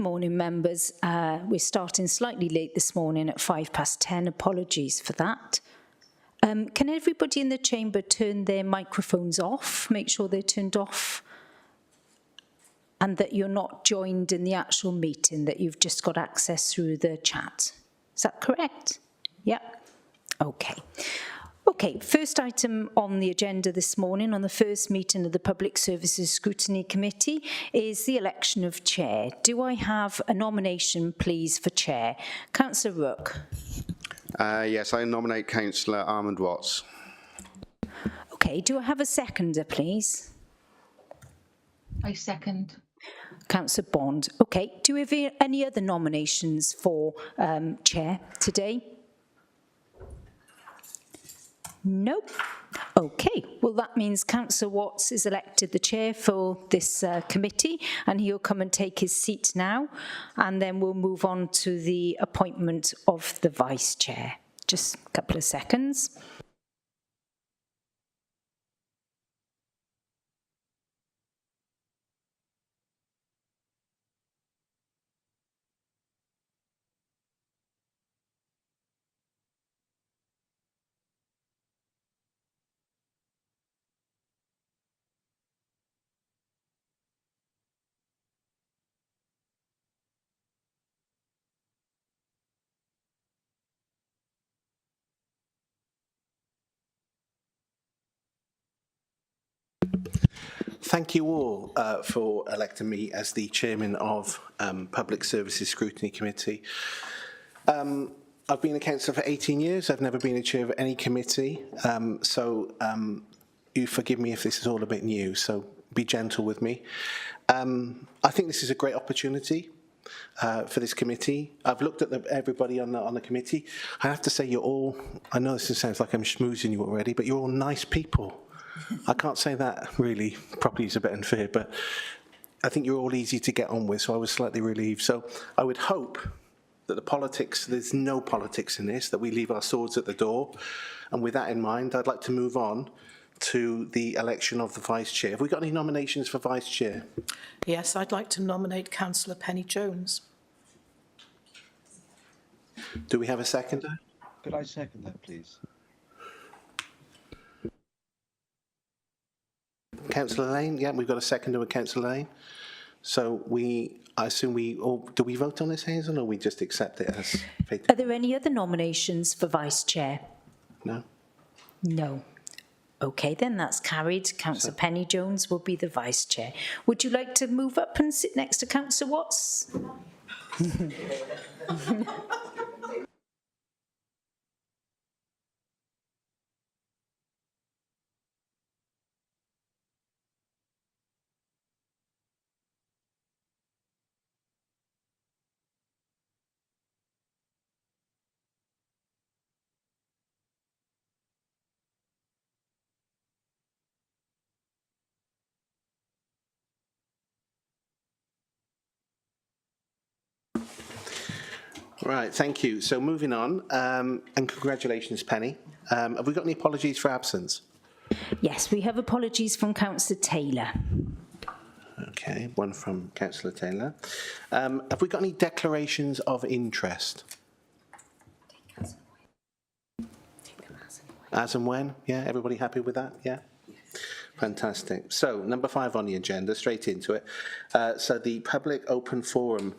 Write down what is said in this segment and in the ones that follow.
morning, members. We're starting slightly late this morning at 10:05. Apologies for that. Can everybody in the chamber turn their microphones off? Make sure they're turned off. And that you're not joined in the actual meeting, that you've just got access through the chat. Is that correct? Yeah. Okay. Okay, first item on the agenda this morning on the first meeting of the Public Services Scrutiny Committee is the election of chair. Do I have a nomination, please, for chair? Councillor Rook. Yes, I nominate Councillor Armand Watts. Okay, do I have a seconder, please? I second. Councillor Bond. Okay, do we have any other nominations for chair today? No. Okay, well that means Councillor Watts is elected the chair for this committee, and he'll come and take his seat now, and then we'll move on to the appointment of the vice chair. Just a couple of seconds. Thank you all for electing me as the chairman of Public Services Scrutiny Committee. I've been a councillor for 18 years. I've never been a chair of any committee. You forgive me if this is all a bit new, so be gentle with me. I think this is a great opportunity for this committee. I've looked at everybody on the committee. I have to say you're all, I know this sounds like I'm schmoozing you already, but you're all nice people. I can't say that really properly, is a bit unfair, but I think you're all easy to get on with, so I was slightly relieved. So I would hope that the politics, there's no politics in this, that we leave our swords at the door. And with that in mind, I'd like to move on to the election of the vice chair. Have we got any nominations for vice chair? Yes, I'd like to nominate Councillor Penny Jones. Do we have a seconder? Could I second that, please? Councillor Lane, yeah, we've got a seconder with Councillor Lane. So I assume we all, do we vote on this, Hazel, or we just accept it as fated? Are there any other nominations for vice chair? No? No. Okay, then that's carried. Councillor Penny Jones will be the vice chair. Would you like to move up and sit next to Councillor Watts? Right, thank you. So moving on, and congratulations, Penny. Have we got any apologies for absence? Yes, we have apologies from Councillor Taylor. Okay, one from Councillor Taylor. Have we got any declarations of interest? As and when? Yeah, everybody happy with that? Yeah? Fantastic. So, number 5 on the agenda, straight into it. So the Public Open Forum,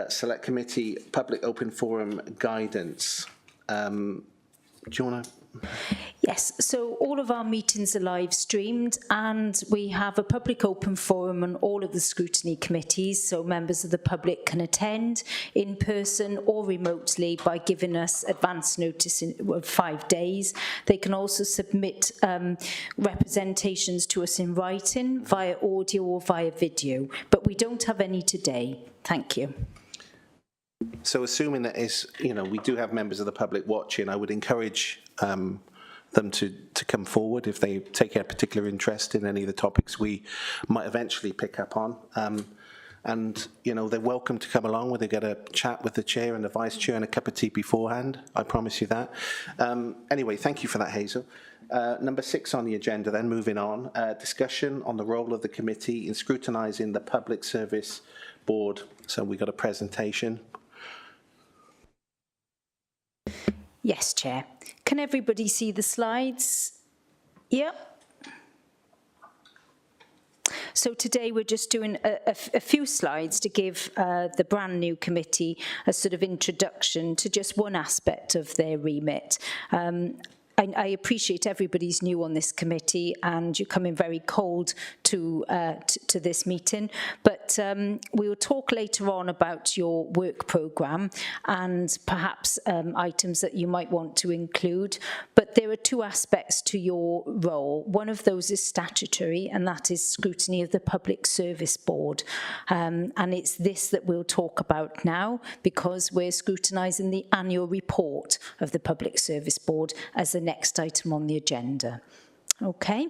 Select Committee Public Open Forum Guidance. Do you want to... Yes, so all of our meetings are live streamed, and we have a public open forum on all of the scrutiny committees, so members of the public can attend in person or remotely by giving us advance notice of 5 days. They can also submit representations to us in writing via audio or via video, but we don't have any today. Thank you. So assuming that is, we do have members of the public watching, I would encourage them to come forward if they take a particular interest in any of the topics we might eventually pick up on. And, they're welcome to come along where they get a chat with the chair and the vice chair and a cup of tea beforehand. I promise you that. Anyway, thank you for that, Hazel. Number 6 on the agenda, then moving on, discussion on the role of the committee in scrutinising the public service board. So we got a presentation. Yes, Chair. Can everybody see the slides? Yep. So today we're just doing a few slides to give the brand new committee a sort of introduction to just one aspect of their remit. I appreciate everybody's new on this committee and you come in very cold to this meeting, but we will talk later on about your work programme and perhaps items that you might want to include. But there are two aspects to your role. One of those is statutory, and that is scrutiny of the Public Service Board. And it's this that we'll talk about now, because we're scrutinising the annual report of the Public Service Board as the next item on the agenda. Okay.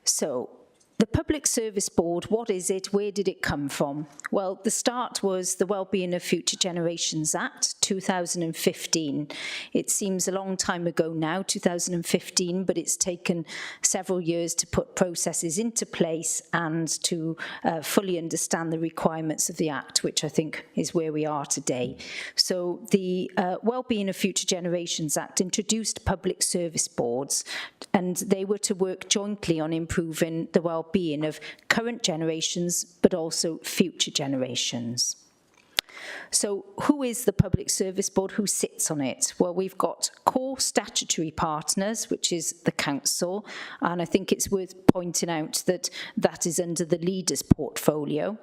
So, the Public Service Board, what is it? Where did it come from? Well, the start was the Wellbeing of Future Generations Act, 2015. It seems a long time ago now, 2015, but it's taken several years to put processes into place and to fully understand the requirements of the Act, which I think is where we are today. So the Wellbeing of Future Generations Act introduced public service boards, and they were to work jointly on improving the well-being of current generations, but also future generations. So who is the Public Service Board? Who sits on it? Well, we've got core statutory partners, which is the Council, and I think it's worth pointing out that that is under the Leaders portfolio.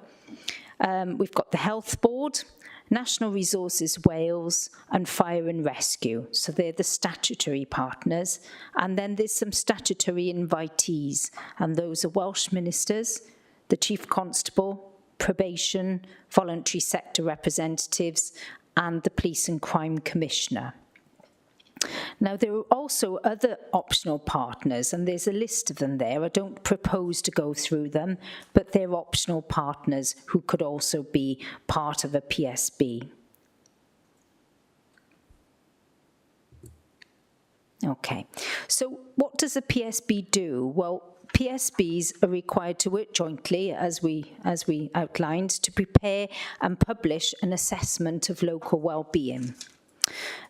We've got the Health Board, National Resources Wales and Fire and Rescue. So they're the statutory partners. And then there's some statutory invitees, and those are Welsh ministers, the Chief Constable, Probation, voluntary sector representatives, and the Police and Crime Commissioner. Now, there are also other optional partners, and there's a list of them there. I don't propose to go through them, but they're optional partners who could also be part of a PSB. Okay, so what does a PSB do? Well, PSBs are required to work jointly, as we outlined, to prepare and publish an assessment of local well-being.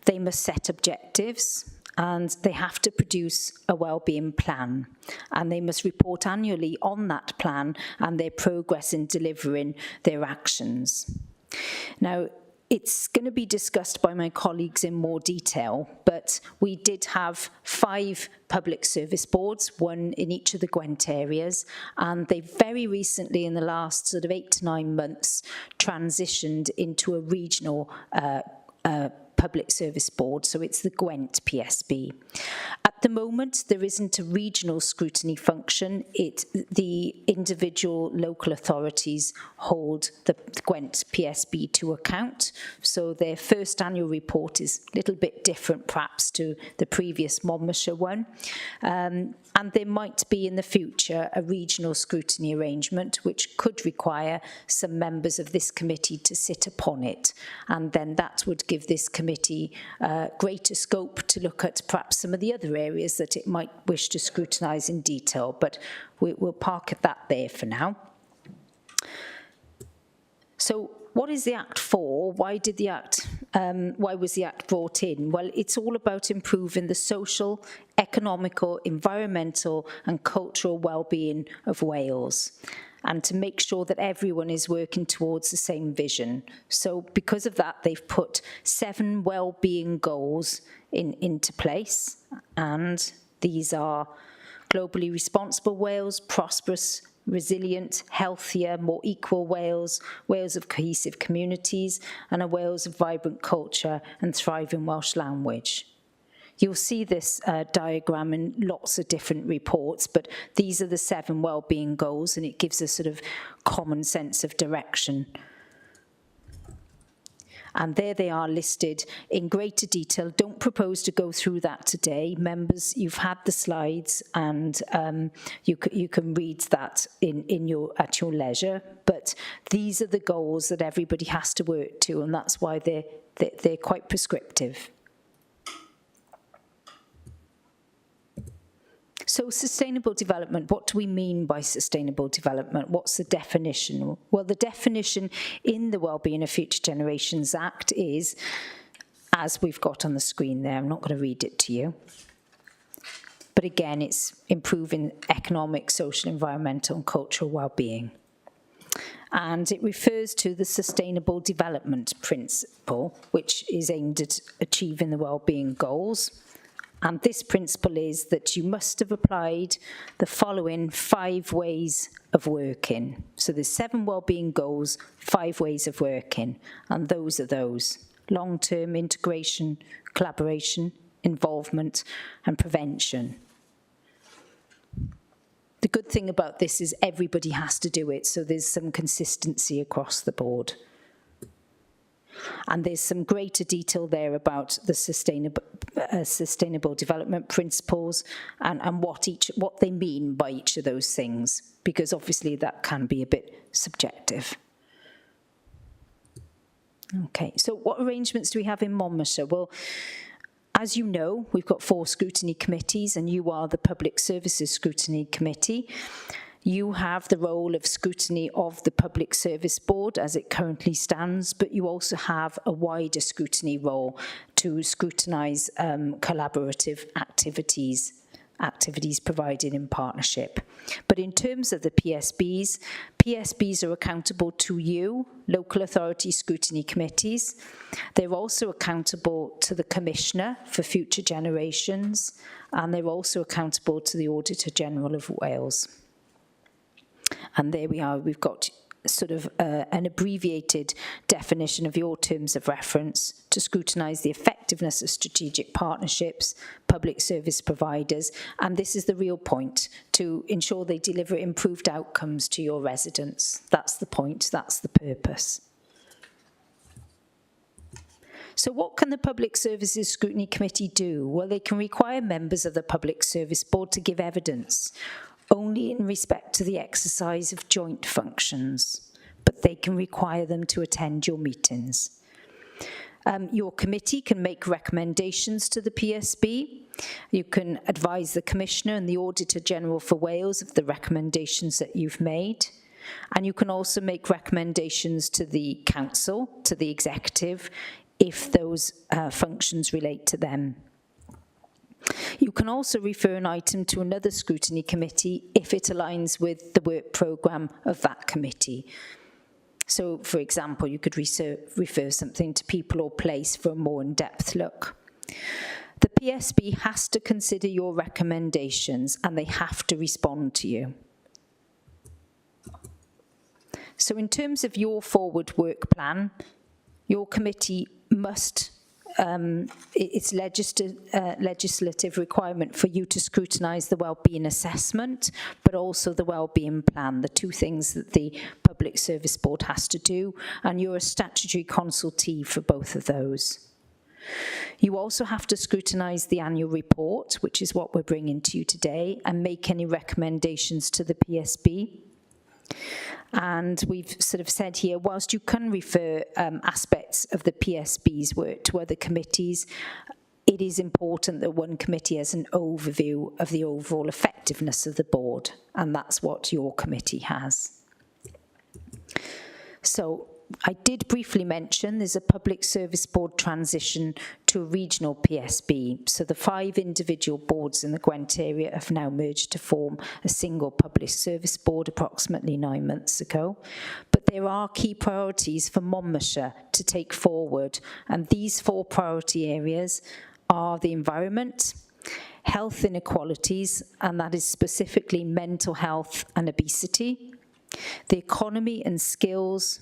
They must set objectives, and they have to produce a wellbeing plan, and they must report annually on that plan and their progress in delivering their actions. Now, it's going to be discussed by my colleagues in more detail, but we did have 5 public service boards, one in each of the Gwent areas, and they very recently, in the last sort of 8 to 9 months, transitioned into a regional public service board, so it's the Gwent PSB. At the moment, there isn't a regional scrutiny function. The individual local authorities hold the Gwent PSB to account, so their first annual report is a little bit different perhaps to the previous Monmouthshire one. And there might be in the future a regional scrutiny arrangement which could require some members of this committee to sit upon it, and then that would give this committee greater scope to look at perhaps some of the other areas that it might wish to scrutinise in detail, but we'll park that there for now. So what is the Act for? Why was the Act brought in? Well, it's all about improving the social, economical, environmental and cultural well-being of Wales, and to make sure that everyone is working towards the same vision. So because of that, they've put 7 well-being goals into place, and these are globally responsible Wales, prosperous, resilient, healthier, more equal Wales, Wales of cohesive communities, and a Wales of vibrant culture and thriving Welsh language. You'll see this diagram in lots of different reports, but these are the 7 well-being goals, and it gives a sort of common sense of direction. And there they are listed in greater detail. Don't propose to go through that today. Members, you've had the slides, and you can read that at your leisure. But these are the goals that everybody has to work to, and that's why they're quite prescriptive. So sustainable development, what do we mean by sustainable development? What's the definition? Well, the definition in the Wellbeing of Future Generations Act is, as we've got on the screen there, I'm not going to read it to you. But again, it's improving economic, social, environmental and cultural well-being. And it refers to the Sustainable Development Principle, which is aimed at achieving the well-being goals. And this principle is that you must have applied the following 5 ways of working. So there's 7 well-being goals, 5 ways of working, and those are those: long-term integration, collaboration, involvement, and prevention. The good thing about this is everybody has to do it, so there's some consistency across the board. And there's some greater detail there about the sustainable development principles and what they mean by each of those things, because obviously that can be a bit subjective. Okay, so what arrangements do we have in Monmouthshire? Well, as you know, we've got 4 scrutiny committees, and you are the Public Services Scrutiny Committee. You have the role of scrutiny of the Public Service Board as it currently stands, but you also have a wider scrutiny role to scrutinise collaborative activities provided in partnership. But in terms of the PSBs, PSBs are accountable to you, local authority scrutiny committees. They're also accountable to the Commissioner for Future Generations, and they're also accountable to the Auditor General of Wales. And there we are, we've got sort of an abbreviated definition of your terms of reference to scrutinise the effectiveness of strategic partnerships, public service providers, and this is the real point, to ensure they deliver improved outcomes to your residents. That's the point, that's the purpose. So what can the Public Services Scrutiny Committee do? Well, they can require members of the Public Service Board to give evidence only in respect to the exercise of joint functions, but they can require them to attend your meetings. Your committee can make recommendations to the PSB. You can advise the Commissioner and the Auditor General for Wales of the recommendations that you've made. And you can also make recommendations to the Council, to the Executive, if those functions relate to them. You can also refer an item to another scrutiny committee if it aligns with the work programme of that committee. So, for example, you could refer something to people or place for a more in-depth look. The PSB has to consider your recommendations and they have to respond to you. So in terms of your forward work plan, your committee must it's legislative requirement for you to scrutinise the wellbeing assessment, but also the wellbeing plan, the 2 things that the Public Service Board has to do, and you're a statutory consultee for both of those. You also have to scrutinise the annual report, which is what we're bringing to you today, and make any recommendations to the PSB. And we've sort of said here, whilst you can refer aspects of the PSB's work to other committees, it is important that one committee has an overview of the overall effectiveness of the board, and that's what your committee has. So I did briefly mention there's a Public Service Board transition to a regional PSB. So the 5 individual boards in the Gwent area have now merged to form a single Public Service Board approximately 9 months ago. But there are key priorities for Monmouthshire to take forward, and these 4 priority areas are the environment, health inequalities, and that is specifically mental health and obesity, the economy and skills,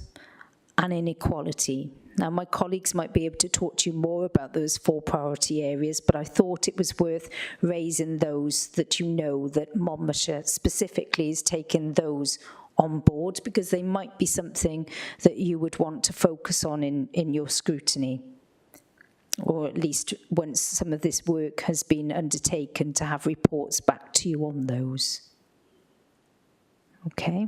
and inequality. Now, my colleagues might be able to talk to you more about those 4 priority areas, but I thought it was worth raising those that you know that Monmouthshire specifically is taking those on board, because they might be something that you would want to focus on in your scrutiny, or at least once some of this work has been undertaken, to have reports back to you on those. Okay.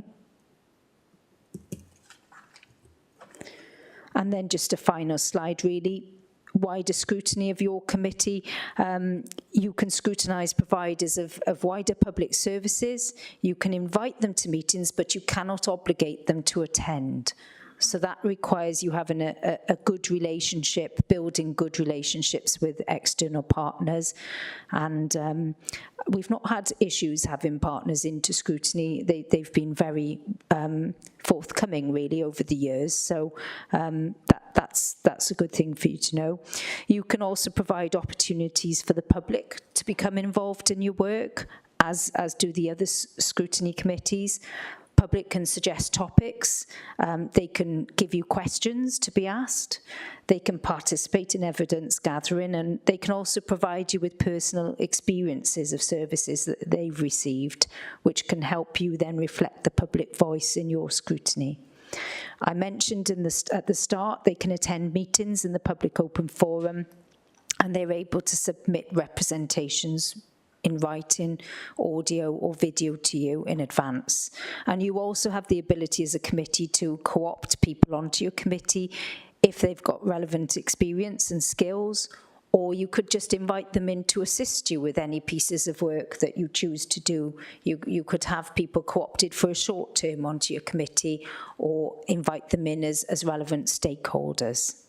And then just a final slide, really. wider scrutiny of your committee. You can scrutinise providers of wider public services. You can invite them to meetings, but you cannot obligate them to attend. So that requires you having a good relationship, building good relationships with external partners. And we've not had issues having partners into scrutiny. They've been very forthcoming, really, over the years. So that's a good thing for you to know. You can also provide opportunities for the public to become involved in your work, as do the other scrutiny committees. Public can suggest topics, they can give you questions to be asked, they can participate in evidence gathering, and they can also provide you with personal experiences of services that they've received, which can help you then reflect the public voice in your scrutiny. I mentioned at the start, they can attend meetings in the public open forum, and they're able to submit representations in writing, audio or video to you in advance. And you also have the ability as a committee to co-opt people onto your committee if they've got relevant experience and skills, or you could just invite them in to assist you with any pieces of work that you choose to do. You could have people co-opted for a short term onto your committee, or invite them in as relevant stakeholders.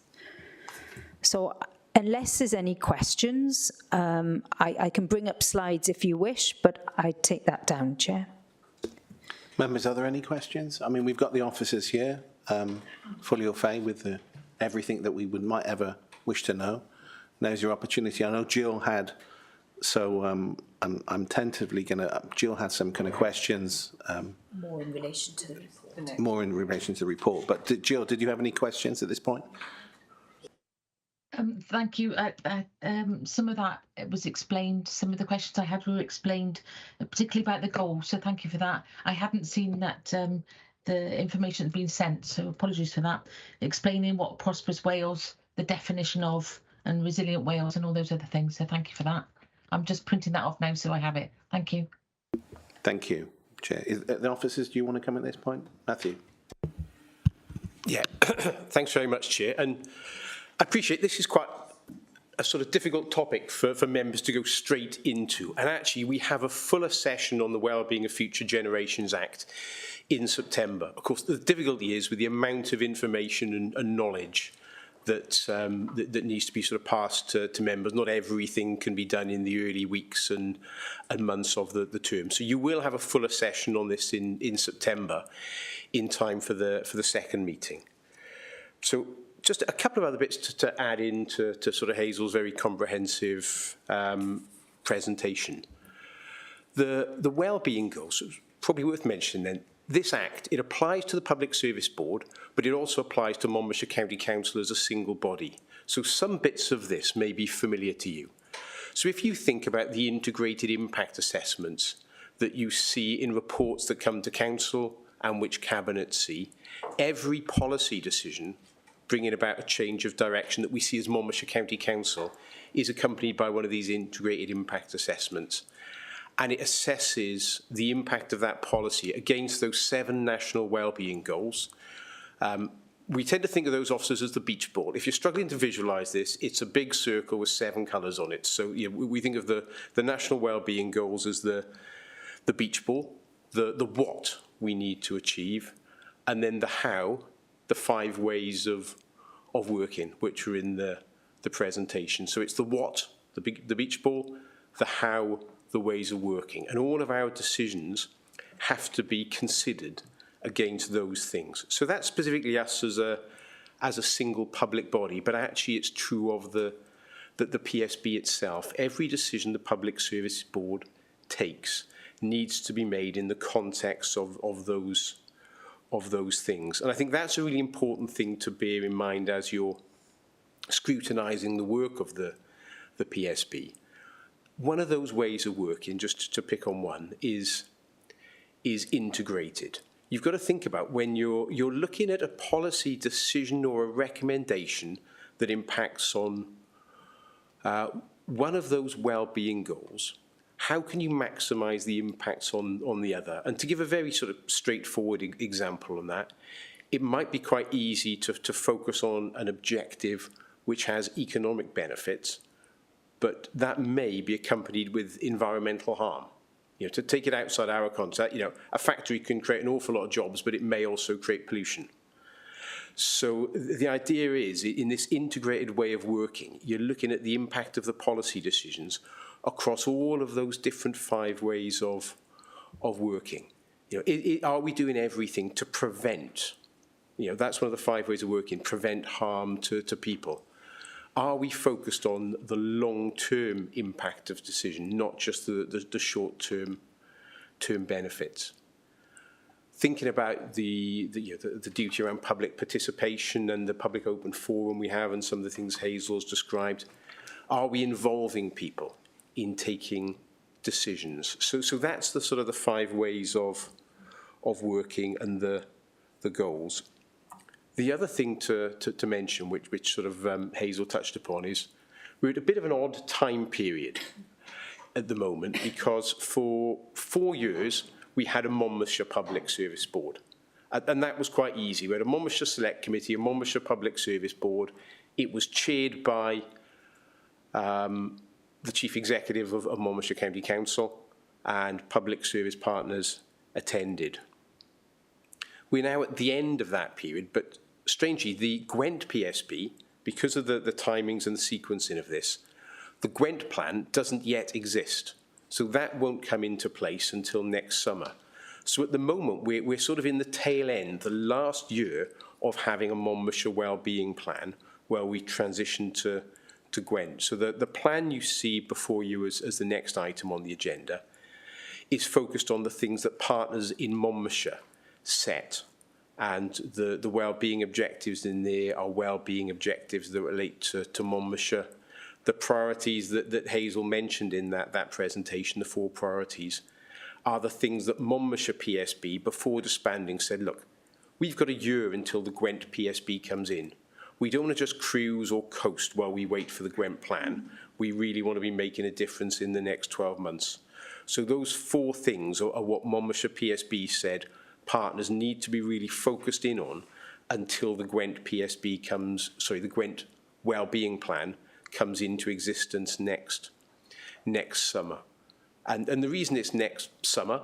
So unless there's any questions, I can bring up slides if you wish, but I take that down, Chair. Members, are there any questions? I mean, we've got the officers here, fully au fait with everything that we might ever wish to know. Now's your opportunity. I know Jill had, so I'm tentatively going to, Jill had some kind of questions. More in relation to the report. More in relation to the report. But Jill, did you have any questions at this point? Thank you. Some of that was explained. Some of the questions I had were explained, particularly about the goals. So thank you for that. I hadn't seen that the information had been sent, so apologies for that. Explaining what prosperous Wales, the definition of, and resilient Wales, and all those other things. So thank you for that. I'm just printing that off now, so I have it. Thank you. Thank you, Chair. The officers, do you want to come at this point? Matthew. Yeah, thanks very much, Chair. And I appreciate this is quite a sort of difficult topic for members to go straight into. And actually, we have a fuller session on the Wellbeing of Future Generations Act in September. Of course, the difficulty is with the amount of information and knowledge that needs to be sort of passed to members. Not everything can be done in the early weeks and months of the term. So you will have a fuller session on this in September, in time for the second meeting. So just a couple of other bits to add in to sort of Hazel's very comprehensive presentation. The wellbeing goals, probably worth mentioning then. This Act, it applies to the Public Service Board, but it also applies to Monmouthshire County Council as a single body. So some bits of this may be familiar to you. So if you think about the integrated impact assessments that you see in reports that come to Council and which Cabinet see, every policy decision bringing about a change of direction that we see as Monmouthshire County Council is accompanied by one of these integrated impact assessments. And it assesses the impact of that policy against those 7 national wellbeing goals. We tend to think of those officers as the beach ball. If you're struggling to visualise this, it's a big circle with 7 colours on it. So we think of the national wellbeing goals as the beach ball, the what we need to achieve, and then the how, the 5 ways of working, which are in the presentation. So it's the what, the beach ball, the how, the ways of working. And all of our decisions have to be considered against those things. So that's specifically us as a single public body, but actually it's true of the PSB itself. Every decision the Public Service Board takes needs to be made in the context of those things. And I think that's a really important thing to bear in mind as you're scrutinising the work of the PSB. One of those ways of working, just to pick on one, is integrated. You've got to think about when you're looking at a policy decision or a recommendation that impacts on one of those well-being goals, how can you maximise the impacts on the other? And to give a very sort of straightforward example on that, it might be quite easy to focus on an objective which has economic benefits, but that may be accompanied with environmental harm. You know, to take it outside our context, you know, a factory can create an awful lot of jobs, but it may also create pollution. So the idea is, in this integrated way of working, you're looking at the impact of the policy decisions across all of those different 5 ways of working. You know, are we doing everything to prevent? You know, that's one of the 5 ways of working, prevent harm to people. Are we focused on the long-term impact of decision, not just the short-term benefits? Thinking about the duty around public participation and the public open forum we have and some of the things Hazel's described, are we involving people in taking decisions? So that's the sort of the 5 ways of working and the goals. The other thing to mention, which sort of Hazel touched upon, is we're at a bit of an odd time period at the moment, because for 4 years we had a Monmouthshire Public Service Board. And that was quite easy. We had a Monmouthshire Select Committee, a Monmouthshire Public Service Board. It was chaired by the Chief Executive of Monmouthshire County Council, and public service partners attended. We're now at the end of that period, but strangely, the Gwent PSB, because of the timings and the sequencing of this, the Gwent plan doesn't yet exist. So that won't come into place until next summer. So at the moment, we're sort of in the tail end, the last year of having a Monmouthshire Wellbeing Plan, where we transition to Gwent. So the plan you see before you as the next item on the agenda is focused on the things that partners in Monmouthshire set. And the wellbeing objectives in there are wellbeing objectives that relate to Monmouthshire. The priorities that Hazel mentioned in that presentation, the 4 priorities, are the things that Monmouthshire PSB, before disbanding, said, look, we've got a year until the Gwent PSB comes in. We don't want to just cruise or coast while we wait for the Gwent plan. We really want to be making a difference in the next 12 months. So those 4 things are what Monmouthshire PSB said partners need to be really focused in on until the Gwent PSB the Gwent Wellbeing Plan comes into existence next summer. And the reason it's next summer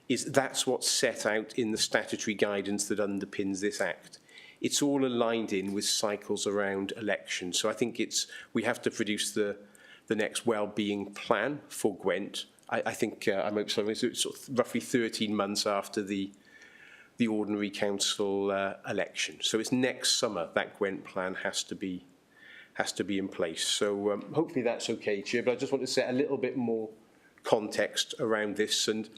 is that's what's set out in the statutory guidance that underpins this Act. It's all aligned in with cycles around elections. So I think we have to produce the next wellbeing plan for Gwent. I think it's sort of roughly 13 months after the ordinary council election. So it's next summer that Gwent plan has to be in place. So hopefully that's okay, Chair, but I just want to set a little bit more context around this. And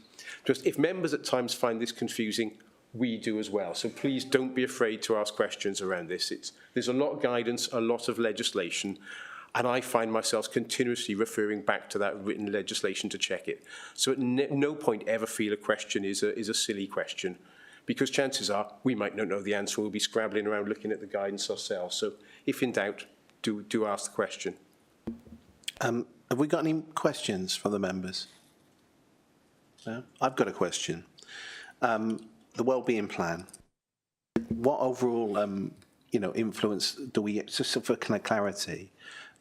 just if members at times find this confusing, we do as well. So please don't be afraid to ask questions around this. There's a lot of guidance, a lot of legislation, and I find myself continuously referring back to that written legislation to check it. So at no point ever feel a question is a silly question, because chances are we might not know the answer. We'll be scrabbling around looking at the guidance ourselves. So if in doubt, do ask the question. Have we got any questions from the members? No? I've got a question. The wellbeing plan. What overall, influence do we, just for kind of clarity,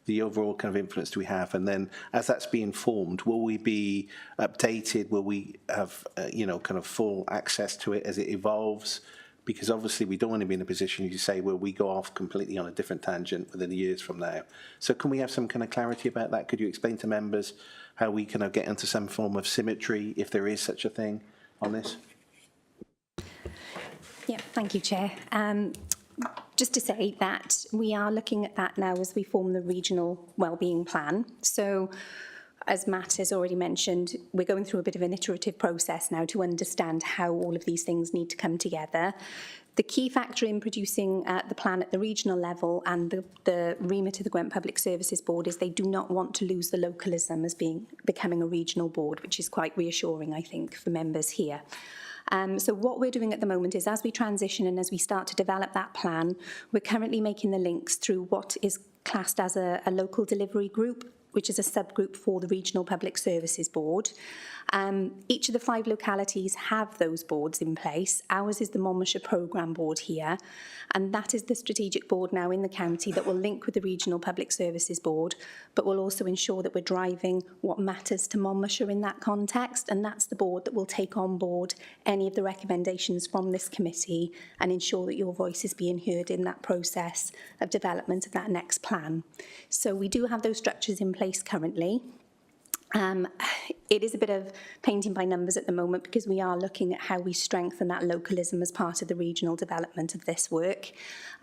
the overall kind of influence do we have? And then, as that's being formed, will we be updated? Will we have, kind of full access to it as it evolves? Because obviously we don't want to be in a position, you say, where we go off completely on a different tangent within the years from now. So can we have some kind of clarity about that? Could you explain to members how we kind of get into some form of symmetry, if there is such a thing, on this? Yeah, thank you, Chair. Just to say that we are looking at that now as we form the regional wellbeing plan. So, as Matt has already mentioned, we're going through a bit of an iterative process now to understand how all of these things need to come together. The key factor in producing the plan at the regional level and the remit of the Gwent Public Services Board is they do not want to lose the localism as becoming a regional board, which is quite reassuring, I think, for members here. So what we're doing at the moment is, as we transition and as we start to develop that plan, we're currently making the links through what is classed as a local delivery group which is a subgroup for the Regional Public Services Board. Each of the 5 localities have those boards in place. Ours is the Monmouthshire Programme Board here, and that is the strategic board now in the county that will link with the Regional Public Services Board, but will also ensure that we're driving what matters to Monmouthshire in that context, and that's the board that will take on board any of the recommendations from this committee and ensure that your voice is being heard in that process of development of that next plan. So we do have those structures in place currently. It is a bit of painting by numbers at the moment because we are looking at how we strengthen that localism as part of the regional development of this work.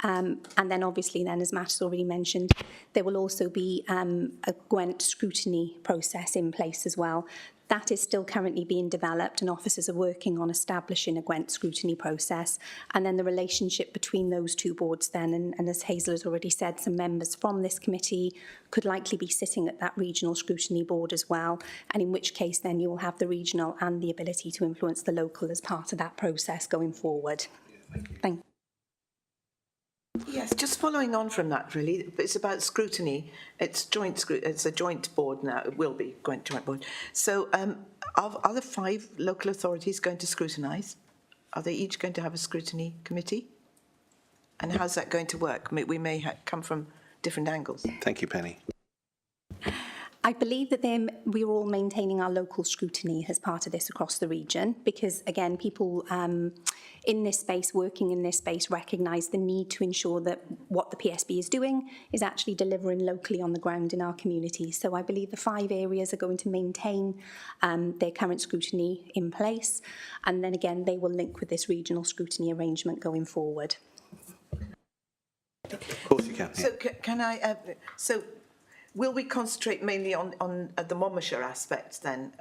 And then obviously then, as Matt has already mentioned, there will also be a Gwent scrutiny process in place as well. That is still currently being developed and officers are working on establishing a Gwent scrutiny process. And then the relationship between those 2 boards then, and as Hazel has already said, some members from this committee could likely be sitting at that regional scrutiny board as well. And in which case then you will have the regional and the ability to influence the local as part of that process going forward. Thank you. Yes, just following on from that, really, it's about scrutiny. It's a joint board now. It will be a joint board. So, are the 5 local authorities going to scrutinise? Are they each going to have a scrutiny committee? And how's that going to work? We may come from different angles. Thank you, Penny. I believe that we're all maintaining our local scrutiny as part of this across the region because, again, people in this space, working in this space, recognise the need to ensure that what the PSB is doing is actually delivering locally on the ground in our communities. So I believe the 5 areas are going to maintain their current scrutiny in place, and then again they will link with this regional scrutiny arrangement going forward. Of course you can. Yeah. So can I? Will we concentrate mainly on the Monmouthshire aspects then?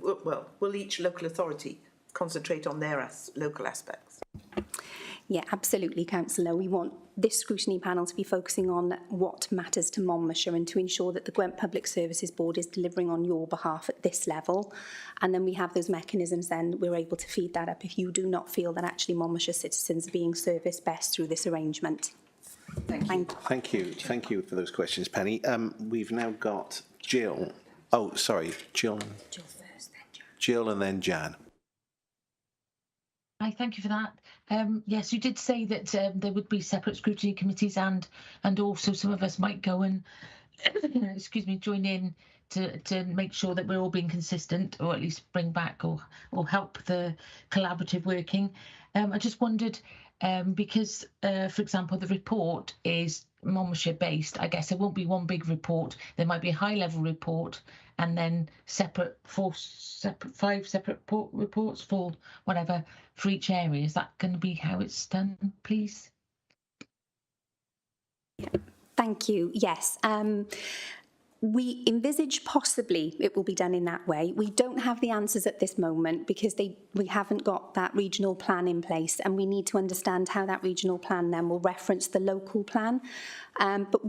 Well, will each local authority concentrate on their local aspects? Yeah, absolutely, Councillor. We want this scrutiny panel to be focusing on what matters to Monmouthshire and to ensure that the Gwent Public Services Board is delivering on your behalf at this level. And then we have those mechanisms then we're able to feed that up if you do not feel that actually Monmouthshire citizens are being serviced best through this arrangement. Thank you for those questions, Penny. We've now got Jill. Oh, sorry, Jill. Jill first, then Jan. Jill and then Jan. Hi, thank you for that. Yes, you did say that there would be separate scrutiny committees and also some of us might go and excuse me, join in to make sure that we're all being consistent, or at least bring back or help the collaborative working. I just wondered, because, for example, the report is Monmouthshire based, I guess there won't be one big report. There might be a high level report and then 5 separate reports for whatever for each area. Is that going to be how it's done, please? Thank you. Yes. We envisage possibly it will be done in that way. We don't have the answers at this moment because we haven't got that regional plan in place, and we need to understand how that regional plan then will reference the local plan, but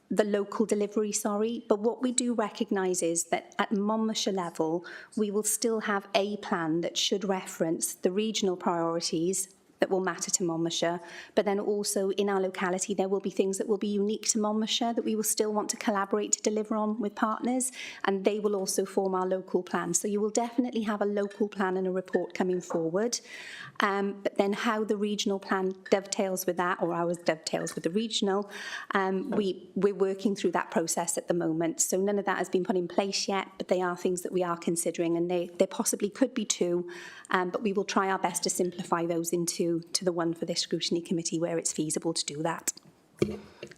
the local delivery, sorry. But what we do recognise is that at Monmouthshire level, we will still have a plan that should reference the regional priorities that will matter to Monmouthshire, but then also in our locality there will be things that will be unique to Monmouthshire that we will still want to collaborate to deliver on with partners, and they will also form our local plan. So you will definitely have a local plan and a report coming forward, but then how the regional plan dovetails with that, or ours dovetails with the regional, we're working through that process at the moment. So none of that has been put in place yet, but they are things that we are considering, and there possibly could be 2, but we will try our best to simplify those into the one for this scrutiny committee where it's feasible to do that.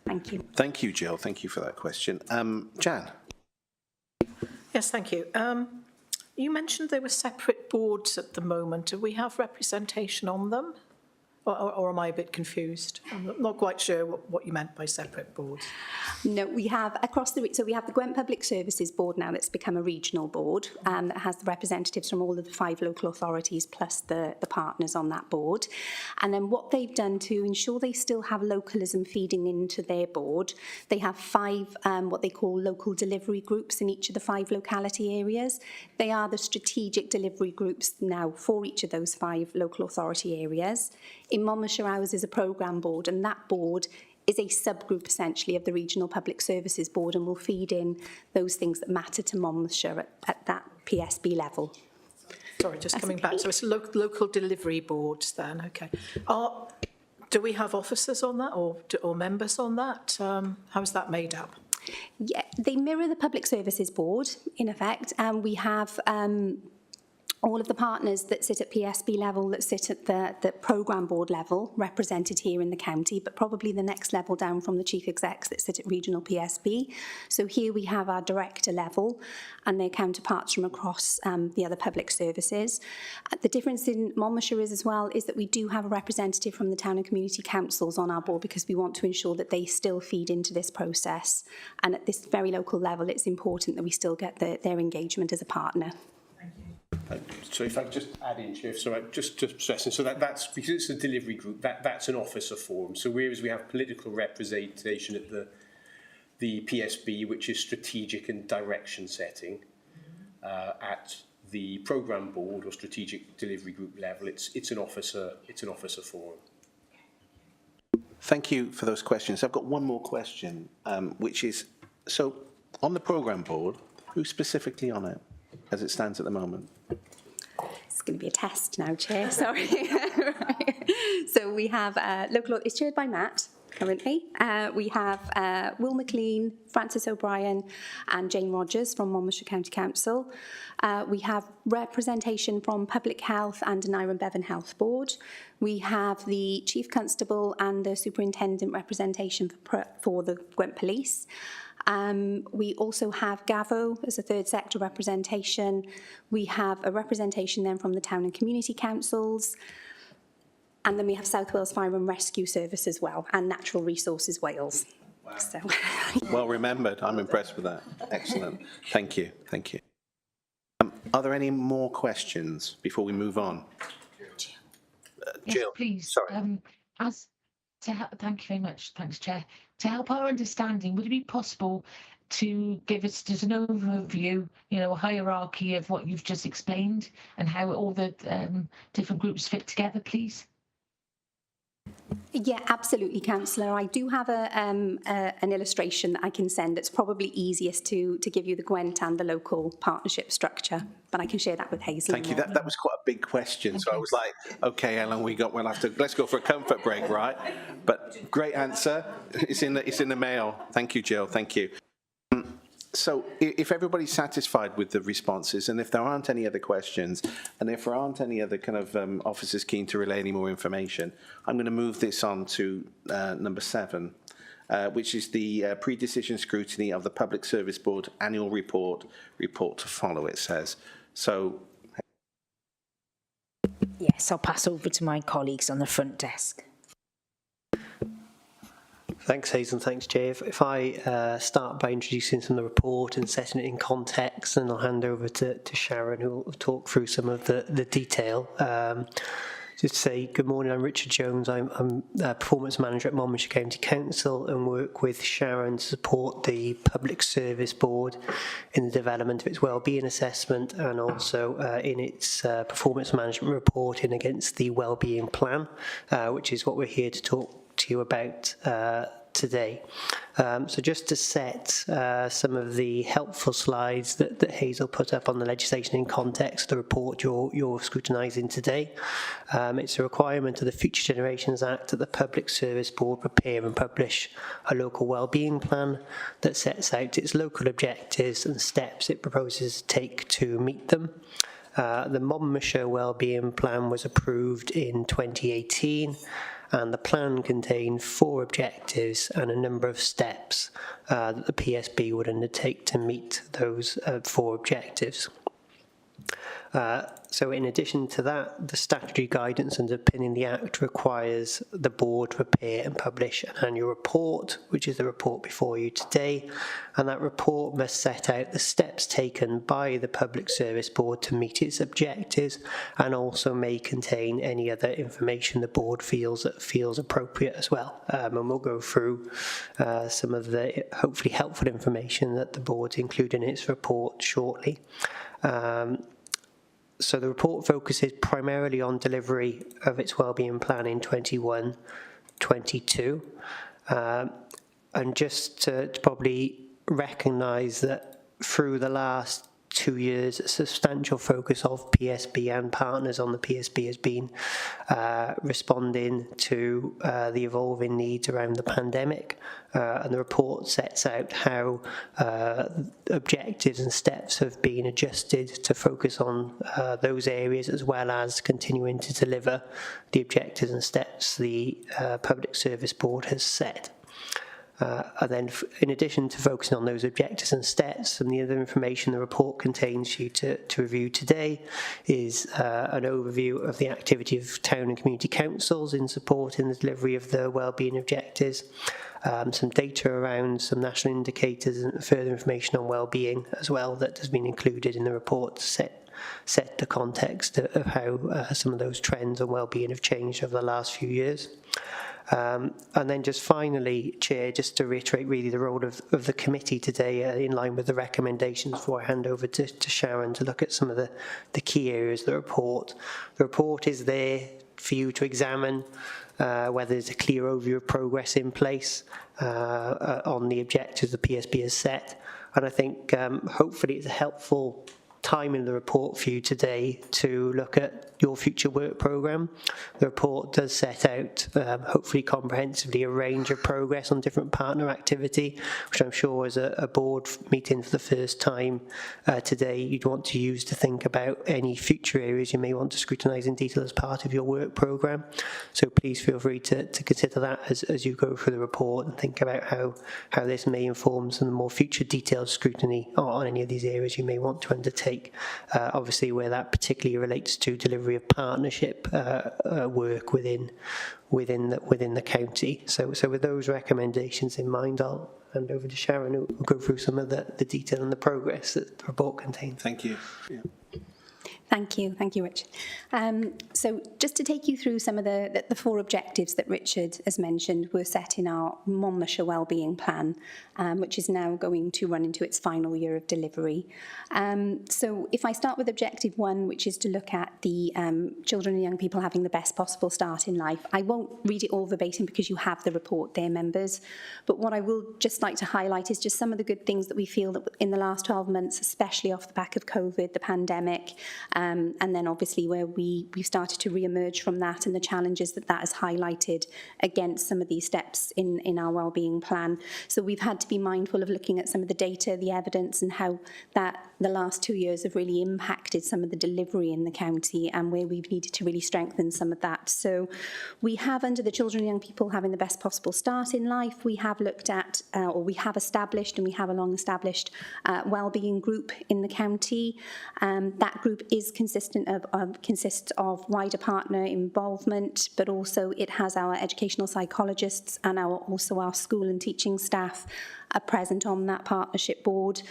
Thank you. Thank you, Jill. Thank you for that question. Jan. Yes, thank you. You mentioned there were separate boards at the moment. Do we have representation on them? Or am I a bit confused? I'm not quite sure what you meant by separate boards. No, we have so we have the Gwent Public Services Board now that's become a regional board that has the representatives from all of the 5 local authorities plus the partners on that board. And then what they've done to ensure they still have localism feeding into their board, they have 5 what they call local delivery groups in each of the 5 locality areas. They are the strategic delivery groups now for each of those 5 local authority areas. In Monmouthshire, ours is a programme board, and that board is a subgroup essentially of the Regional Public Services Board and will feed in those things that matter to Monmouthshire at that PSB level. Sorry, just coming back. So it's local delivery boards then, okay. Do we have officers on that or members on that? How is that made up? Yeah, they mirror the Public Services Board, in effect, and we have all of the partners that sit at PSB level, that sit at the programme board level, represented here in the county, but probably the next level down from the chief execs that sit at regional PSB. So here we have our director level and their counterparts from across the other public services. The difference in Monmouthshire is as well is that we do have a representative from the town and community councils on our board because we want to ensure that they still feed into this process. And at this very local level, it's important that we still get their engagement as a partner. So if I could just add in, Chair, so just stressing, so that's because it's a delivery group, that's an officer forum. So whereas we have political representation at the PSB, which is strategic and direction setting, at the programme board or strategic delivery group level, it's an officer forum. Thank you for those questions. I've got one more question, which is, so on the programme board, who's specifically on it as it stands at the moment? It's going to be a test now, Chair, sorry. Right. So we have local, it's chaired by Matt currently. We have Will McLean, Francis O'Brien and Jane Rogers from Monmouthshire County Council. We have representation from Public Health and Aneurin Bevan Health Board. We have the Chief Constable and the Superintendent representation for the Gwent Police. We also have Gavo as a third sector representation. We have a representation then from the town and community councils. And then we have South Wales Fire and Rescue Service as well, and Natural Resources Wales. Wow. So. Well remembered. I'm impressed with that. Excellent. Thank you. Thank you. Are there any more questions before we move on? Yes, Jill, please. sorry. Thank you very much. Thanks, Chair. To help our understanding, would it be possible to give us just an overview, a hierarchy of what you've just explained and how all the different groups fit together, please? Yeah, absolutely, Councillor. I do have an illustration that I can send. It's probably easiest to give you the Gwent and the local partnership structure, but I can share that with Hazel. Thank you. That was quite a big question. So I was like, okay, how long we got? Let's go for a comfort break, right? But great answer. It's in the mail. Thank you, Jill. Thank you. So if everybody's satisfied with the responses, and if there aren't any other questions, and if there aren't any other kind of officers keen to relay any more information, I'm going to move this on to number 7, which is the pre-decision scrutiny of the Public Service Board annual report to follow, it says. So. Yes, I'll pass over to my colleagues on the front desk. Thanks, Hazel. Thanks, Jay. If I start by introducing some of the report and setting it in context, and I'll hand over to Sharon, who will talk through some of the detail. Just to say, good morning, I'm Richard Jones. I'm Performance Manager at Monmouthshire County Council and work with Sharon to support the Public Service Board in the development of its wellbeing assessment and also in its performance management reporting against the wellbeing plan, which is what we're here to talk to you about today. So just to set some of the helpful slides that Hazel put up on the legislation in context, the report you're scrutinising today. It's a requirement of the Future Generations Act that the Public Service Board prepare and publish a local wellbeing plan that sets out its local objectives and steps it proposes to take to meet them. The Monmouthshire Wellbeing Plan was approved in 2018, and the plan contained 4 objectives and a number of steps that the PSB would undertake to meet those 4 objectives. So in addition to that, the statutory guidance underpinning the Act requires the board to prepare and publish an annual report, which is the report before you today, and that report must set out the steps taken by the Public Service Board to meet its objectives, and also may contain any other information the board feels appropriate as well. And we'll go through some of the hopefully helpful information that the board's included in its report shortly. So the report focuses primarily on delivery of its wellbeing plan in 21-22. And just to probably recognise that through the last 2 years, a substantial focus of PSB and partners on the PSB has been responding to the evolving needs around the pandemic. And the report sets out how objectives and steps have been adjusted to focus on those areas, as well as continuing to deliver the objectives and steps the Public Service Board has set. And then in addition to focusing on those objectives and steps, and the other information the report contains for you to review today is an overview of the activity of town and community councils in supporting the delivery of the wellbeing objectives, some data around some national indicators and further information on wellbeing as well that has been included in the report to set the context of how some of those trends on wellbeing have changed over the last few years. And then just finally, Chair, just to reiterate really the role of the committee today in line with the recommendations before I hand over to Sharon to look at some of the key areas of the report. The report is there for you to examine whether there's a clear overview of progress in place on the objectives the PSB has set. And I think hopefully it's a helpful time in the report for you today to look at your future work programme. The report does set out, hopefully comprehensively, a range of progress on different partner activity, which I'm sure as a board meeting for the first time today you'd want to use to think about any future areas you may want to scrutinise in detail as part of your work programme. So please feel free to consider that as you go through the report and think about how this may inform some more future detailed scrutiny on any of these areas you may want to undertake. Obviously, where that particularly relates to delivery of partnership work within the county. So with those recommendations in mind, I'll hand over to Sharon, who will go through some of the detail and the progress that the report contains. Thank you. Yeah. Thank you, Richard. So just to take you through some of the 4 objectives that Richard has mentioned were set in our Monmouthshire Wellbeing Plan, which is now going to run into its final year of delivery. So if I start with objective 1, which is to look at the children and young people having the best possible start in life, I won't read it all verbatim because you have the report there, members, but what I will just like to highlight is just some of the good things that we feel that in the last 12 months, especially off the back of COVID, the pandemic, and then obviously where we've started to re-emerge from that and the challenges that has highlighted against some of these steps in our wellbeing plan. So we've had to be mindful of looking at some of the data, the evidence, and how that the last 2 years have really impacted some of the delivery in the county and where we've needed to really strengthen some of that. So we have, under the children and young people having the best possible start in life, we have looked at, or we have established, and we have a long-established wellbeing group in the county. That group is consists of wider partner involvement, but also it has our educational psychologists and also our school and teaching staff are present on that partnership board.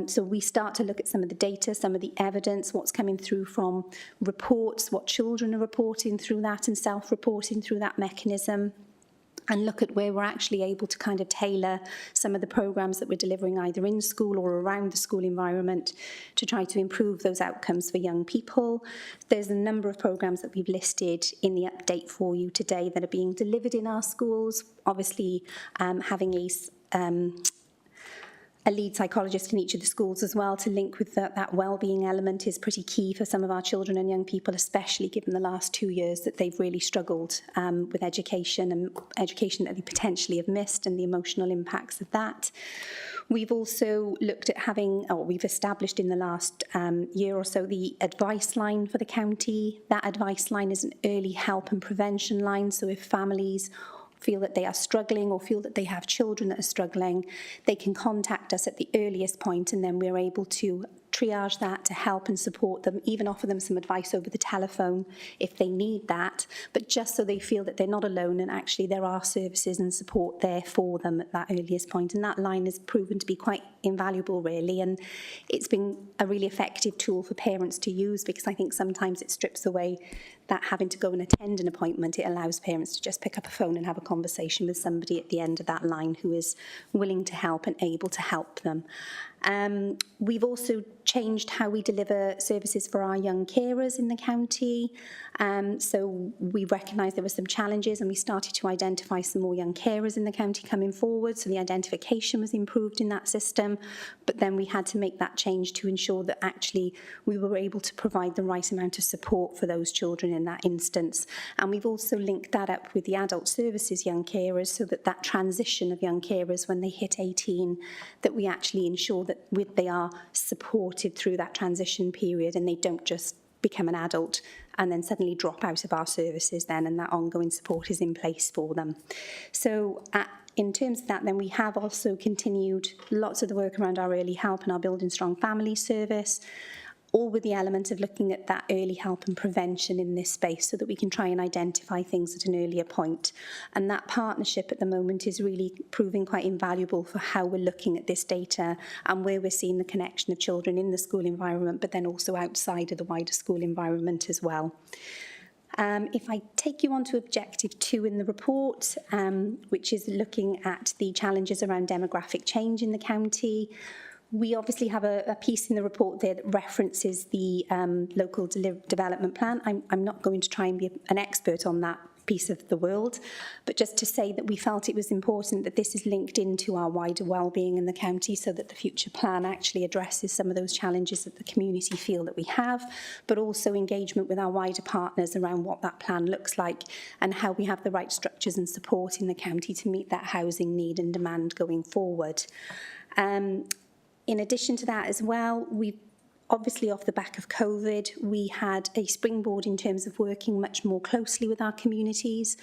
So we start to look at some of the data, some of the evidence, what's coming through from reports, what children are reporting through that and self-reporting through that mechanism, and look at where we're actually able to kind of tailor some of the programmes that we're delivering either in school or around the school environment to try to improve those outcomes for young people. There's a number of programmes that we've listed in the update for you today that are being delivered in our schools. Obviously, having a lead psychologist in each of the schools as well to link with that wellbeing element is pretty key for some of our children and young people, especially given the last 2 years that they've really struggled with education and education that they potentially have missed and the emotional impacts of that. We've also looked at we've established in the last year or so the advice line for the county. That advice line is an early help and prevention line, so if families feel that they are struggling or feel that they have children that are struggling, they can contact us at the earliest point, and then we're able to triage that to help and support them, even offer them some advice over the telephone if they need that, but just so they feel that they're not alone and actually there are services and support there for them at that earliest point. And that line has proven to be quite invaluable, really, and it's been a really effective tool for parents to use, because I think sometimes it strips away that having to go and attend an appointment. It allows parents to just pick up a phone and have a conversation with somebody at the end of that line who is willing to help and able to help them. We've also changed how we deliver services for our young carers in the county. So we recognised there were some challenges, and we started to identify some more young carers in the county coming forward. So the identification was improved in that system, but then we had to make that change to ensure that actually we were able to provide the right amount of support for those children in that instance. And we've also linked that up with the adult services young carers, so that that transition of young carers when they hit 18, that we actually ensure that they are supported through that transition period, and they don't just become an adult and then suddenly drop out of our services then, and that ongoing support is in place for them. So in terms of that, then we have also continued lots of the work around our early help and our Building Strong Family service, all with the element of looking at that early help and prevention in this space, so that we can try and identify things at an earlier point. And that partnership at the moment is really proving quite invaluable for how we're looking at this data and where we're seeing the connection of children in the school environment, but then also outside of the wider school environment as well. If I take you on to Objective 2 in the report, which is looking at the challenges around demographic change in the county, we obviously have a piece in the report there that references the local development plan. I'm not going to try and be an expert on that piece of the world, but just to say that we felt it was important that this is linked into our wider wellbeing in the county, so that the future plan actually addresses some of those challenges that the community feel that we have, but also engagement with our wider partners around what that plan looks like and how we have the right structures and support in the county to meet that housing need and demand going forward. In addition to that as well, we obviously off the back of COVID, we had a springboard in terms of working much more closely with our communities,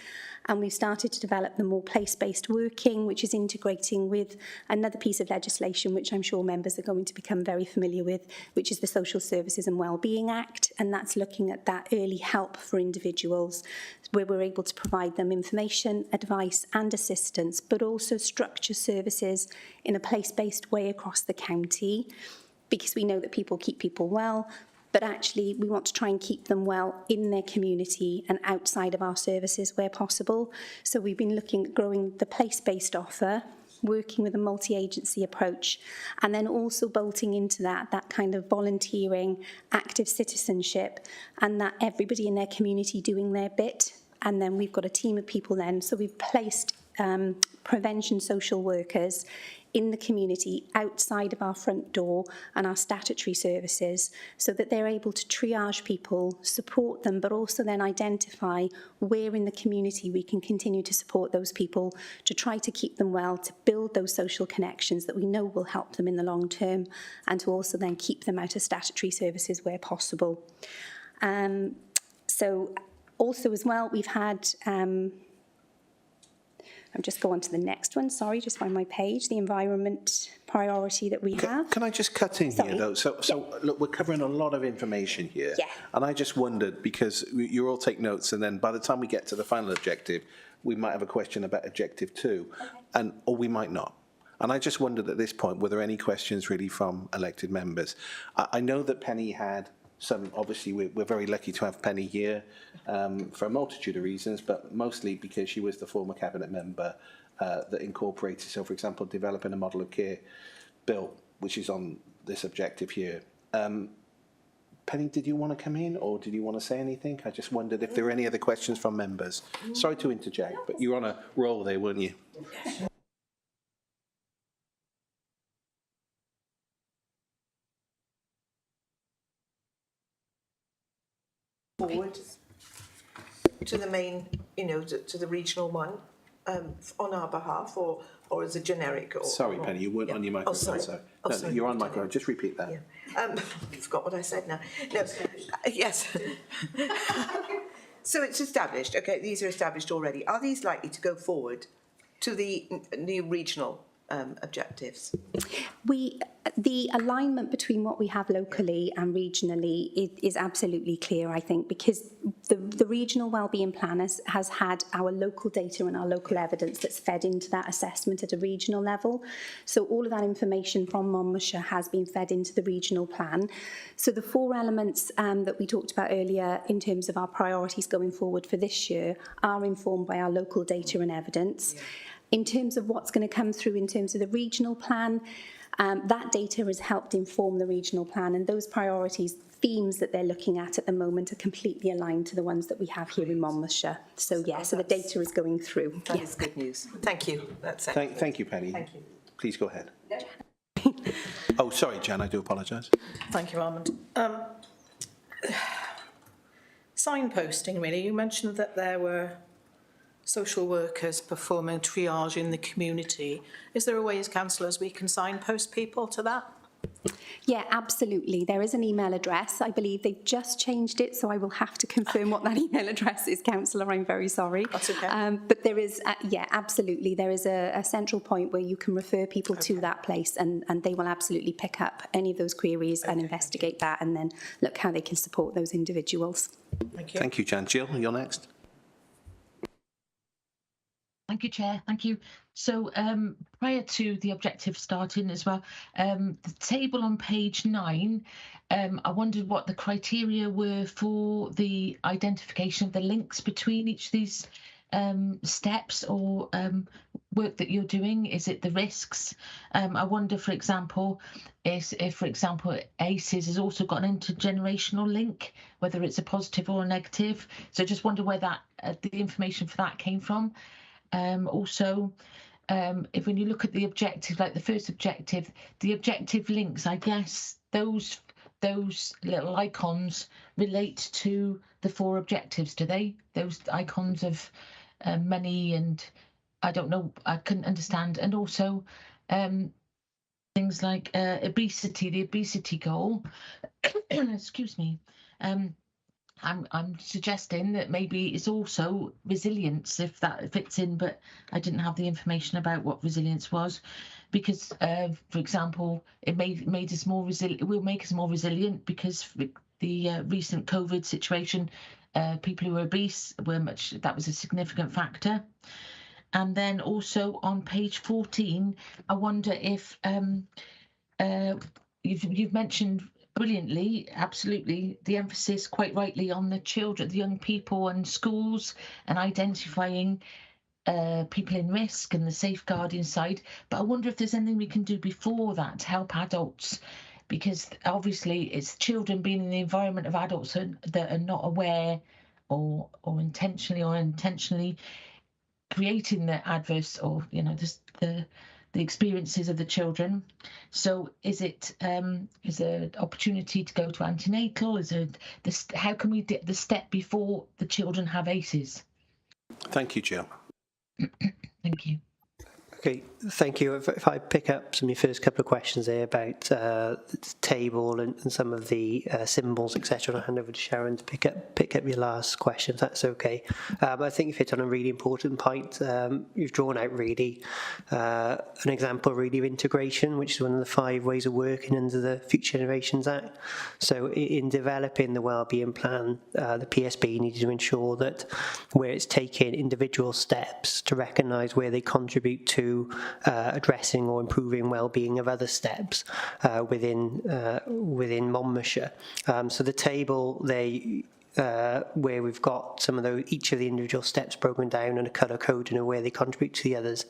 and we've started to develop the more place-based working, which is integrating with another piece of legislation which I'm sure members are going to become very familiar with, which is the Social Services and Wellbeing Act, and that's looking at that early help for individuals where we're able to provide them information, advice and assistance, but also structure services in a place-based way across the county, because we know that people keep people well, but actually we want to try and keep them well in their community and outside of our services where possible. So we've been looking at growing the place-based offer, working with a multi-agency approach, and then also bolting into that kind of volunteering, active citizenship, and that everybody in their community doing their bit. And then we've got a team of people then, so we've placed prevention social workers in the community outside of our front door and our statutory services, so that they're able to triage people, support them, but also then identify where in the community we can continue to support those people to try to keep them well, to build those social connections that we know will help them in the long term, and to also then keep them out of statutory services where possible. So also as well, we've had I'll just go on to the next one. Sorry, just find my page. The environment priority that we have. Can I just cut in here, though? So look, we're covering a lot of information here. Yeah. And I just wondered, because you all take notes, and then by the time we get to the final objective, we might have a question about Objective 2, or we might not. And I just wondered at this point, were there any questions really from elected members? I know that Penny had some, obviously we're very lucky to have Penny here for a multitude of reasons, but mostly because she was the former cabinet member that incorporated, so for example, developing a model of care bill, which is on this objective here. Penny, did you want to come in, or did you want to say anything? I just wondered if there were any other questions from members. Sorry to interject, but you were on a roll there, weren't you? Forward to the main, to the regional one on our behalf, or as a generic? Sorry, Penny, you weren't on your microphone. Sorry. No, you're on microphone. Just repeat that. Yeah. I forgot what I said now. No, yes. So it's established. Okay, these are established already. Are these likely to go forward to the new regional objectives? The alignment between what we have locally and regionally is absolutely clear, I think, because the regional wellbeing plan has had our local data and our local evidence that's fed into that assessment at a regional level. So all of that information from Monmouthshire has been fed into the regional plan. So the 4 elements that we talked about earlier in terms of our priorities going forward for this year are informed by our local data and evidence. Yeah. In terms of what's going to come through in terms of the regional plan, that data has helped inform the regional plan, and those priorities, themes that they're looking at the moment are completely aligned to the ones that we have here in Monmouthshire. So yeah, so the data is going through. That is good news. Thank you. That's excellent. Thank you, Penny. Thank you. Please go ahead. Oh, sorry, Jan, I do apologise. Thank you, Armand. Signposting, really. You mentioned that there were social workers performing triage in the community. Is there a way as councillors we can signpost people to that? Yeah, absolutely. There is an email address. I believe they've just changed it, so I will have to confirm what that email address is, councillor. I'm very sorry. That's okay. But there is, yeah, absolutely. There is a central point where you can refer people to that place, and they will absolutely pick up any of those queries and investigate that, and then look how they can support those individuals. Thank you. Thank you, Jan. Jill, you're next. Thank you, Chair. Thank you. So prior to the objective starting as well, the table on page 9, I wondered what the criteria were for the identification of the links between each of these steps or work that you're doing. Is it the risks? I wonder, for example, if, for example, ACEs has also got an intergenerational link, whether it's a positive or a negative. So I just wonder where that the information for that came from. Also, if when you look at the objective, like the first objective, the objective links, I guess those little icons relate to the 4 objectives, do they? Those icons of money and I don't know, I couldn't understand. And also things like obesity, the obesity goal, excuse me, I'm suggesting that maybe it's also resilience, if that fits in, but I didn't have the information about what resilience was, because, for example, it made us more resilient. It will make us more resilient because the recent COVID situation, people who were obese that was a significant factor. And then also on page 14, I wonder if you've mentioned brilliantly, absolutely, the emphasis quite rightly on the children, the young people and schools and identifying people in risk and the safeguarding side. But I wonder if there's anything we can do before that to help adults, because obviously it's children being in the environment of adults that are not aware or intentionally creating the adverse or, you know, the experiences of the children. So is it is there an opportunity to go to antenatal? Is it this, how can we do the step before the children have ACEs? Thank you, Jill. Thank you. Okay, thank you. If I pick up some of your first couple of questions there about the table and some of the symbols, etc., I'll hand over to Sharon to pick up your last question, if that's okay. I think you've hit on a really important point. You've drawn out really an example really of integration, which is one of the 5 ways of working under the Future Generations Act. So in developing the wellbeing plan, the PSB needed to ensure that where it's taking individual steps to recognise where they contribute to addressing or improving well-being of other steps within Monmouthshire. So the table where we've got some of each of the individual steps broken down and a colour coding of where they contribute to the others,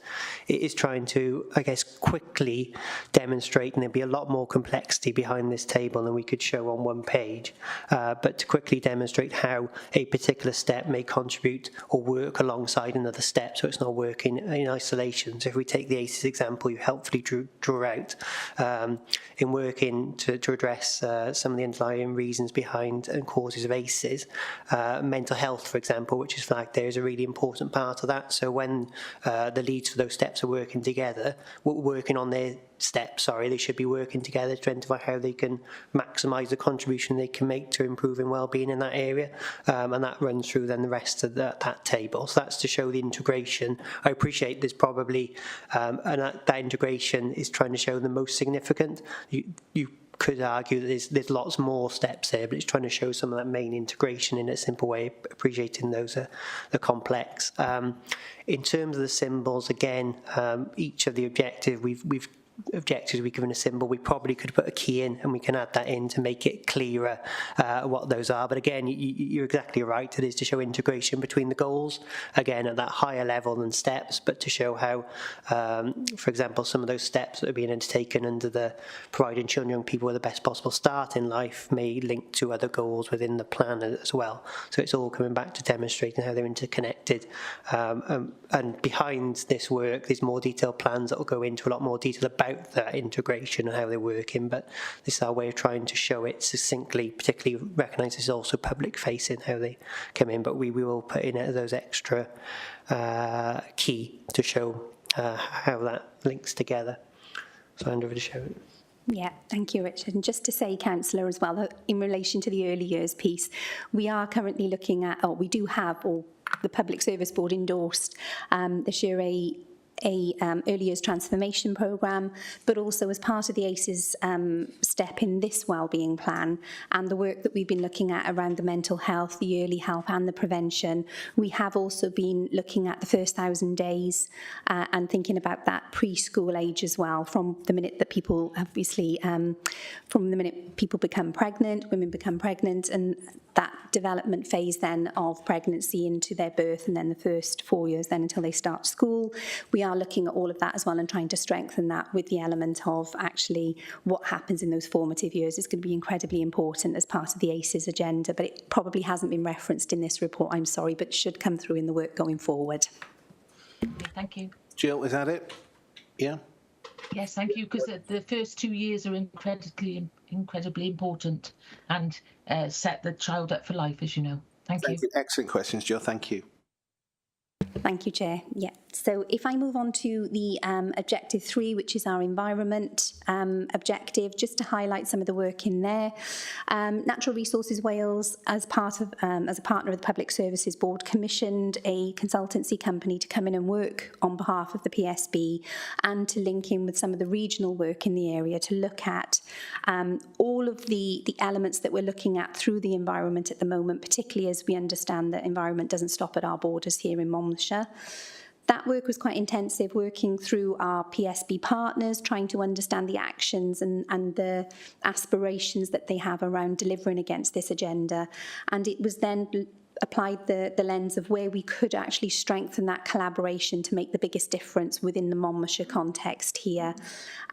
it is trying to, I guess, quickly demonstrate, and there'll be a lot more complexity behind this table than we could show on one page, but to quickly demonstrate how a particular step may contribute or work alongside another step, so it's not working in isolation. So if we take the ACEs example you helpfully draw out, in working to address some of the underlying reasons behind and causes of ACEs, services. Mental health, for example, which is flagged there, is a really important part of that. So when the leads for those steps are working together, we're working on their steps, they should be working together to identify how they can maximise the contribution they can make to improving wellbeing in that area, and that runs through then the rest of that table. So that's to show the integration. I appreciate there's probably, and that integration is trying to show the most significant. You could argue that there's lots more steps there, but it's trying to show some of that main integration in a simple way, appreciating those are complex. In terms of the symbols, again, each of the objectives we've given a symbol. We probably could put a key in, and we can add that in to make it clearer what those are. But again, you're exactly right. It is to show integration between the goals, again at that higher level than steps, but to show how, for example, some of those steps that are being undertaken under the providing children and young people with the best possible start in life may link to other goals within the plan as well. So it's all coming back to demonstrating how they're interconnected. And behind this work, there's more detailed plans that will go into a lot more detail about that integration and how they're working, but this is our way of trying to show it succinctly, particularly recognise this is also public facing how they come in, but we will put in those extra key to show how that links together. So hand over to Sharon. Yeah, thank you, Richard. And just to say, Councillor, as well, in relation to the early years piece, we are currently looking at, or we do have, or the Public Service Board endorsed this year a early years transformation programme, but also as part of the ACES step in this wellbeing plan and the work that we've been looking at around the mental health, the early help and the prevention, we have also been looking at the first 1,000 days and thinking about that preschool age as well, from the minute that people obviously, from the minute people become pregnant, women become pregnant, and that development phase then of pregnancy into their birth, and then the first 4 years then until they start school. We are looking at all of that as well and trying to strengthen that with the element of actually what happens in those formative years is going to be incredibly important as part of the ACES agenda, but it probably hasn't been referenced in this report, I'm sorry, but should come through in the work going forward. Thank you. Jill, is that it? Yeah? Yes, thank you, because the first 2 years are incredibly important and set the child up for life, as you know. Thank you. Excellent questions, Jill. Thank you. Thank you, Chair. Yeah. So if I move on to the objective 3, which is our environment objective, just to highlight some of the work in there. Natural Resources Wales, as a partner of the Public Services Board, commissioned a consultancy company to come in and work on behalf of the PSB and to link in with some of the regional work in the area to look at all of the elements that we're looking at through the environment at the moment, particularly as we understand that environment doesn't stop at our borders here in Monmouthshire. That work was quite intensive, working through our PSB partners, trying to understand the actions and the aspirations that they have around delivering against this agenda. And it was then applied the lens of where we could actually strengthen that collaboration to make the biggest difference within the Monmouthshire context here.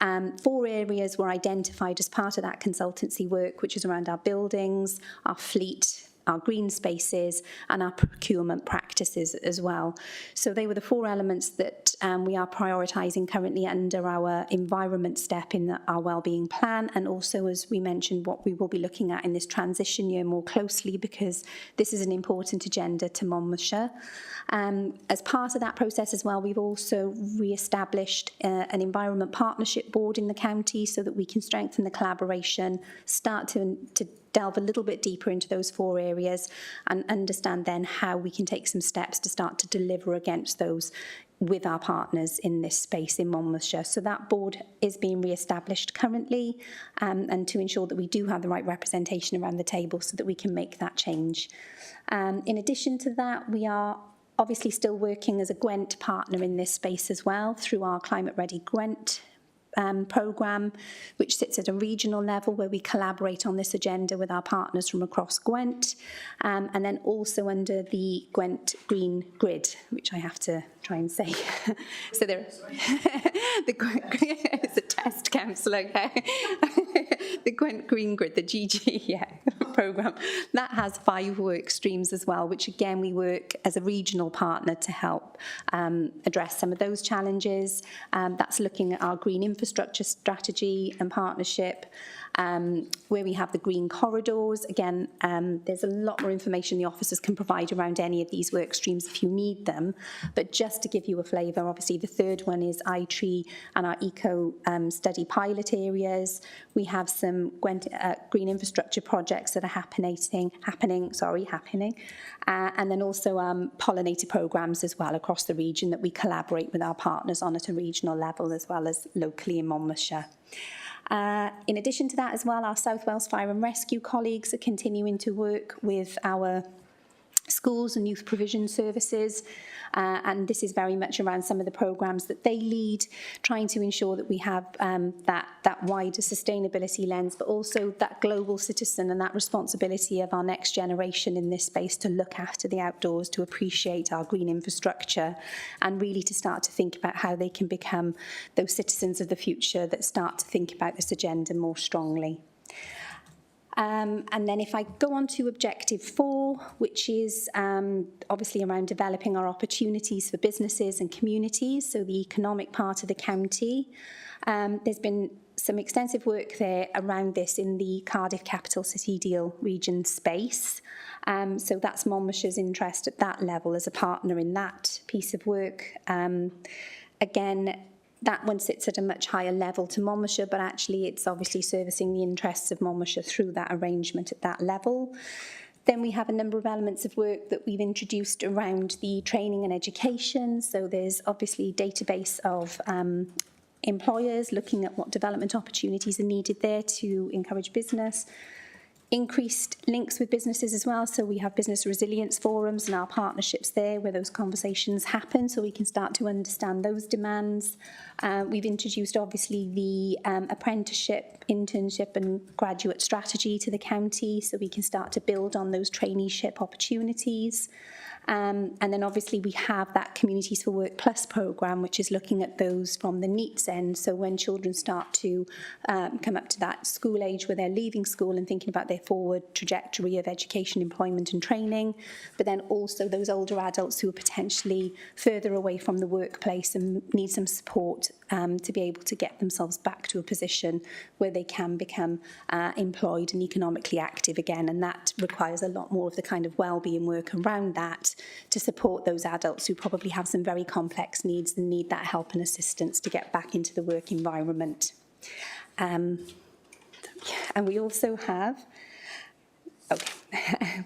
4 areas were identified as part of that consultancy work, which is around our buildings, our fleet, our green spaces and our procurement practices as well. So they were the 4 elements that we are prioritising currently under our environment step in our wellbeing plan, and also, as we mentioned, what we will be looking at in this transition year more closely, because this is an important agenda to Monmouthshire. As part of that process as well, we've also re-established an environment partnership board in the county so that we can strengthen the collaboration, start to delve a little bit deeper into those 4 areas and understand then how we can take some steps to start to deliver against those with our partners in this space in Monmouthshire. So that board is being re-established currently, and to ensure that we do have the right representation around the table so that we can make that change. In addition to that, we are obviously still working as a Gwent partner in this space as well through our Climate Ready Gwent programme, which sits at a regional level where we collaborate on this agenda with our partners from across Gwent, and then also under the Gwent Green Grid, which I have to try and say. So there, it's a test, councillor. Okay? The Gwent Green Grid, the GG, programme, that has 5 work streams as well, which again we work as a regional partner to help address some of those challenges. That's looking at our green infrastructure strategy and partnership, where we have the green corridors. Again, there's a lot more information the officers can provide around any of these work streams if you need them. But just to give you a flavour, obviously the third one is iTree and our eco study pilot areas. We have some green infrastructure projects that are happening, and then also pollinator programmes as well across the region that we collaborate with our partners on at a regional level as well as locally in Monmouthshire. In addition to that as well, our South Wales Fire and Rescue colleagues are continuing to work with our schools and youth provision services, and this is very much around some of the programmes that they lead, trying to ensure that we have that wider sustainability lens, but also that global citizen and that responsibility of our next generation in this space to look after the outdoors, to appreciate our green infrastructure, and really to start to think about how they can become those citizens of the future that start to think about this agenda more strongly. And then if I go on to Objective 4, which is obviously around developing our opportunities for businesses and communities, so the economic part of the county, there's been some extensive work there around this in the Cardiff Capital City Deal region space. So that's Monmouthshire's interest at that level as a partner in that piece of work. Again, that one sits at a much higher level to Monmouthshire, but actually it's obviously servicing the interests of Monmouthshire through that arrangement at that level. Then we have a number of elements of work that we've introduced around the training and education. So there's obviously database of employers looking at what development opportunities are needed there to encourage business. Increased links with businesses as well, so we have business resilience forums and our partnerships there where those conversations happen, so we can start to understand those demands. We've introduced obviously the apprenticeship, internship and graduate strategy to the county, so we can start to build on those traineeship opportunities. And then obviously we have that Communities for Work Plus programme, which is looking at those from the NEETs end. So when children start to come up to that school age where they're leaving school and thinking about their forward trajectory of education, employment and training, but then also those older adults who are potentially further away from the workplace and need some support to be able to get themselves back to a position where they can become employed and economically active again. And that requires a lot more of the kind of wellbeing work around that to support those adults who probably have some very complex needs and need that help and assistance to get back into the work environment. And we also have,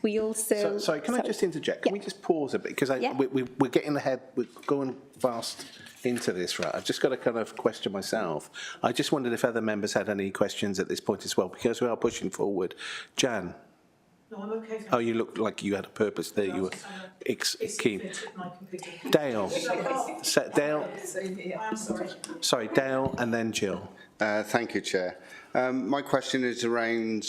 we also... Sorry, can I just interject? Can we just pause a bit? Because we're getting ahead, we're going fast into this, right? I've just got to kind of question myself. I just wondered if other members had any questions at this point as well, because we are pushing forward. Jan? No, I'm okay. Oh, you looked like you had a purpose there. You were keen. Dale. Dale. I'm sorry. Sorry, Dale and then Jill. Thank you, Chair. My question is around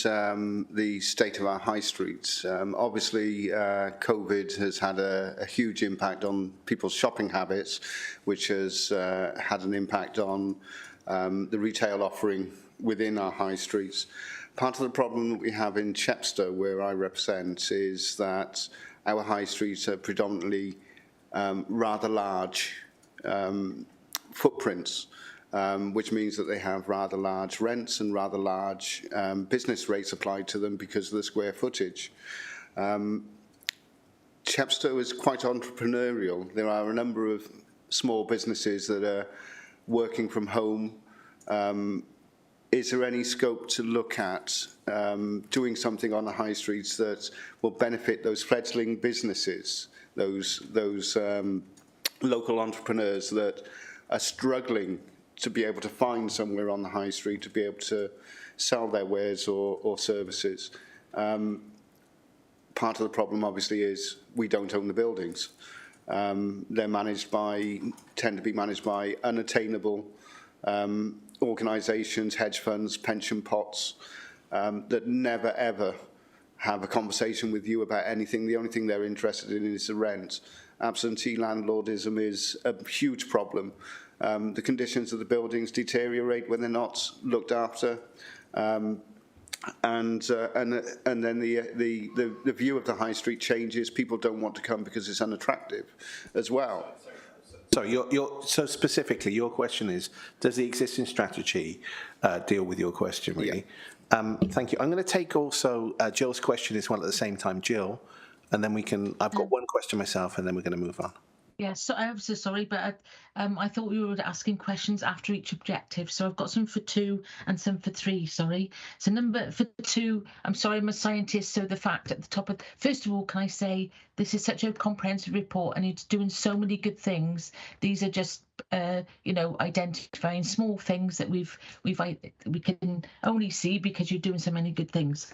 the state of our high streets. Obviously, COVID has had a huge impact on people's shopping habits, which has had an impact on the retail offering within our high streets. Part of the problem that we have in Chepstow, where I represent, is that our high streets are predominantly rather large footprints, which means that they have rather large rents and rather large business rates applied to them because of the square footage. Chepstow is quite entrepreneurial. There are a number of small businesses that are working from home. Is there any scope to look at doing something on the high streets that will benefit those fledgling businesses, those local entrepreneurs that are struggling to be able to find somewhere on the high street to be able to sell their wares or services? Part of the problem, obviously, is we don't own the buildings. They're tend to be managed by unattainable organisations, hedge funds, pension pots that never ever have a conversation with you about anything. The only thing they're interested in is the rent. Absentee landlordism is a huge problem. The conditions of the buildings deteriorate when they're not looked after, and then the view of the high street changes. People don't want to come because it's unattractive as well. So so specifically, your question is, does the existing strategy deal with your question, really? Thank you. I'm going to take also Jill's question as well at the same time, Jill, and then we can, I've got one question myself and then we're going to move on. Yeah, so I'm so sorry, but I thought we were asking questions after each objective. So I've got some for 2 and some for 3, sorry. So for 2, I'm sorry, I'm a scientist, so the fact at the top of, first of all, can I say, this is such a comprehensive report and it's doing so many good things. These are just, you know, identifying small things that we can only see because you're doing so many good things.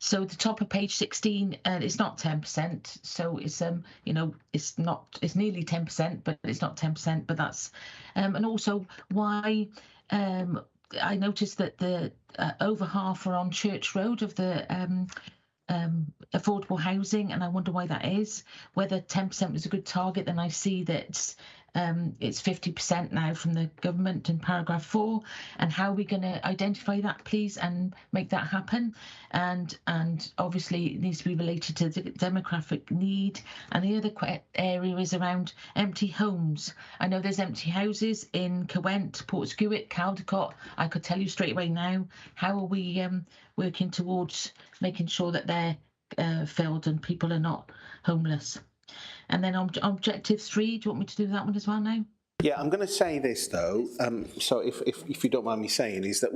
So the top of page 16, it's not 10%. So it's you know, it's nearly 10%, but it's not 10%. But that's and also why I noticed that the over half are on Church Road of the affordable housing, and I wonder why that is. Whether 10% was a good target, then I see that it's 50% now from the government in paragraph 4, and how are we going to identify that, please, and make that happen? And obviously it needs to be related to the demographic need. And the other area is around empty homes. I know there's empty houses in Caerwent, Portskewitt, Caldecott. I could tell you straight away now. How are we working towards making sure that they're filled and people are not homeless? And then on objective 3, do you want me to do that one as well now? Yeah, I'm going to say this though. So if you don't mind me saying, is that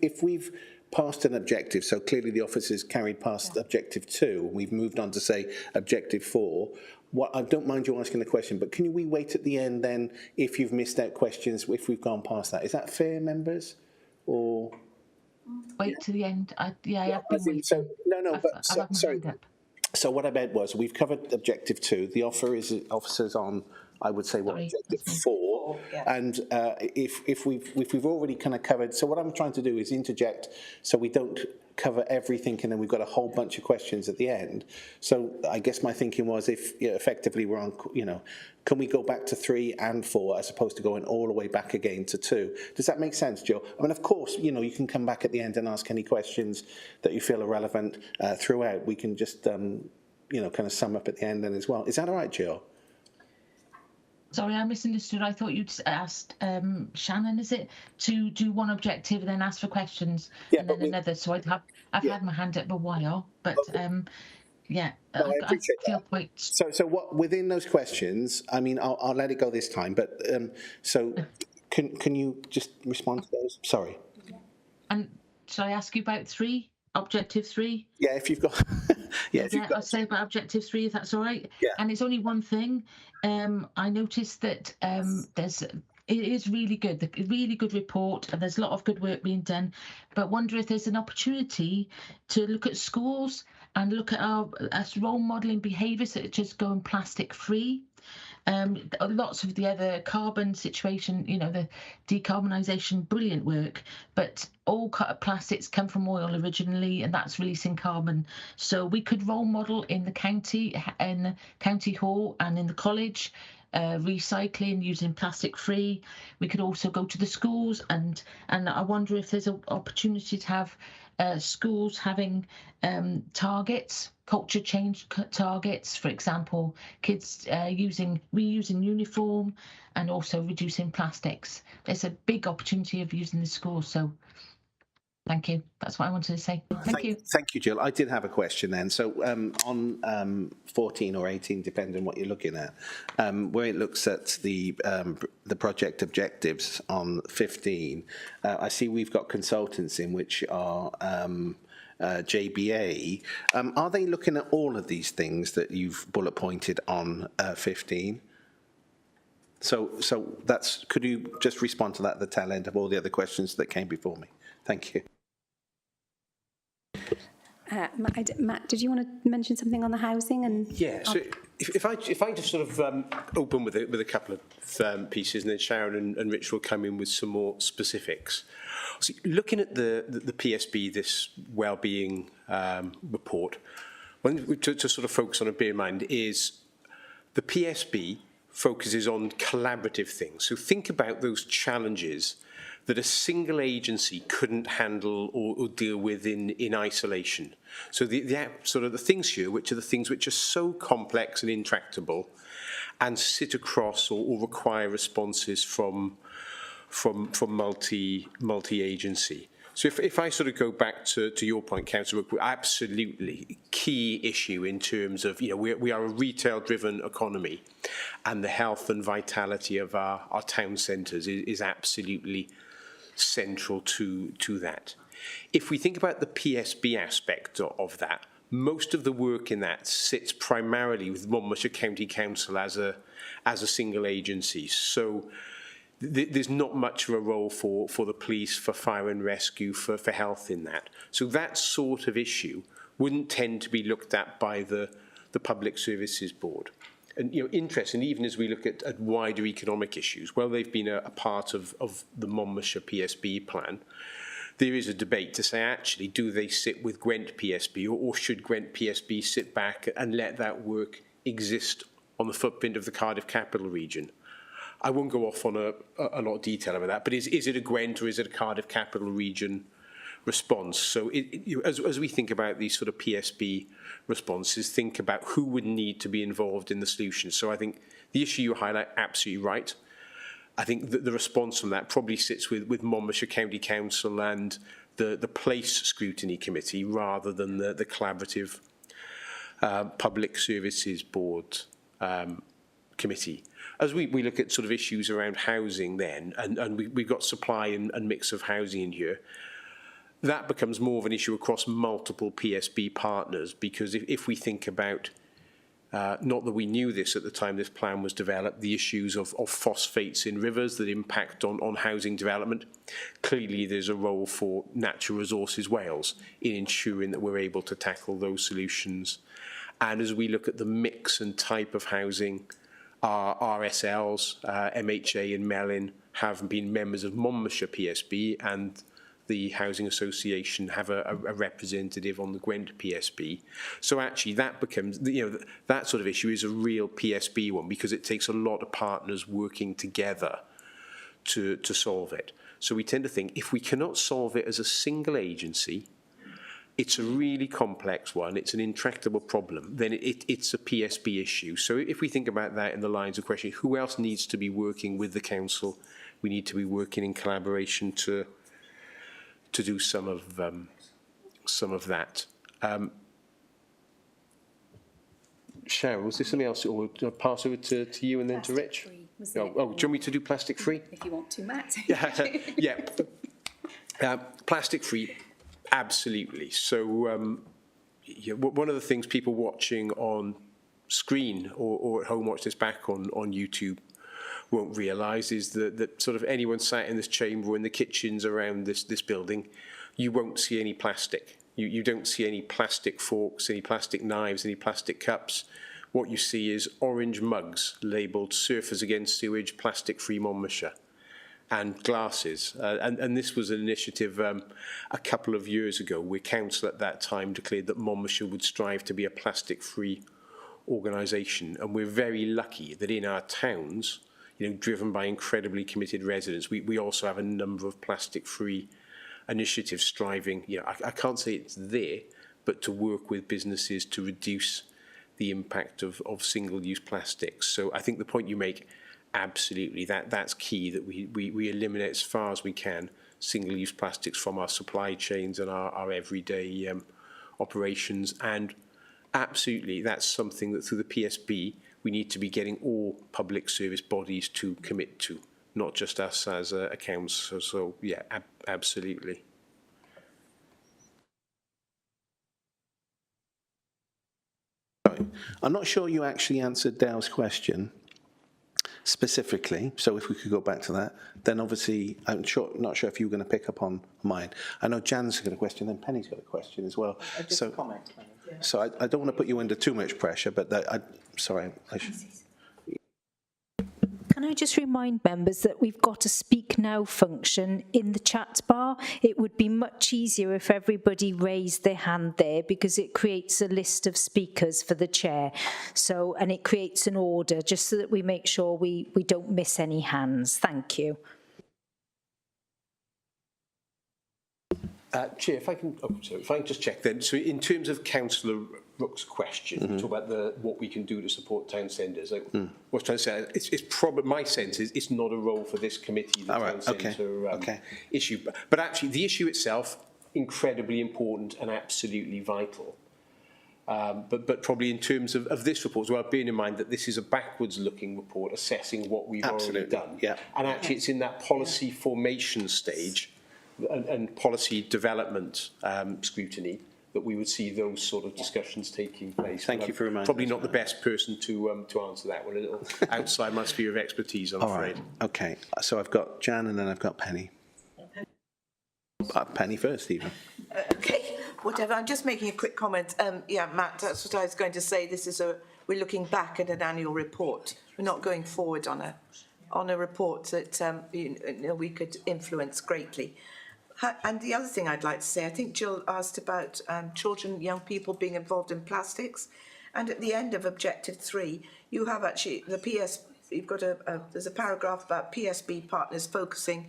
if we've passed an objective, so clearly the officers carried past objective 2, we've moved on to say objective 4. What I don't mind you asking the question, but can we wait at the end then if you've missed out questions if we've gone past that? Is that fair, members? Or wait to the end? I've been waiting. So no, but sorry. Up. So what I meant was we've covered objective 2. The officers on, I would say, objective 4. Yeah. And if we've already kind of covered, so what I'm trying to do is interject so we don't cover everything and then we've got a whole bunch of questions at the end. So I guess my thinking was if effectively we're on, can we go back to 3 and 4 as opposed to going all the way back again to 2? Does that make sense, Joe? I mean, of course, you can come back at the end and ask any questions that you feel are relevant throughout. We can just, kind of sum up at the end then as well. Is that all right, Joe? Sorry, I misunderstood. I thought you'd asked Shannon, is it, to do one objective and then ask for questions and then another. So I've had my hand up a while, but yeah, no, I appreciate feel that. quite. So what within those questions? I mean, I'll let it go this time, but so can you just respond to those? Sorry. And should I ask you about 3? Objective 3? Yeah, if you've got. I'll say about objective 3 if that's all right. Yeah. And it's only one thing. I noticed that it is really good, a really good report, and there's a lot of good work being done. But wonder if there's an opportunity to look at schools and look at our role modelling behaviours that are just going plastic free. Lots of the other carbon situation, the decarbonisation, brilliant work, but all plastics come from oil originally, and that's releasing carbon. So we could role model in the county hall and in the college, recycling, using plastic free. We could also go to the schools, and I wonder if there's an opportunity to have schools having targets, culture change targets, for example, kids reusing uniform and also reducing plastics. There's a big opportunity of using the schools, so thank you. That's what I wanted to say. Thank you. Thank you, Jill. I did have a question then. So on 14 or 18, depending on what you're looking at, where it looks at the project objectives on 15, I see we've got consultants in which are JBA. Are they looking at all of these things that you've bullet pointed on 15? So could you just respond to that at the tail end of all the other questions that came before me? Thank you. Matt, did you want to mention something on the housing? And yeah, so if I just sort of open with a couple of pieces, and then Sharon and Rich will come in with some more specifics. So looking at the PSB, this wellbeing report, one thing to sort of focus on and bear in mind is the PSB focuses on collaborative things. So think about those challenges that a single agency couldn't handle or deal with in isolation. So the sort of the things here, which are the things which are so complex and intractable and sit across or require responses from multi-agency. So if I sort of go back to your point, Councillor Brooke, absolutely key issue in terms of, we are a retail-driven economy, and the health and vitality of our town centres is absolutely central to that. If we think about the PSB aspect of that, most of the work in that sits primarily with Monmouthshire County Council as a single agency. So there's not much of a role for the police, for fire and rescue, for health in that. So that sort of issue wouldn't tend to be looked at by the Public Services Board. And, interesting, even as we look at wider economic issues, well, they've been a part of the Monmouthshire PSB plan. There is a debate to say, actually, do they sit with Gwent PSB, or should Gwent PSB sit back and let that work exist on the footprint of the Cardiff Capital Region? I won't go off on a lot of detail about that, but is it a Gwent or is it a Cardiff Capital Region response? So as we think about these sort of PSB responses, think about who would need to be involved in the solution. So I think the issue you highlight, absolutely right. I think that the response from that probably sits with Monmouthshire County Council and the Place Scrutiny Committee rather than the collaborative Public Services Board committee. As we look at sort of issues around housing then, and we've got supply and mix of housing in here, that becomes more of an issue across multiple PSB partners, because if we think about, not that we knew this at the time this plan was developed, the issues of phosphates in rivers that impact on housing development, clearly there's a role for Natural Resources Wales in ensuring that we're able to tackle those solutions. And as we look at the mix and type of housing, our RSLs, MHA and Mellin have been members of Monmouthshire PSB, and the Housing Association have a representative on the Gwent PSB. So actually that becomes, that sort of issue is a real PSB one, because it takes a lot of partners working together to solve it. So we tend to think if we cannot solve it as a single agency, it's a really complex one, it's an intractable problem, then it's a PSB issue. So if we think about that in the lines of question, who else needs to be working with the council? We need to be working in collaboration to do some of that. Cheryl, was there something else, or would I pass over to you and then to Rich? Free, do you want me to do plastic free? If you want to, Matt. Yeah. Plastic free. Absolutely. So one of the things people watching on screen or at home watch this back on YouTube won't realise is that sort of anyone sat in this chamber or in the kitchens around this building, you won't see any plastic. You don't see any plastic forks, any plastic knives, any plastic cups. What you see is orange mugs labelled Surfers Against Sewage, Plastic Free Monmouthshire, and glasses. And this was an initiative a couple of years ago where council at that time declared that Monmouthshire would strive to be a plastic-free organisation. And we're very lucky that in our towns, driven by incredibly committed residents, we also have a number of plastic-free initiatives striving, I can't say it's there, but to work with businesses to reduce the impact of single-use plastics. So I think the point you make, absolutely, that's key, that we eliminate as far as we can single-use plastics from our supply chains and our everyday operations. And absolutely, that's something that through the PSB we need to be getting all public service bodies to commit to, not just us as a council. So yeah, absolutely. I'm not sure you actually answered Dale's question specifically, so if we could go back to that, then obviously I'm not sure if you were going to pick up on mine. I know Jan's got a question, then Penny's got a question as well. Just a comment. Yeah. So I don't want to put you under too much pressure, but sorry. Can I just remind members that we've got a speak now function in the chat bar? It would be much easier if everybody raised their hand there, because it creates a list of speakers for the chair. So, and it creates an order just so that we make sure we don't miss any hands. Thank you. Chair, if I can just check then. So in terms of councillor Brooke's question. We talk about what we can do to support town centres. Like, what I was trying to say, it's probably, my sense is it's not a role for this committee, the town centre issue. But actually, the issue itself, incredibly important and absolutely vital. But probably in terms of this report as well, bearing in mind that this is a backwards-looking report assessing what we've already done. Yeah. And actually, it's in that policy formation stage and policy development scrutiny that we would see those sort of discussions taking place. Thank you for reminding us. Probably not the best person to answer that one, a little outside my sphere of expertise, I'm afraid. Right. Okay, so I've got Jan and then I've got Penny. Penny first, Stephen. Okay, whatever. I'm just making a quick comment. Yeah, Matt, that's what I was going to say. We're looking back at an annual report. We're not going forward on a report that we could influence greatly. And the other thing I'd like to say, I think Jill asked about children, young people being involved in plastics. And at the end of Objective 3, you have actually you've got there's a paragraph about PSB partners focusing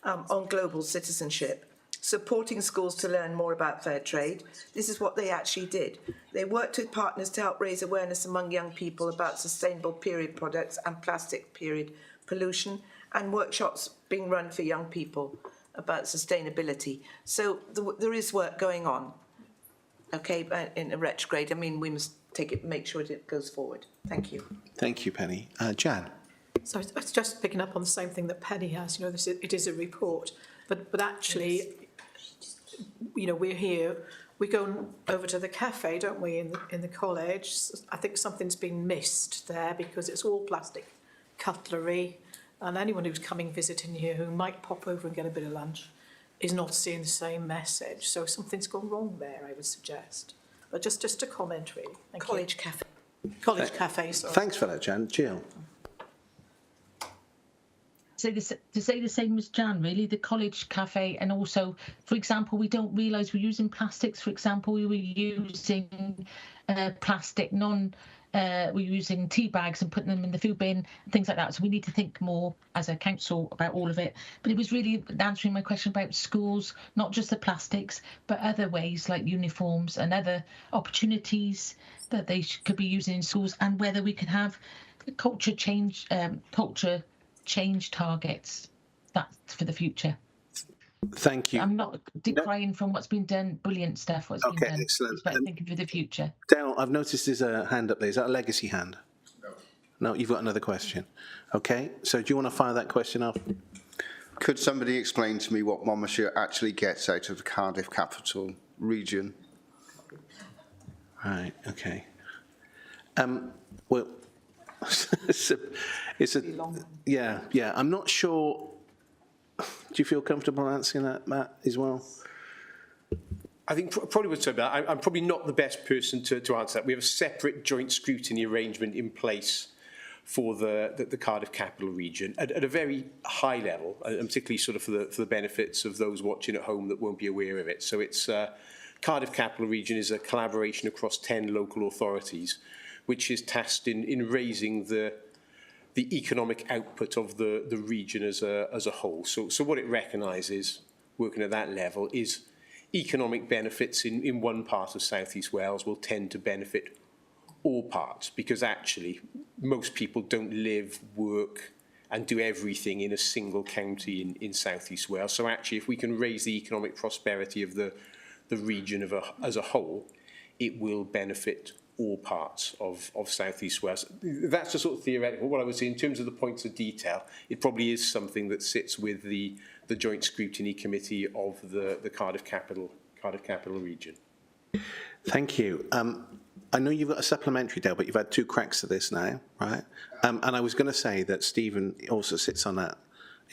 on global citizenship, supporting schools to learn more about fair trade. This is what they actually did. They worked with partners to help raise awareness among young people about sustainable period products and plastic period pollution, and workshops being run for young people about sustainability. So there is work going on, okay, in a retrograde. I mean, we must make sure it goes forward. Thank you. Thank you, Penny. Jan. So it's just picking up on the same thing that Penny has. You know, it is a report, but actually, you know, we're here. We go over to the cafe, don't we, in the college? I think something's been missed there because it's all plastic cutlery. And anyone who's coming visiting here who might pop over and get a bit of lunch is not seeing the same message. So something's gone wrong there, I would suggest. But just a comment, really. College cafe. College cafe, sorry. Thanks for that, Jan. Jill. To say the same as Jan, really, the college cafe, and also, for example, we don't realise we're using plastics. For example, we were using plastic we're using tea bags and putting them in the food bin and things like that. So we need to think more as a council about all of it. But it was really answering my question about schools, not just the plastics, but other ways like uniforms and other opportunities that they could be using in schools, and whether we could have culture change targets. That's for the future. Thank you. I'm not decrying from what's been done, brilliant stuff, what's been done. Excellent. But thinking for the future. Dale, I've noticed there's a hand up there. Is that a legacy hand? No, you've got another question. Okay, so do you want to fire that question off? Could somebody explain to me what Monmouthshire actually gets out of the Cardiff capital region? Right, okay. Well, it's a yeah, I'm not sure. Do you feel comfortable answering that, Matt, as well? I think probably would say that. I'm probably not the best person to answer that. We have a separate joint scrutiny arrangement in place for the Cardiff capital region at a very high level, and particularly sort of for the benefits of those watching at home that won't be aware of it. So it's Cardiff capital region is a collaboration across 10 local authorities, which is tasked in raising the economic output of the region as a whole. So what it recognises, working at that level, is economic benefits in one part of South East Wales will tend to benefit all parts, because actually most people don't live, work and do everything in a single county in South East Wales. So actually, if we can raise the economic prosperity of the region as a whole, it will benefit all parts of South East Wales. That's the sort of theoretical. What I would say in terms of the points of detail, it probably is something that sits with the Joint Scrutiny Committee of the Cardiff capital region. Thank you. I know you've got a supplementary, Dale, but you've had 2 cracks at this now, right? And I was going to say that Stephen also sits on that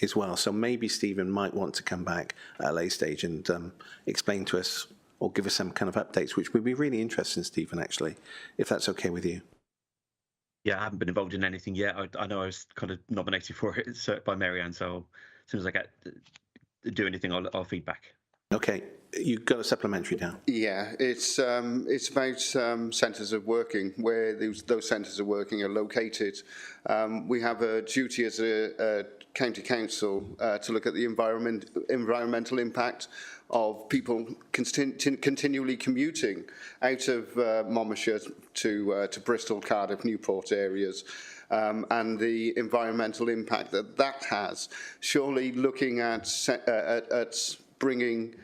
as well. So maybe Stephen might want to come back at a later stage and explain to us or give us some kind of updates, which would be really interesting, Stephen, actually, if that's okay with you. Yeah, I haven't been involved in anything yet. I know I was kind of nominated for it by Mary Ann, so as soon as I do anything, I'll feed back. Okay, you've got a supplementary now. Yeah, it's about centres of working, where those centres of working are located. We have a duty as a county council to look at the environmental impact of people continually commuting out of Monmouthshire to Bristol, Cardiff, Newport areas. And the environmental impact that has. Surely looking at bringing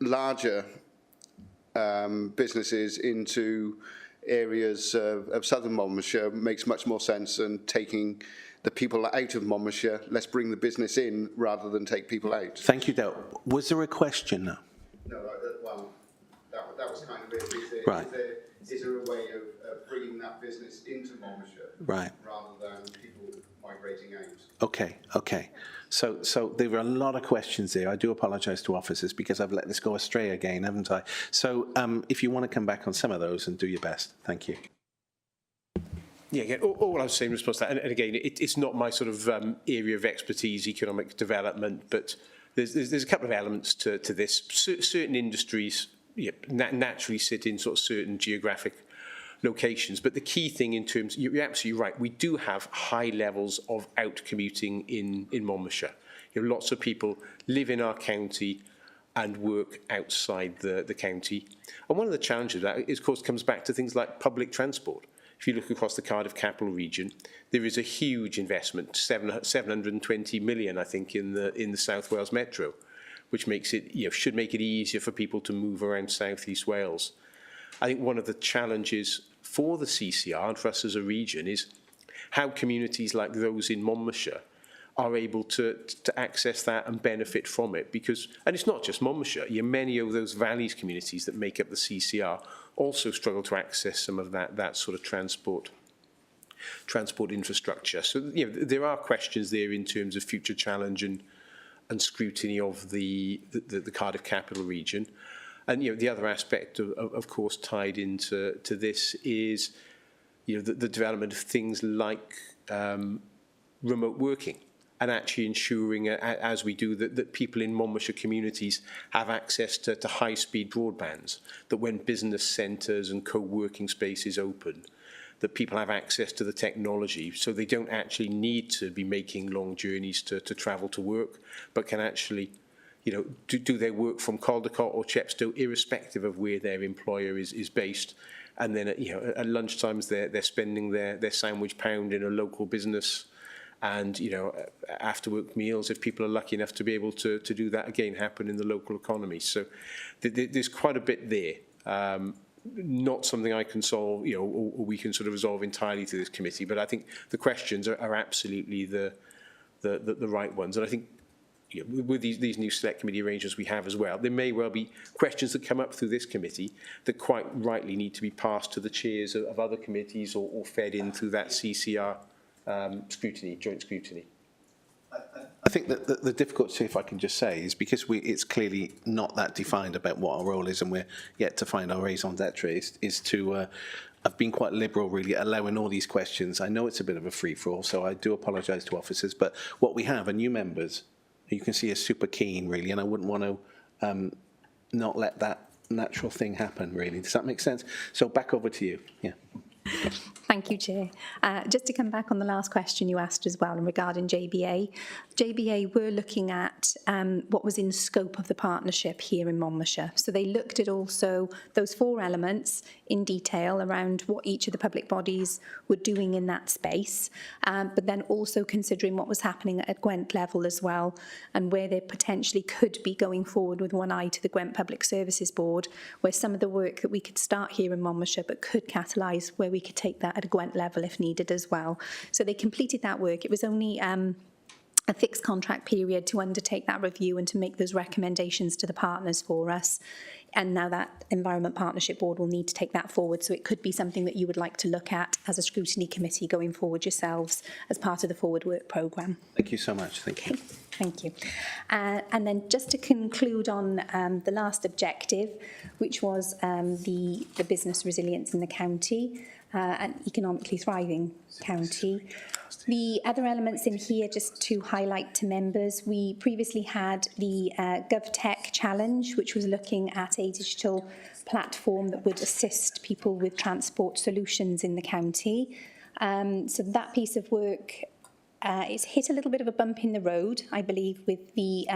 larger businesses into areas of southern Monmouthshire makes much more sense than taking the people out of Monmouthshire. Let's bring the business in rather than take people out. Thank you, Del. Was there a question? No, well, that was kind of it. Right. Is there a way of bringing that business into Monmouthshire, right, rather than people migrating out? Okay, okay. So there were a lot of questions there. I do apologise to officers because I've let this go astray again, haven't I? So if you want to come back on some of those and do your best. Thank you. Yeah, again, all I was saying in response to that, and again, it's not my sort of area of expertise, economic development, but there's a couple of elements to this. Certain industries naturally sit in sort of certain geographic locations, but the key thing in terms, you're absolutely right, we do have high levels of out commuting in Monmouthshire. Lots of people live in our county and work outside the county. And one of the challenges of that, of course, comes back to things like public transport. If you look across the Cardiff capital region, there is a huge investment, 720 million, I think, in the South Wales Metro, which makes it, should make it easier for people to move around South East Wales. I think one of the challenges for the CCR and for us as a region is how communities like those in Monmouthshire are able to access that and benefit from it. Because, and it's not just Monmouthshire, many of those valleys communities that make up the CCR also struggle to access some of that sort of transport infrastructure. So there are questions there in terms of future challenge and scrutiny of the Cardiff capital region. And the other aspect of course tied into this is the development of things like remote working, and actually ensuring, as we do, that people in Monmouthshire communities have access to high-speed broadbands, that when business centres and co-working spaces open, that people have access to the technology, so they don't actually need to be making long journeys to travel to work, but can actually do their work from Caldecott or Chepstow, irrespective of where their employer is based. And then at lunchtimes they're spending their sandwich pound in a local business. And after work meals, if people are lucky enough to be able to do that again, happen in the local economy. So there's quite a bit there. Not something I can solve, or we can sort of resolve entirely to this committee. But I think the questions are absolutely the right ones. And I think with these new select committee arrangements we have as well, there may well be questions that come up through this committee that quite rightly need to be passed to the chairs of other committees or fed in through that CCR scrutiny, joint scrutiny. I think that the difficulty, if I can just say, is because it's clearly not that defined about what our role is, and we're yet to find our raison d'etre, is to I've been quite liberal, really, allowing all these questions. I know it's a bit of a free-for-all, so I do apologise to officers, but what we have are new members you can see are super keen, really, and I wouldn't want to not let that natural thing happen, really. Does that make sense? So back over to you. Yeah. Thank you, Chair. Just to come back on the last question you asked as well, and regarding JBA. JBA were looking at what was in scope of the partnership here in Monmouthshire. So they looked at also those 4 elements in detail around what each of the public bodies were doing in that space, but then also considering what was happening at Gwent level as well, and where they potentially could be going forward with one eye to the Gwent Public Services Board, where some of the work that we could start here in Monmouthshire but could catalyse where we could take that at a Gwent level if needed as well. So they completed that work. It was only a fixed contract period to undertake that review and to make those recommendations to the partners for us. And now that Environment Partnership Board will need to take that forward. So it could be something that you would like to look at as a scrutiny committee going forward yourselves as part of the forward work programme. Thank you so much. Thank you. Thank you. And then just to conclude on the last objective, which was the business resilience in the county, an economically thriving county. The other elements in here, just to highlight to members, we previously had the GovTech Challenge, which was looking at a digital platform that would assist people with transport solutions in the county. So that piece of work it's hit a little bit of a bump in the road, I believe, with the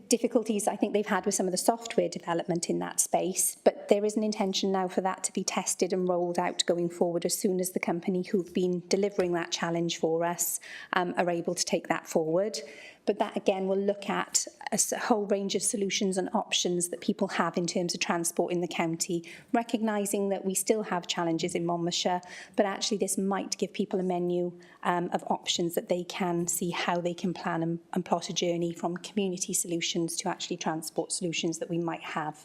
difficulties I think they've had with some of the software development in that space, but there is an intention now for that to be tested and rolled out going forward as soon as the company who've been delivering that challenge for us are able to take that forward. But that again will look at a whole range of solutions and options that people have in terms of transport in the county, recognising that we still have challenges in Monmouthshire, but actually this might give people a menu of options that they can see how they can plan and plot a journey from community solutions to actually transport solutions that we might have.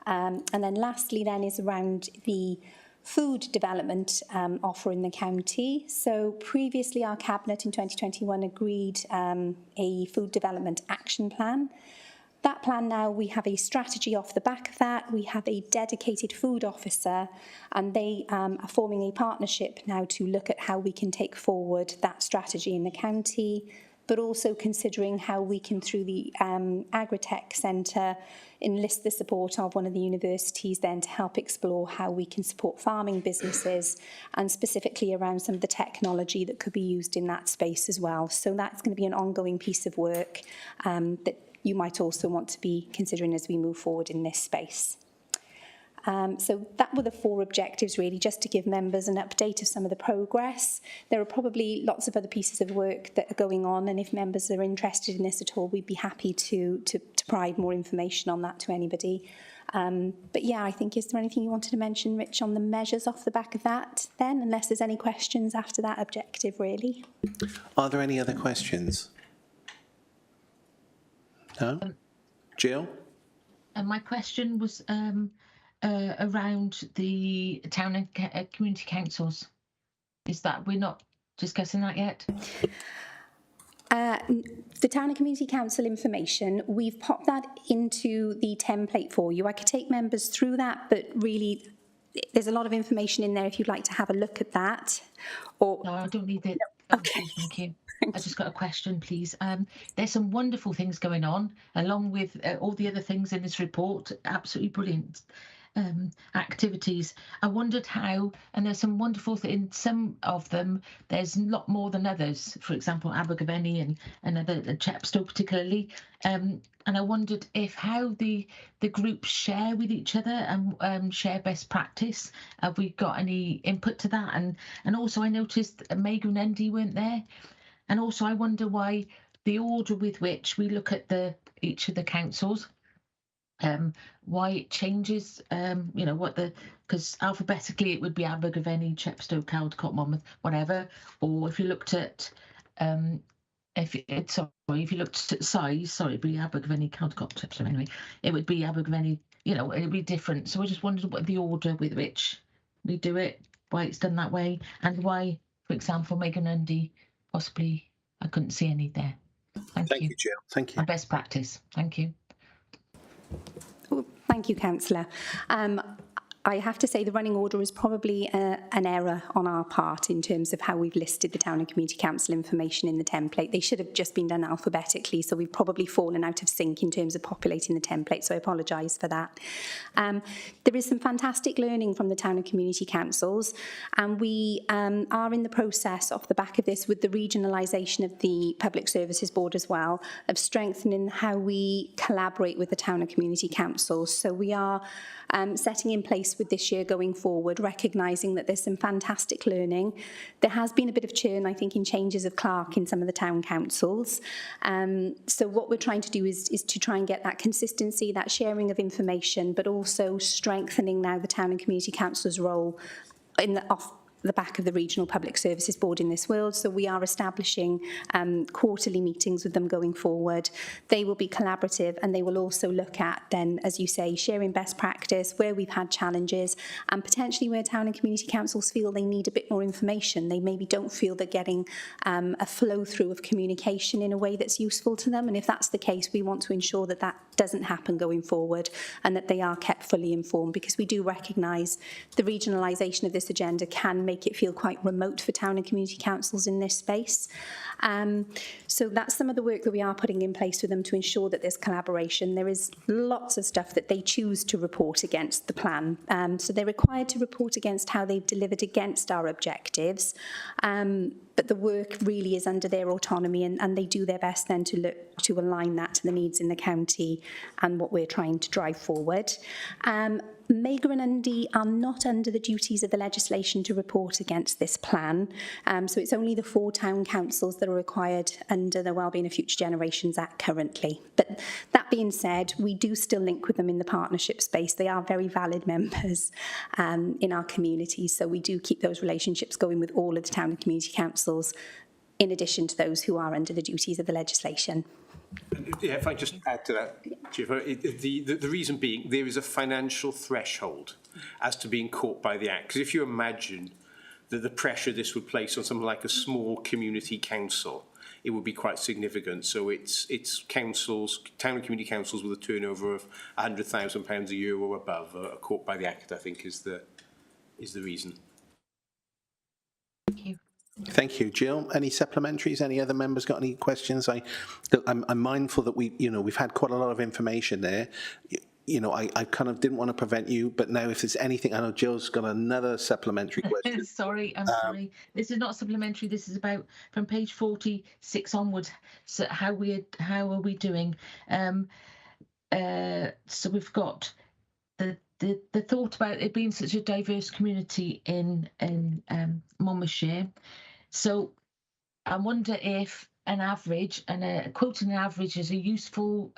And then lastly then is around the food development offer in the county. So previously our Cabinet in 2021 agreed a food development action plan. That plan now, we have a strategy off the back of that. We have a dedicated food officer and they are forming a partnership now to look at how we can take forward that strategy in the county, but also considering how we can, through the Agritech Centre, enlist the support of one of the universities then to help explore how we can support farming businesses and specifically around some of the technology that could be used in that space as well. So that's going to be an ongoing piece of work that you might also want to be considering as we move forward in this space. So that were the 4 objectives really, just to give members an update of some of the progress. There are probably lots of other pieces of work that are going on, and if members are interested in this at all, we'd be happy to provide more information on that to anybody. But yeah, I think, is there anything you wanted to mention, Rich, on the measures off the back of that then, unless there's any questions after that objective really? Are there any other questions? No? Jill? My question was around the town and community councils. Is that we're not discussing that yet? The Town and Community Council information, we've popped that into the template for you. I could take members through that, but really there's a lot of information in there if you'd like to have a look at that. Or no, I don't need it. No. Okay. Thank you. I just got a question, please. There's some wonderful things going on, along with all the other things in this report. Absolutely brilliant activities. I wondered how, and there's some wonderful in some of them, there's a lot more than others. For example, Abergavenny and another Chepstow particularly. And I wondered if how the groups share with each other and share best practice. Have we got any input to that? And also I noticed Megan and Andy weren't there. And also I wonder why the order with which we look at each of the councils, why it changes, you know, because alphabetically it would be Abergavenny, Chepstow, Caldecott, Monmouth, whatever. Or if you looked at, if you looked at size, it'd be Abergavenny, Caldecott, Chepstow anyway. It would be Abergavenny, you know, it'd be different. So I just wondered what the order with which we do it, why it's done that way, and why, for example, Megan and Andy, possibly I couldn't see any there. Thank you, Jill. Thank you. And best practice. Thank you. Thank you, Councillor. I have to say the running order is probably an error on our part in terms of how we've listed the Town and Community Council information in the template. They should have just been done alphabetically, so we've probably fallen out of sync in terms of populating the template, so I apologise for that. There is some fantastic learning from the Town and Community Councils, and we are in the process off the back of this with the regionalisation of the Public Services Board as well, of strengthening how we collaborate with the Town and Community Councils. So we are setting in place with this year going forward, recognising that there's some fantastic learning. There has been a bit of churn, I think, in changes of clerk in some of the town councils. So what we're trying to do is to try and get that consistency, that sharing of information, but also strengthening now the Town and Community Council's role off the back of the Regional Public Services Board in this world. So we are establishing quarterly meetings with them going forward. They will be collaborative, and they will also look at then, as you say, sharing best practice, where we've had challenges, and potentially where town and community councils feel they need a bit more information. They maybe don't feel they're getting a flow through of communication in a way that's useful to them. And if that's the case, we want to ensure that that doesn't happen going forward, and that they are kept fully informed, because we do recognise the regionalisation of this agenda can make make it feel quite remote for town and community councils in this space. So that's some of the work that we are putting in place with them to ensure that there's collaboration. There is lots of stuff that they choose to report against the plan. So they're required to report against how they've delivered against our objectives. But the work really is under their autonomy, and they do their best then to look to align that to the needs in the county and what we're trying to drive forward. Mega and Undy are not under the duties of the legislation to report against this plan. So it's only the 4 town councils that are required under the Wellbeing of Future Generations Act currently. But that being said, we do still link with them in the partnership space. They are very valid members in our community. So we do keep those relationships going with all of the town and community councils, in addition to those who are under the duties of the legislation. Yeah, if I just add to that, Jennifer, the reason being there is a financial threshold as to being caught by the Act. Because if you imagine the pressure this would place on something like a small community council, it would be quite significant. So it's councils, town and community councils with a turnover of £100,000 a year or above are caught by the Act, I think, is the reason. Thank you. Thank you, Jill. Any supplementaries? Any other members got any questions? I'm mindful that we've had quite a lot of information there. I kind of didn't want to prevent you, but now if there's anything, I know Jill's got another supplementary question. Sorry, I'm sorry. This is not supplementary. This is about from page 46 onwards. So how are we doing? So we've got the thought about it being such a diverse community in Monmouthshire. So I wonder if an average, and quoting an average is a useful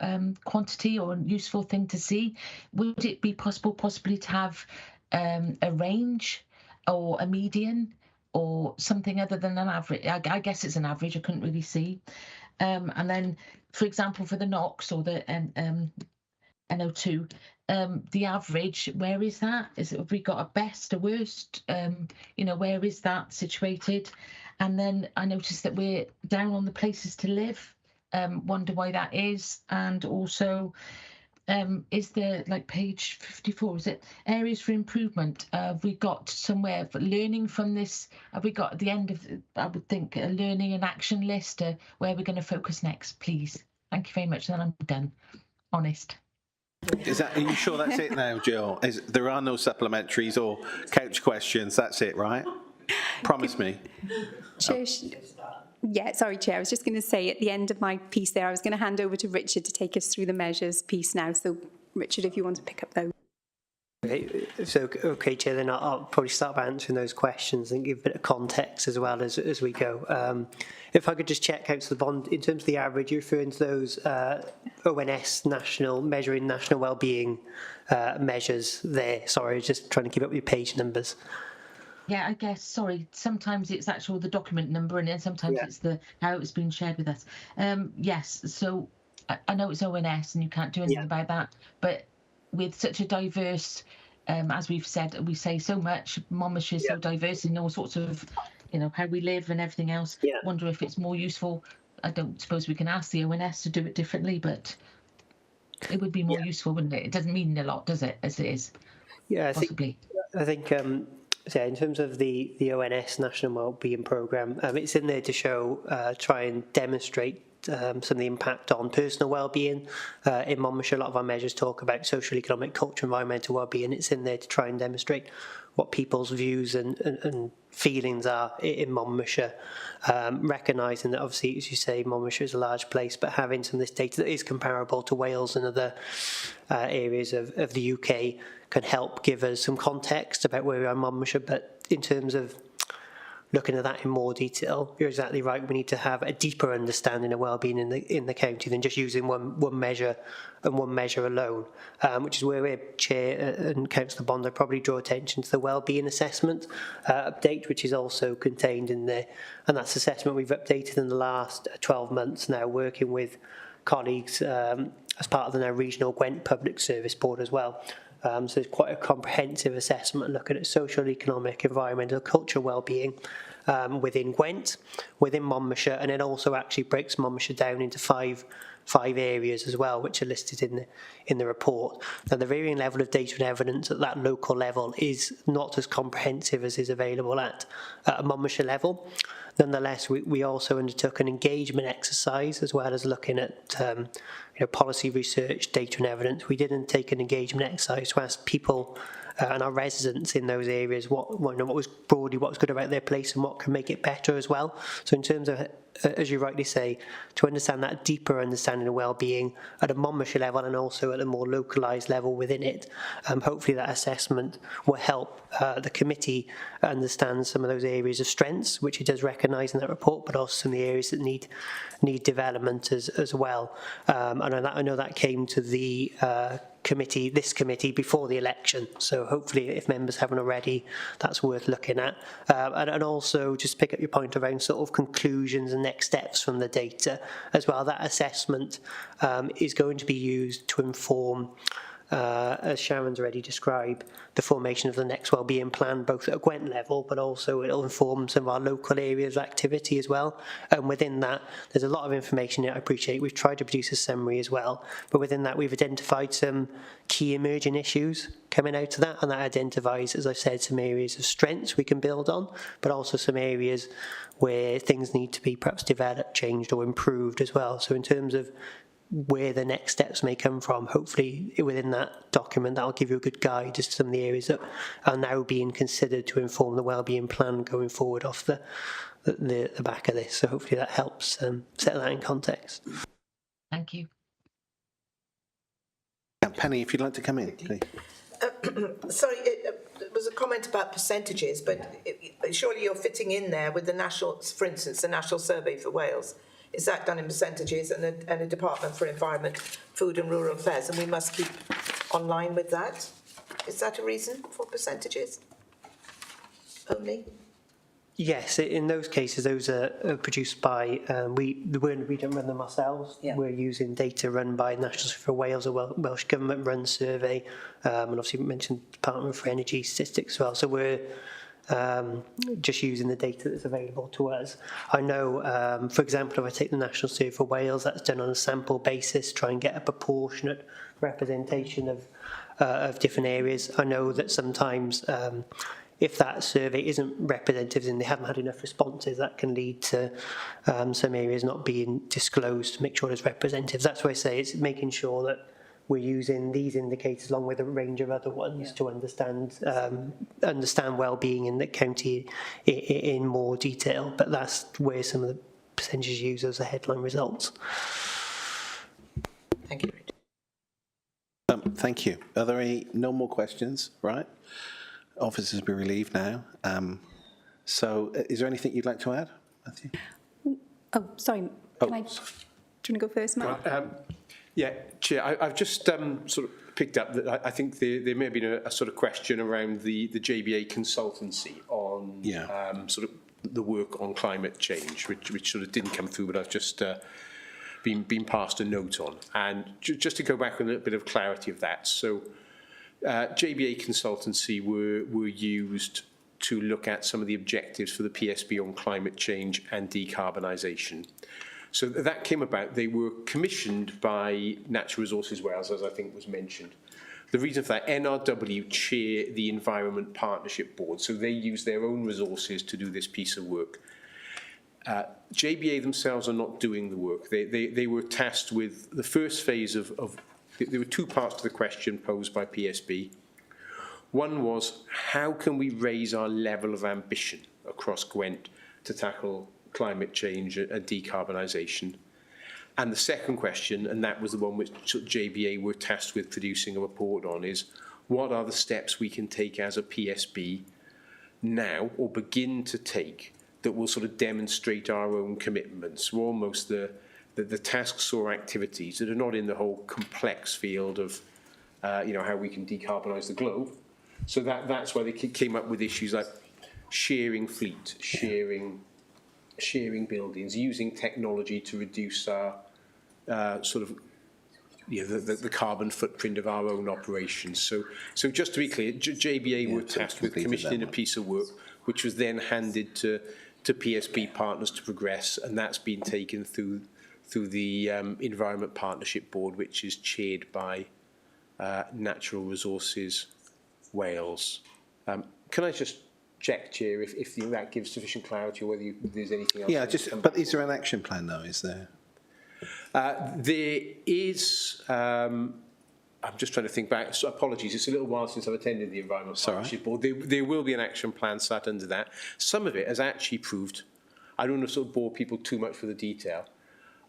quantity or a useful thing to see. Would it be possibly to have a range or a median or something other than an average? I guess it's an average. I couldn't really see. And then, for example, for the NOx or the NO2, the average, where is that? Have we got a best, a worst? Where is that situated? And then I noticed that we're down on the places to live. Wonder why that is. And also, is there, like page 54, is it areas for improvement? Have we got somewhere for learning from this? Have we got at the end of, I would think, a learning and action list where we're going to focus next, please? Thank you very much. Then I'm done. Honest. Are you sure that's it now, Jill? There are no supplementaries or couch questions. That's it, right? Promise me. Chair, yeah, sorry, Chair. I was just going to say at the end of my piece there, I was going to hand over to Richard to take us through the measures piece now. So, Richard, if you want to pick up those. Okay, Chair, then I'll probably start by answering those questions and give a bit of context as well as we go. If I could just check out the bond, in terms of the average, you're referring to those ONS measuring national wellbeing measures there. Sorry, just trying to keep up with your page numbers. Yeah, I guess, sorry, sometimes it's actual the document number and then sometimes it's how it's been shared with us. Yes, so I know it's ONS and you can't do anything about that, but with such a diverse, as we've said, we say so much, Monmouthshire is so diverse in all sorts of, how we live and everything else. Wonder if it's more useful. I don't suppose we can ask the ONS to do it differently, but it would be more useful, wouldn't it? It doesn't mean a lot, does it, as it is? Yeah, possibly. I think so in terms of the ONS National Wellbeing Programme, it's in there to show, try and demonstrate some of the impact on personal well-being. In Monmouthshire, a lot of our measures talk about social, economic, cultural, environmental well-being. It's in there to try and demonstrate what people's views and feelings are in Monmouthshire, recognising that obviously, as you say, Monmouthshire is a large place, but having some of this data that is comparable to Wales and other areas of the UK can help give us some context about where we are in Monmouthshire. But in terms of looking at that in more detail, you're exactly right. We need to have a deeper understanding of wellbeing in the county than just using one measure and one measure alone, which is where we're Chair and Councillor Bond, I probably draw attention to the wellbeing assessment update, which is also contained in there. And that's assessment we've updated in the last 12 months now, working with colleagues as part of the now regional Gwent Public Service Board as well. So it's quite a comprehensive assessment looking at social, economic, environmental, cultural well-being within Gwent, within Monmouthshire, and it also actually breaks Monmouthshire down into five 5 areas as well, which are listed in the report. Now, the varying level of data and evidence at that local level is not as comprehensive as is available at a Monmouthshire level. Nonetheless, we also undertook an engagement exercise as well as looking at policy research, data and evidence. We did undertake an engagement exercise to ask people and our residents in those areas what was good about their place and what can make it better as well. So in terms of, as you rightly say, to understand that deeper understanding of well-being at a Monmouthshire level and also at a more localised level within it, hopefully that assessment will help the committee understand some of those areas of strengths, which it does recognise in that report, but also some of the areas that need development as well. And I know that came to the this committee before the election, so hopefully if members haven't already, that's worth looking at. And also just pick up your point around sort of conclusions and next steps from the data as well. That assessment is going to be used to inform, as Sharon's already described, the formation of the next wellbeing plan, both at a Gwent level, but also it'll inform some of our local areas of activity as well. And within that, there's a lot of information here. I appreciate we've tried to produce a summary as well, but within that, we've identified some key emerging issues coming out of that, and that identifies, as I've said, some areas of strengths we can build on, but also some areas where things need to be perhaps developed, changed, or improved as well. So in terms of where the next steps may come from, hopefully within that document that'll give you a good guide as to some of the areas that are now being considered to inform the wellbeing plan going forward off the back of this. So hopefully that helps set that in context. Thank you. Penny, if you'd like to come in, please. Sorry, it was a comment about percentages, but surely you're fitting in there with the national, for instance, the National Survey for Wales. Is that done in percentages, and a Department for Environment, Food and Rural Affairs, and we must keep online with that? Is that a reason for percentages only? Yes, in those cases, those are produced by, we don't run them ourselves. Yeah. We're using data run by National Survey for Wales, a Welsh Government-run survey, and obviously we mentioned Department for Energy Statistics as well. So we're just using the data that's available to us. I know, for example, if I take the National Survey for Wales, that's done on a sample basis, try and get a proportionate representation of different areas. I know that sometimes if that survey isn't representative and they haven't had enough responses, that can lead to some areas not being disclosed to make sure it's representative. That's why I say it's making sure that we're using these indicators along with a range of other ones to understand well-being in the county in more detail. But that's where some of the percentages used as the headline results. Thank you. Thank you. Are there no more questions? Right. Officers be relieved now. So is there anything you'd like to add, Matthew? Oh, sorry. Do you want to go first, Mark? Yeah, Chair, I've just sort of picked up that I think there may have been a sort of question around the JBA consultancy on sort of the work on climate change, which sort of didn't come through, but I've just been passed a note on. And just to go back with a little bit of clarity of that. So JBA consultancy were used to look at some of the objectives for the PSB on climate change and decarbonisation. So that came about. They were commissioned by Natural Resources Wales, as I think was mentioned. The reason for that, NRW chair the Environment Partnership Board, so they use their own resources to do this piece of work. JBA themselves are not doing the work. They were tasked with the first phase of there were two parts to the question posed by PSB. One was, how can we raise our level of ambition across Gwent to tackle climate change and decarbonisation? And the second question, and that was the one which JBA were tasked with producing a report on, is what are the steps we can take as a PSB now, or begin to take, that will sort of demonstrate our own commitments? We're almost the tasks or activities that are not in the whole complex field of how we can decarbonise the globe. So that's why they came up with issues like sharing fleet, sharing buildings, using technology to reduce our the carbon footprint of our own operations. So just to be clear, JBA were tasked with commissioning a piece of work which was then handed to PSB partners to progress, and that's been taken through through the Environment Partnership Board, which is chaired by Natural Resources Wales. Can I just check, Chair, if that gives sufficient clarity, or whether there's anything else? Yeah, but is there an action plan though, is there? There is, I'm just trying to think back, so apologies, it's a little while since I've attended the Environment Partnership Board. There will be an action plan sat under that. Some of it has actually proved, I don't want to sort of bore people too much for the detail,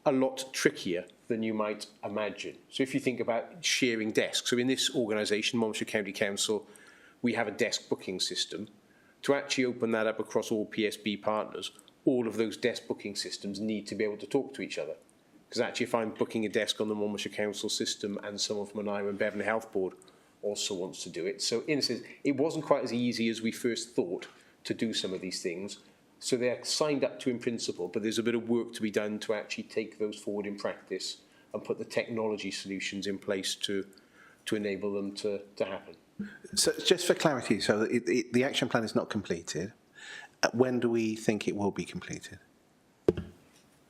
a lot trickier than you might imagine. So if you think about sharing desks, so in this organisation, Monmouthshire County Council, we have a desk booking system. To actually open that up across all PSB partners, all of those desk booking systems need to be able to talk to each other. Because actually, if I'm booking a desk on the Monmouthshire Council system and someone from an Iron Bevan Health Board also wants to do it. So in a sense, it wasn't quite as easy as we first thought to do some of these things. So they're signed up to in principle, but there's a bit of work to be done to actually take those forward in practice and put the technology solutions in place to enable them to happen. So just for clarity, so the action plan is not completed. When do we think it will be completed?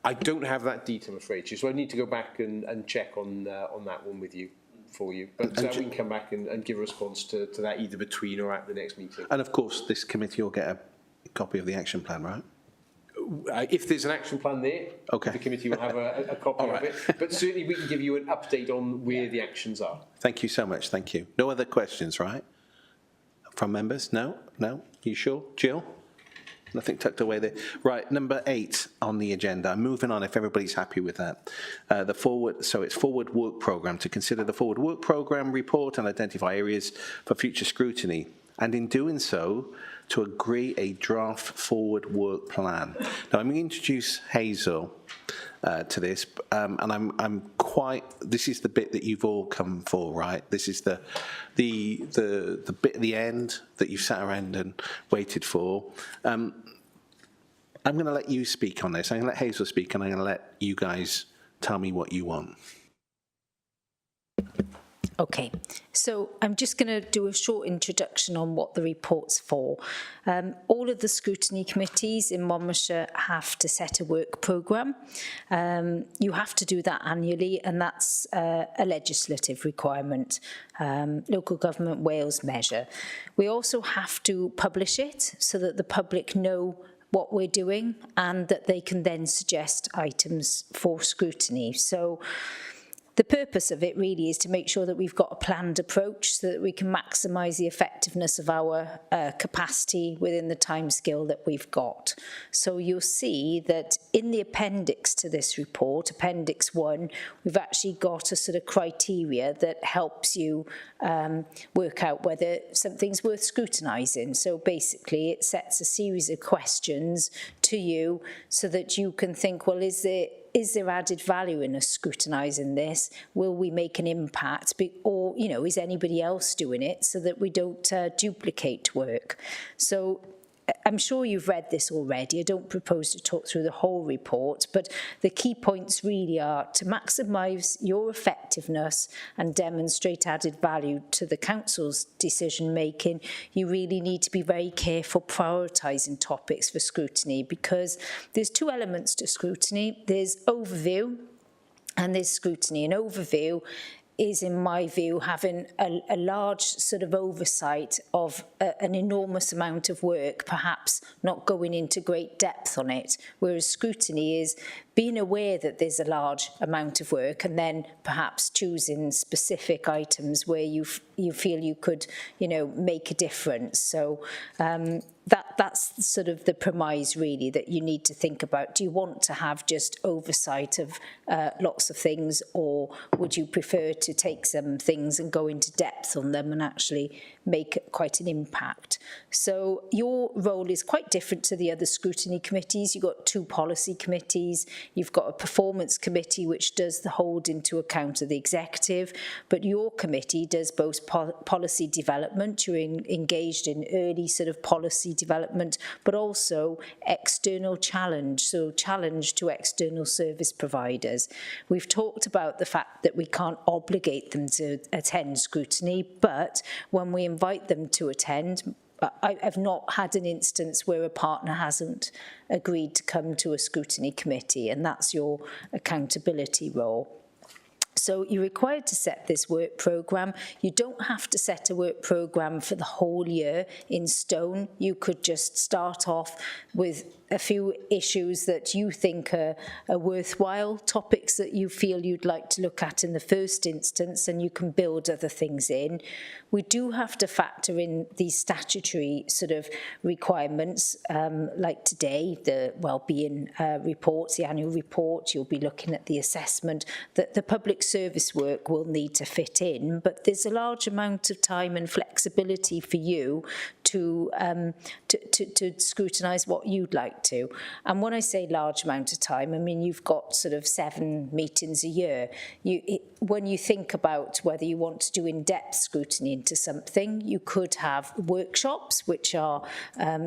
I don't have that detail, I'm afraid, so I need to go back and check on that one with you, for you. But we can come back and give a response to that either between or at the next meeting. And of course, this committee will get a copy of the action plan, right? If there's an action plan there, okay, the committee will have a copy of it. But certainly we can give you an update on where the actions are. Thank you so much. Thank you. No other questions, right? From members? No? No? You sure? Jill? Nothing tucked away there. Right, number 8 on the agenda. Moving on, if everybody's happy with that. It's forward work programme, to consider the forward work programme report and identify areas for future scrutiny. And in doing so, to agree a draft forward work plan. Now, I'm going to introduce Hazel to this, and I'm quite. This is the bit that you've all come for, right? This is the bit at the end that you've sat around and waited for. I'm going to let you speak on this. I'm going to let Hazel speak, and I'm going to let you guys tell me what you want. Okay, so I'm just going to do a short introduction on what the report's for. All of the scrutiny committees in Monmouthshire have to set a work programme. You have to do that annually, and that's a legislative requirement, local government Wales measure. We also have to publish it so that the public know what we're doing and that they can then suggest items for scrutiny. So the purpose of it really is to make sure that we've got a planned approach so that we can maximise the effectiveness of our capacity within the timescale that we've got. So you'll see that in the appendix to this report, Appendix 1, we've actually got a sort of criteria that helps you work out whether something's worth scrutinising. So basically it sets a series of questions to you so that you can think, well, is there added value in us scrutinising this? Will we make an impact? Or, you know, is anybody else doing it so that we don't duplicate work? So I'm sure you've read this already. I don't propose to talk through the whole report, but the key points really are to maximise your effectiveness and demonstrate added value to the council's decision making. You really need to be very careful prioritising topics for scrutiny, because there's 2 elements to scrutiny. There's overview and there's scrutiny. An overview is, in my view, having a large sort of oversight of an enormous amount of work, perhaps not going into great depth on it, whereas scrutiny is being aware that there's a large amount of work and then perhaps choosing specific items where you feel you could, you know, make a difference. So that's sort of the premise really that you need to think about. Do you want to have just oversight of lots of things, or would you prefer to take some things and go into depth on them and actually make quite an impact? So your role is quite different to the other scrutiny committees. You've got 2 policy committees. You've got a performance committee which does the hold into account of the executive, but your committee does both policy development. You're engaged in early sort of policy development, but also external challenge, so challenge to external service providers. We've talked about the fact that we can't obligate them to attend scrutiny, but when we invite them to attend, I've not had an instance where a partner hasn't agreed to come to a scrutiny committee, and that's your accountability role. So you're required to set this work programme. You don't have to set a work programme for the whole year in stone. You could just start off with a few issues that you think are worthwhile, topics that you feel you'd like to look at in the first instance, and you can build other things in. We do have to factor in these statutory sort of requirements, like today, the wellbeing reports, the annual report. You'll be looking at the assessment that the public service work will need to fit in, but there's a large amount of time and flexibility for you to scrutinise what you'd like to. And when I say large amount of time, I mean you've got sort of 7 meetings a year. When you think about whether you want to do in-depth scrutiny into something, you could have workshops, which are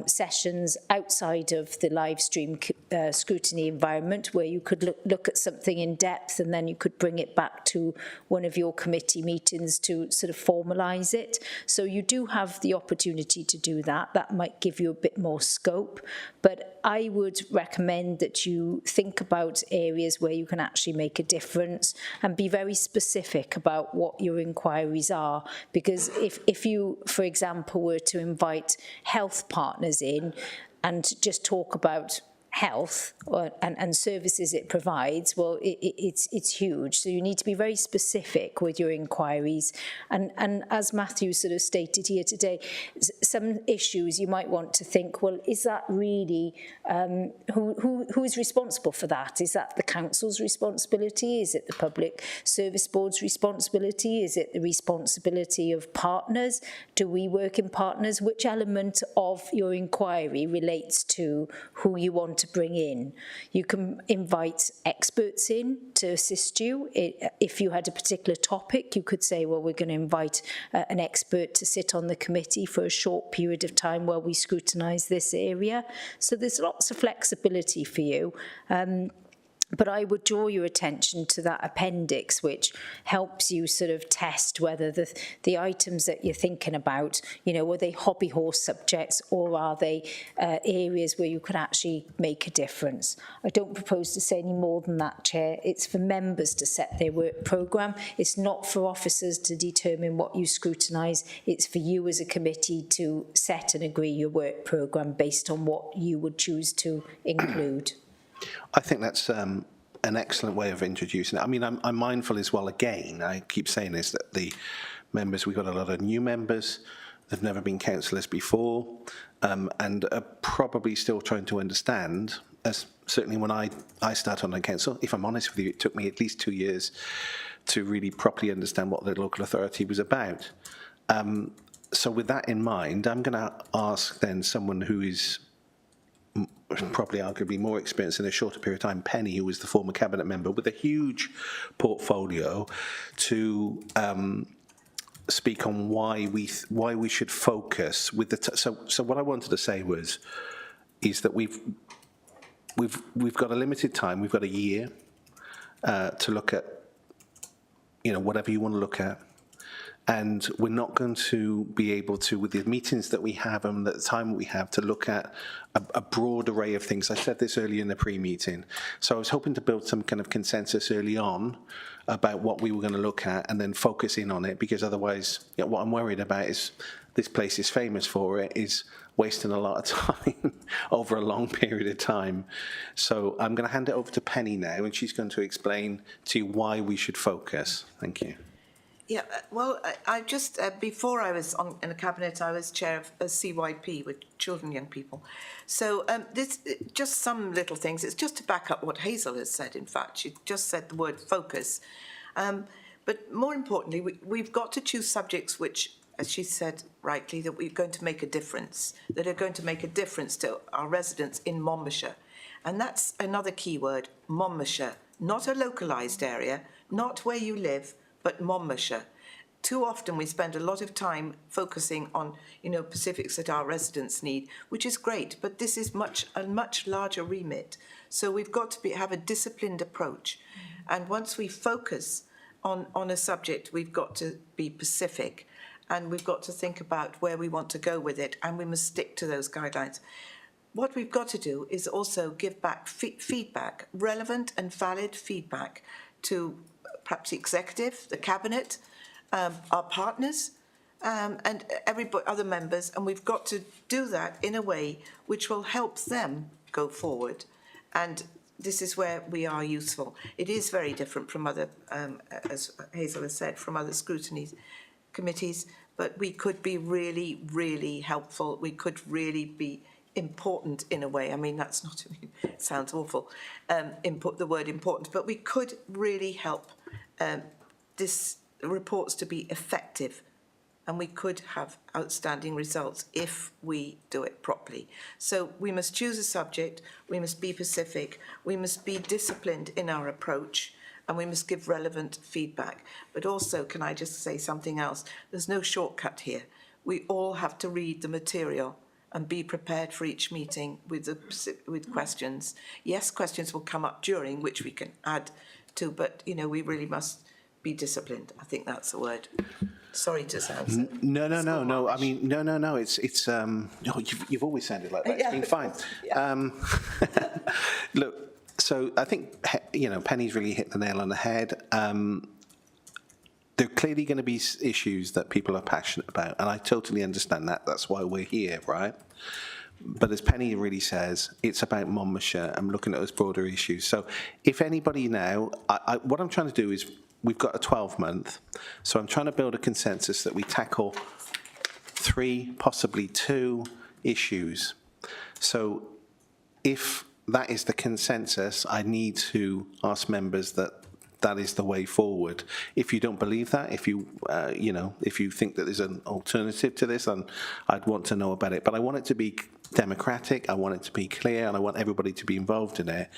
sessions outside of the live stream scrutiny environment, where you could look at something in depth, and then you could bring it back to one of your committee meetings to sort of formalise it. So you do have the opportunity to do that. That might give you a bit more scope, but I would recommend that you think about areas where you can actually make a difference and be very specific about what your inquiries are. Because if you, for example, were to invite health partners in and just talk about health and services it provides, well, it's huge. So you need to be very specific with your inquiries. And as Matthew sort of stated here today, some issues you might want to think, well, is that really, who is responsible for that? Is that the council's responsibility? Is it the Public Service Board's responsibility? Is it the responsibility of partners? Do we work in partners? Which element of your inquiry relates to who you want to bring in? You can invite experts in to assist you. If you had a particular topic, you could say, well, we're going to invite an expert to sit on the committee for a short period of time while we scrutinise this area. So there's lots of flexibility for you. But I would draw your attention to that appendix, which helps you sort of test whether the items that you're thinking about, you know, were they hobby horse subjects, or are they areas where you can actually make a difference. I don't propose to say any more than that, Chair. It's for members to set their work programme. It's not for officers to determine what you scrutinise. It's for you as a committee to set and agree your work programme based on what you would choose to include. I think that's an excellent way of introducing it. I mean, I'm mindful as well, again, I keep saying this, that the members, we've got a lot of new members, they've never been councillors before, and are probably still trying to understand, as certainly when I started on the council, if I'm honest with you, it took me at least 2 years to really properly understand what the local authority was about. So with that in mind, I'm going to ask then someone who is probably arguably more experienced in a shorter period of time, Penny, who was the former cabinet member with a huge portfolio, to speak on why we should focus with the. So what I wanted to say is that we've got a limited time. We've got a year to look at, you know, whatever you want to look at. And we're not going to be able to, with the meetings that we have and the time we have, to look at a broad array of things. I said this earlier in the pre-meeting. So I was hoping to build some kind of consensus early on about what we were going to look at and then focus in on it, because otherwise, you know, what I'm worried about is this place is famous for it, is wasting a lot of time over a long period of time. So I'm going to hand it over to Penny now, and she's going to explain to you why we should focus. Thank you. Yeah, well, I just, before I was in the cabinet, I was chair of a CYP with children and young people. So this, just some little things. It's just to back up what Hazel has said, in fact. She just said the word focus. But more importantly, we've got to choose subjects which, as she said rightly, that we're going to make a difference, that are going to make a difference to our residents in Monmouthshire. And that's another key word, Monmouthshire. Not a localised area, not where you live, but Monmouthshire. Too often we spend a lot of time focusing on, you know, specifics that our residents need, which is great, but this is a much larger remit. So we've got to have a disciplined approach. And once we focus on a subject, we've got to be specific. and we've got to think about where we want to go with it, and we must stick to those guidelines. What we've got to do is also give back feedback, relevant and valid feedback to perhaps the executive, the cabinet, our partners, and everybody, other members, and we've got to do that in a way which will help them go forward. And this is where we are useful. It is very different from other, as Hazel has said, from other scrutiny committees, but we could be really, really helpful. We could really be important in a way. I mean, that's not, it sounds awful, the word important, but we could really help this reports to be effective, and we could have outstanding results if we do it properly. So we must choose a subject, we must be specific, we must be disciplined in our approach, and we must give relevant feedback. But also, can I just say something else? There's no shortcut here. We all have to read the material and be prepared for each meeting with questions. Yes, questions will come up during, which we can add to, but, you know, we really must be disciplined. I think that's the word. Sorry to sound so. No. I mean, no. It's no, you've always sounded like that. It's been fine. Yeah. Look, so I think, you know, Penny's really hit the nail on the head. There are clearly going to be issues that people are passionate about, and I totally understand that. That's why we're here, right? But as Penny really says, it's about Monmouthshire and looking at those broader issues. So if anybody now, what I'm trying to do is, we've got a 12-month, so I'm trying to build a consensus that we tackle 3, possibly 2 issues. So if that is the consensus, I need to ask members that that is the way forward. If you don't believe that, if you, you know, if you think that there's an alternative to this, then I'd want to know about it. But I want it to be democratic, I want it to be clear, and I want everybody to be involved in it.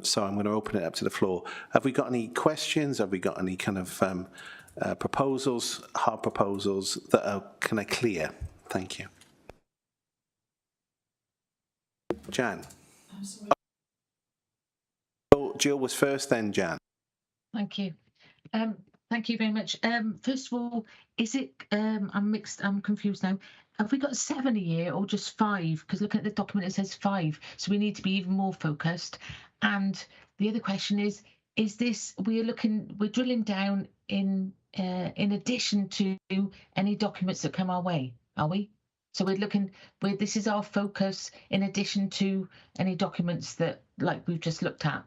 So I'm going to open it up to the floor. Have we got any questions? Have we got any kind of proposals, hard proposals that are kind of clear? Thank you. Jan. Oh, Jill was first, then Jan. Thank you. Thank you very much. First of all, is it, I'm confused now. Have we got 7 a year or just 5? Because looking at the document, it says 5. So we need to be even more focused. And the other question is this, we're drilling down in addition to any documents that come our way, are we? So this is our focus in addition to any documents that, like we've just looked at.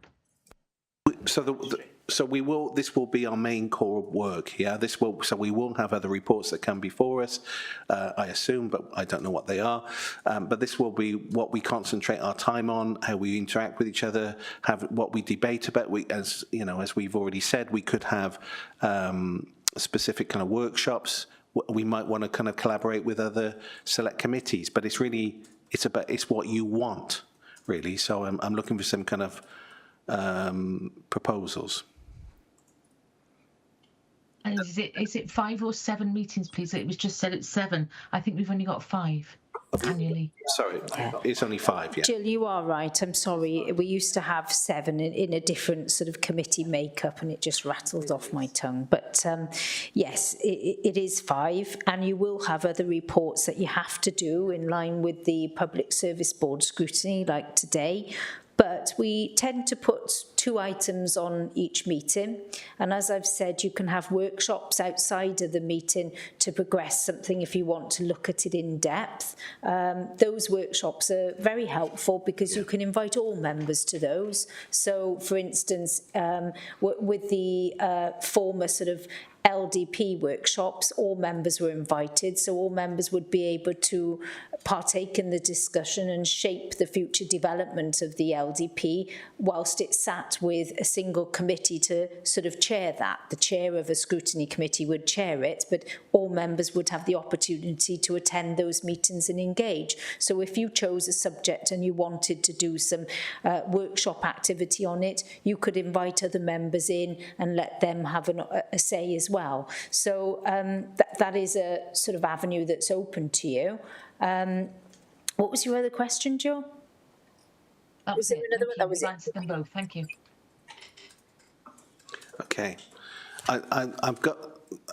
So we will. This will be our main core of work. Yeah. So we will have other reports that come before us, I assume, but I don't know what they are. But this will be what we concentrate our time on, how we interact with each other, have what we debate about. As you know, as we've already said, we could have specific kind of workshops. We might want to kind of collaborate with other select committees. But it's what you want, really. So I'm looking for some kind of proposals. And is it 5 or 7 meetings, please? It was just said it's 7. I think we've only got 5 annually. Sorry, it's only 5, yeah. Jill, you are right. I'm sorry. We used to have 7 in a different sort of committee makeup, and it just rattled off my tongue. But yes, it is 5, and you will have other reports that you have to do in line with the Public Service Board scrutiny, like today. But we tend to put 2 items on each meeting. And as I've said, you can have workshops outside of the meeting to progress something if you want to look at it in depth. Those workshops are very helpful because you can invite all members to those. So, for instance, with the former sort of LDP workshops, all members were invited, so all members would be able to partake in the discussion and shape the future development of the LDP, whilst it sat with a single committee to sort of chair that. The chair of a scrutiny committee would chair it, but all members would have the opportunity to attend those meetings and engage. So if you chose a subject and you wanted to do some workshop activity on it, you could invite other members in and let them have a say as well. So that is a sort of avenue that's open to you. What was your other question, Jill? Was there another one? That was answered them both. Thank you. Okay, I've got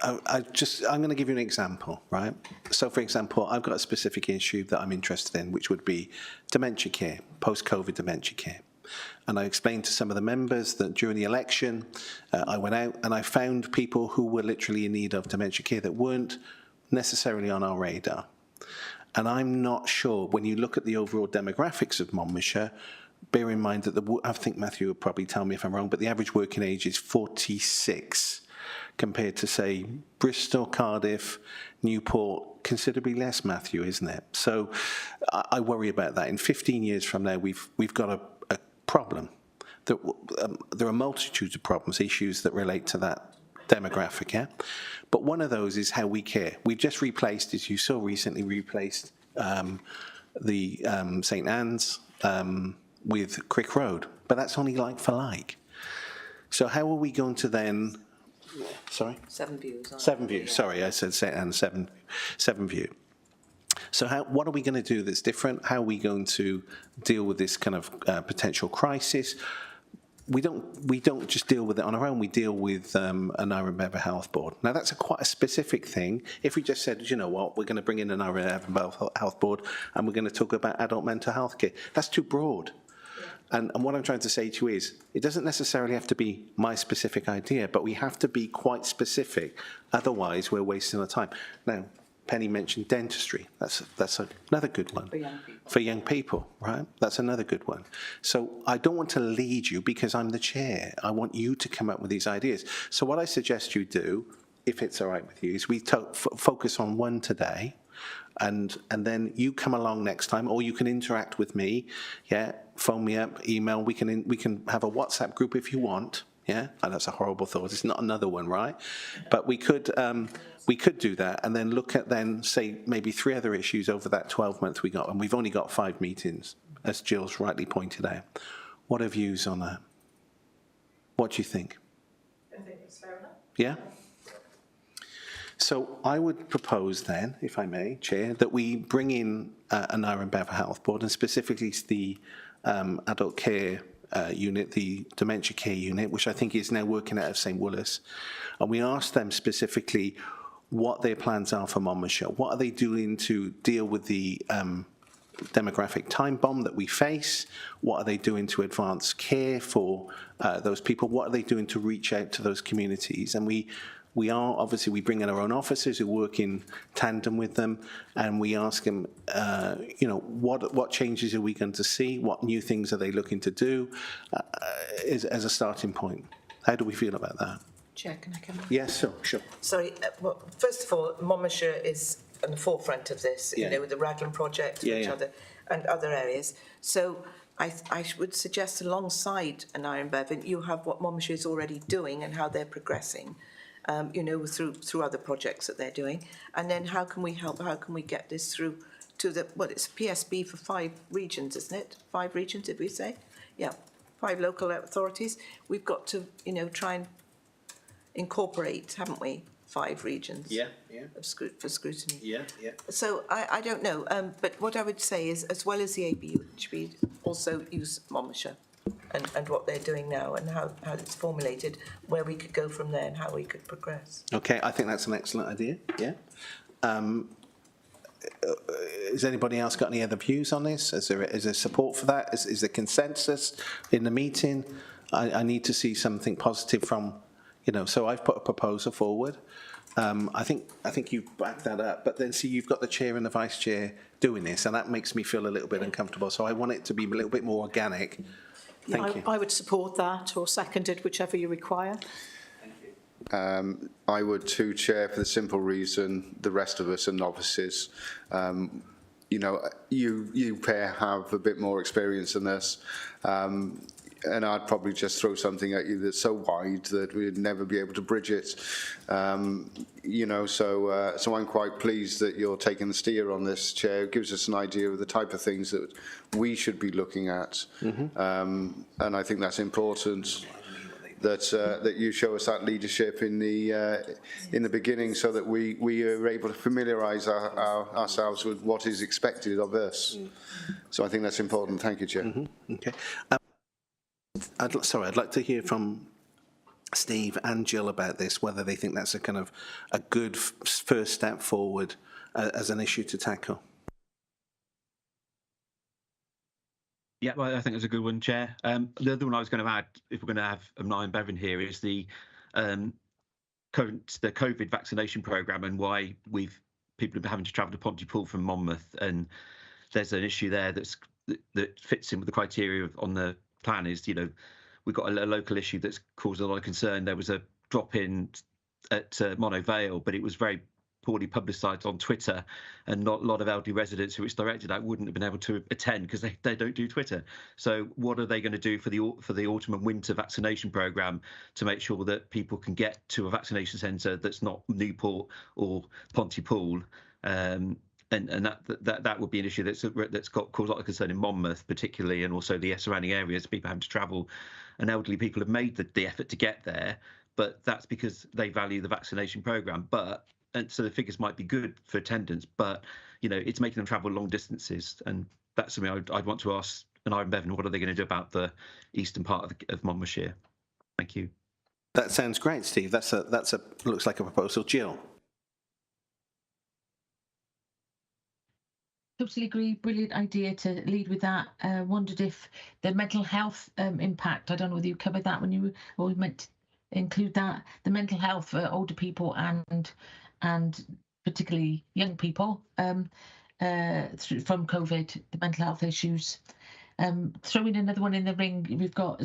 I'm going to give you an example, right? So, for example, I've got a specific issue that I'm interested in, which would be dementia care, post-COVID dementia care. And I explained to some of the members that during the election, I went out and I found people who were literally in need of dementia care that weren't necessarily on our radar. And I'm not sure, when you look at the overall demographics of Monmouthshire, bear in mind that I think Matthew would probably tell me if I'm wrong, but the average working age is 46, compared to, say, Bristol, Cardiff, Newport, considerably less, Matthew, isn't it? So I worry about that. In 15 years from now, we've got a problem. There are multitudes of problems, issues that relate to that demographic, yeah? But one of those is how we care. We've just replaced, as you saw recently, the St Anne's with Crick Road, but that's only like for like. So how are we going to then... Sorry? Seven Views. Seven View, sorry, I said St Anne's, Seven View. So what are we going to do that's different? How are we going to deal with this kind of potential crisis? We don't just deal with it on our own. We deal with an Iron Bever Health Board. Now, that's quite a specific thing. If we just said, you know what, we're going to bring in an Iron Bever Health Board and we're going to talk about adult mental health care, that's too broad. And what I'm trying to say to you is, it doesn't necessarily have to be my specific idea, but we have to be quite specific. Otherwise, we're wasting our time. Now, Penny mentioned dentistry. That's another good one. For young people, right? That's another good one. So I don't want to lead you because I'm the chair. I want you to come up with these ideas. So what I suggest you do, if it's all right with you, is we focus on one today, and then you come along next time, or you can interact with me. Yeah, phone me up, email. We can have a WhatsApp group if you want. Yeah, and that's a horrible thought. It's not another one, right? But we could do that, and then look at say maybe 3 other issues over that 12-month we got, and we've only got 5 meetings, as Jill's rightly pointed out. What are views on that? What do you think? I think it's fair enough. Yeah. So I would propose then, if I may, Chair, that we bring in an Iron Bever Health Board, and specifically the adult care unit, the dementia care unit, which I think is now working out of St Woolas, and we ask them specifically what their plans are for Monmouthshire. What are they doing to deal with the demographic time bomb that we face? What are they doing to advance care for those people? What are they doing to reach out to those communities? And we bring in our own officers who work in tandem with them, and we ask them, what changes are we going to see? What new things are they looking to do as a starting point? How do we feel about that? Chair, can I come in? Yes, sure. Sorry, well, first of all, Monmouthshire is on the forefront of this, Yeah. with the Raglan project and other areas. So I would suggest alongside an Iron Bev, you have what Monmouthshire is already doing and how they're progressing. Through other projects that they're doing, and then how can we help? How can we get this through to it's a PSB for 5 regions, isn't it? 5 regions, did we say? Yeah, 5 local authorities. We've got to, try and incorporate, haven't we? 5 regions. Yeah. For scrutiny. Yeah. So I don't know, but what I would say is, as well as the ABU, we also use Monmouthshire. And what they're doing now and how it's formulated, where we could go from there and how we could progress. Okay, I think that's an excellent idea, yeah. Has anybody else got any other views on this? Is there support for that? Is there consensus in the meeting? I need to see something positive from, so I've put a proposal forward. I think you backed that up, but then see, you've got the chair and the vice chair doing this, and that makes me feel a little bit uncomfortable, so I want it to be a little bit more organic. Thank you. I would support that, or second it, whichever you require. I would too, Chair, for the simple reason the rest of us are novices. You pair have a bit more experience than us, and I'd probably just throw something at you that's so wide that we'd never be able to bridge it. So I'm quite pleased that you're taking the steer on this, Chair. It gives us an idea of the type of things that we should be looking at, and I think that's important. That you show us that leadership in the beginning, so that we are able to familiarise ourselves with what is expected of us. So I think that's important. Thank you, Chair. Okay. I'd like to hear from Steve and Jill about this, whether they think that's a kind of a good first step forward as an issue to tackle. Yeah, well, I think it's a good one, Chair. The other one I was going to add, if we're going to have Niall Bevan here, is the COVID vaccination programme and why people have been having to travel to Pontypool from Monmouth, and there's an issue there that fits in with the criteria on the plan. Is, you know, we've got a local issue that's caused a lot of concern. There was a drop in at Mono Vale, but it was very poorly publicised on Twitter, and not a lot of elderly residents who it's directed at wouldn't have been able to attend because they don't do Twitter. So what are they going to do for the autumn and winter vaccination programme to make sure that people can get to a vaccination centre that's not Newport or Pontypool? And that would be an issue that's caused a lot of concern in Monmouth particularly, and also the surrounding areas. People having to travel, and elderly people have made the effort to get there, but that's because they value the vaccination programme. And so the figures might be good for attendance, but, you know, it's making them travel long distances, and that's something I'd want to ask Niall Bevan. What are they going to do about the eastern part of Monmouthshire? Thank you. That sounds great, Steve. That's a looks like a proposal. Jill. Totally agree. Brilliant idea to lead with that. Wondered if the mental health impact, I don't know whether you covered that when you were, or we meant to include that, the mental health for older people and particularly young people from COVID, the mental health issues. Throwing another one in the ring, if you've got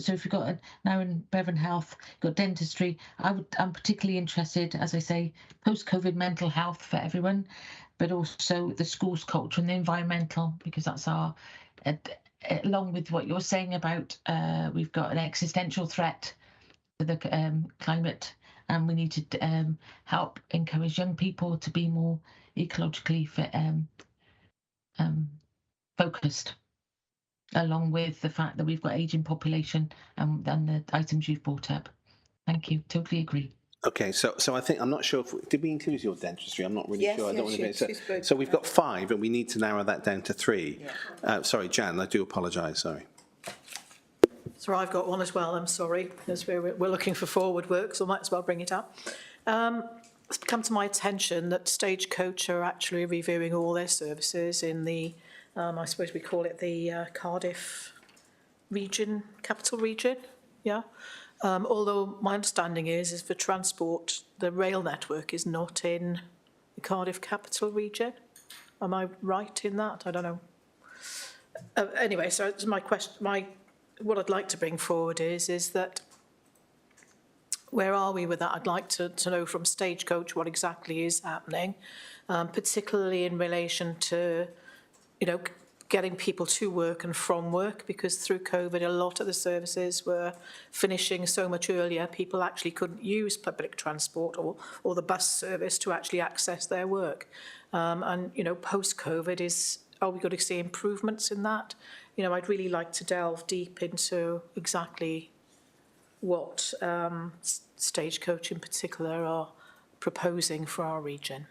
now in Bevan Health, got dentistry. I'm particularly interested, as I say, post-COVID mental health for everyone, but also the schools culture and the environmental, because that's our, along with what you're saying about we've got an existential threat to the climate, and we need to help encourage young people to be more ecologically focused, along with the fact that we've got ageing population and the items you've brought up. Thank you. Totally agree. Okay, so I think, I'm not sure did we include your dentistry? I'm not really sure. I don't want to. So we've got 5, and we need to narrow that down to 3. Yeah. Sorry, Jan, I do apologise. Sorry. So I've got one as well, I'm sorry, because we're looking for forward work, so I might as well bring it up. It's come to my attention that Stagecoach are actually reviewing all their services in the, I suppose we call it the Cardiff region, capital region, yeah? Although my understanding is for transport, the rail network is not in the Cardiff capital region. Am I right in that? I don't know. Anyway, so it's my question, what I'd like to bring forward is that where are we with that? I'd like to know from Stagecoach what exactly is happening, particularly in relation to, you know, getting people to work and from work, because through COVID, a lot of the services were finishing so much earlier, people actually couldn't use public transport or the bus service to actually access their work. And, you know, post-COVID are we going to see improvements in that? You know, I'd really like to delve deep into exactly what Stagecoach in particular are proposing for our region.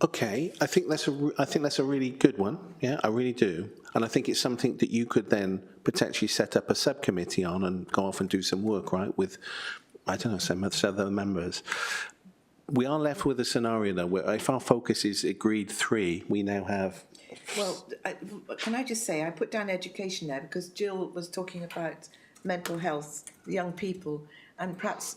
Okay, I think that's a really good one. Yeah, I really do, and I think it's something that you could then potentially set up a subcommittee on and go off and do some work, right? With, I don't know, some other members. We are left with a scenario though where if our focus is agreed 3, we now have. Well, can I just say, I put down education there because Jill was talking about mental health, young people, and perhaps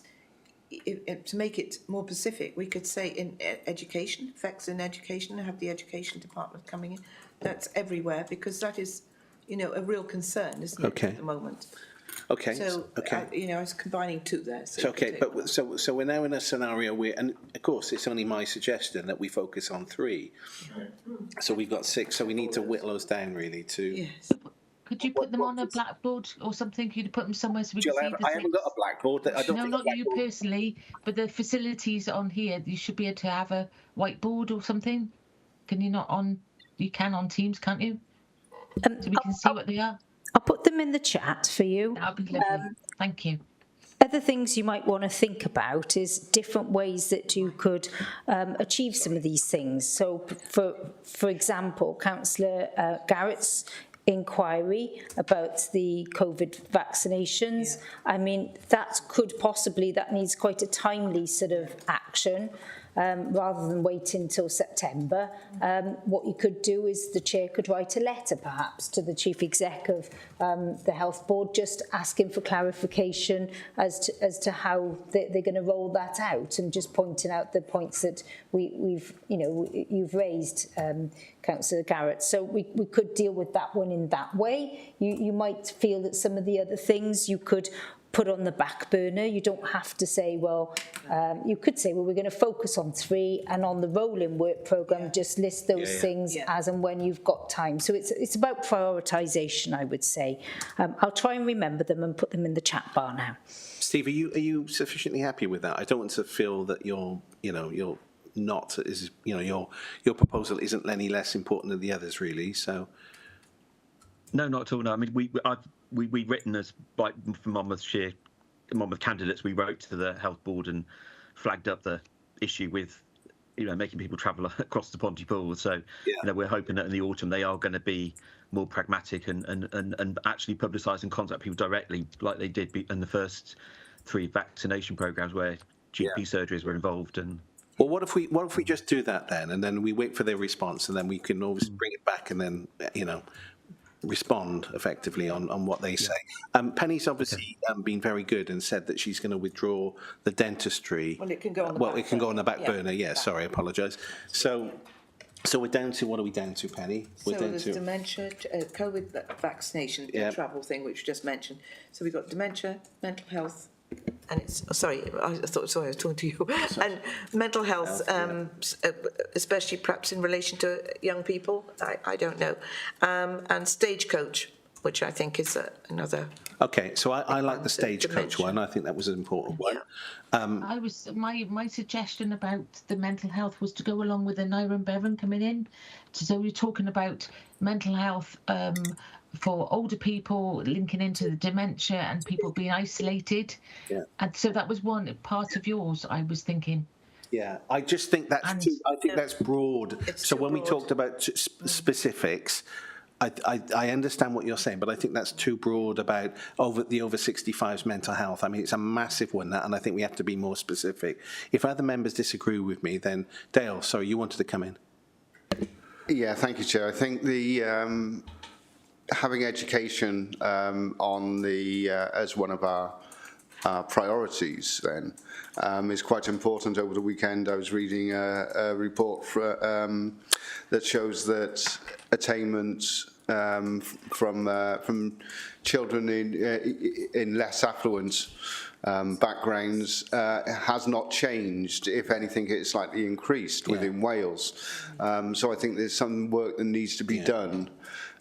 to make it more specific, we could say in education, effects in education, have the education department coming in. That's everywhere, because that is, you know, a real concern, isn't it, at the moment? Okay. So, you know, I was combining 2 there. So okay, but so we're now in a scenario where, and of course it's only my suggestion that we focus on 3. So we've got 6, so we need to whittle those down really to. Yes. Could you put them on a blackboard or something? Could you put them somewhere so we can see the I haven't got a blackboard. I don't no, not you personally, but the facilities on here, you should be able to have a whiteboard or something. Can you not on? You can on Teams, can't you? So we can see what they are. I'll put them in the chat for you. That would be lovely. Thank you. Other things you might want to think about is different ways that you could achieve some of these things. So, for example, Councillor Garrett's inquiry about the COVID vaccinations. I mean, that needs quite a timely sort of action. Rather than waiting until September. What you could do is the chair could write a letter perhaps to the chief exec of the health board, just asking for clarification as to how they're going to roll that out, and just pointing out the points that you've raised, Councillor Garrett. So we could deal with that one in that way. You might feel that some of the other things you could put on the back burner. You don't have to say, well, you could say, well, we're going to focus on 3, and on the rolling work programme, just list those things as and when you've got time. So it's about prioritisation, I would say. I'll try and remember them and put them in the chat bar now. Steve, are you sufficiently happy with that? I don't want to feel that you're not, your proposal isn't any less important than the others, really. So. No, not at all. No, I mean, we've written as like from Monmouth candidates. We wrote to the health board and flagged up the issue with, making people travel across the Pontypool. So, we're hoping that in the autumn they are going to be more pragmatic and actually publicise and contact people directly, like they did in the first 3 vaccination programmes where GP surgeries were involved. And well, what if we just do that then, and then we wait for their response, and then we can always bring it back, and then respond effectively on what they say. Penny's obviously been very good and said that she's going to withdraw the dentistry. Well, it can go on the back burner. It can go on the back burner. Yeah, sorry, I apologise. So we're down to, what are we down to, Penny? We're down there's dementia, COVID vaccination, the travel thing which you just mentioned. So we've got dementia, mental health, and it's I was talking to you. And mental health, especially perhaps in relation to young people. I don't know, and stagecoach, which I think is another. Okay, so I like the stagecoach one. I think that was an important one. I was my suggestion about the mental health was to go along with the Naira and Bevan coming in. So we're talking about mental health for older people, linking into the dementia and people being isolated. Yeah. And so that was one part of yours, I was thinking. Yeah, I just think that's that's broad. So when we talked about specifics, I understand what you're saying, but I think that's too broad about over 65's mental health. I mean, it's a massive one, and I think we have to be more specific. If other members disagree with me, then Dale, sorry, you wanted to come in. Yeah, thank you, Chair. I think the having education on the as one of our priorities then is quite important. Over the weekend I was reading a report that shows that attainment from children in less affluent backgrounds has not changed. If anything, it's slightly increased within Wales. So I think there's some work that needs to be done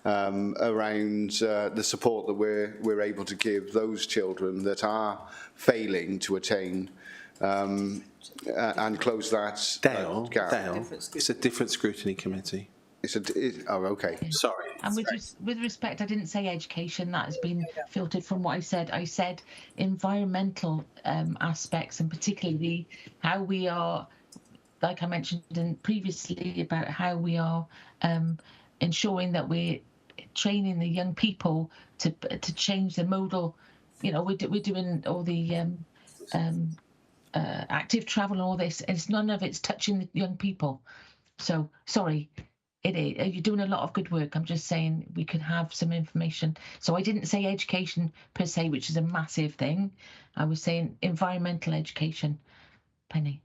around the support that we're able to give those children that are failing to attain and close that gap. Dale, it's a different scrutiny committee. Okay. Sorry. And with respect, I didn't say education. That has been filtered from what I said. I said environmental aspects, and particularly how we are, like I mentioned previously, about how we are ensuring that we're training the young people to change the modal. We're doing all the active travel and all this, and none of it's touching the young people. So sorry. You're doing a lot of good work. I'm just saying we could have some information. So I didn't say education per se, which is a massive thing. I was saying environmental education. Penny.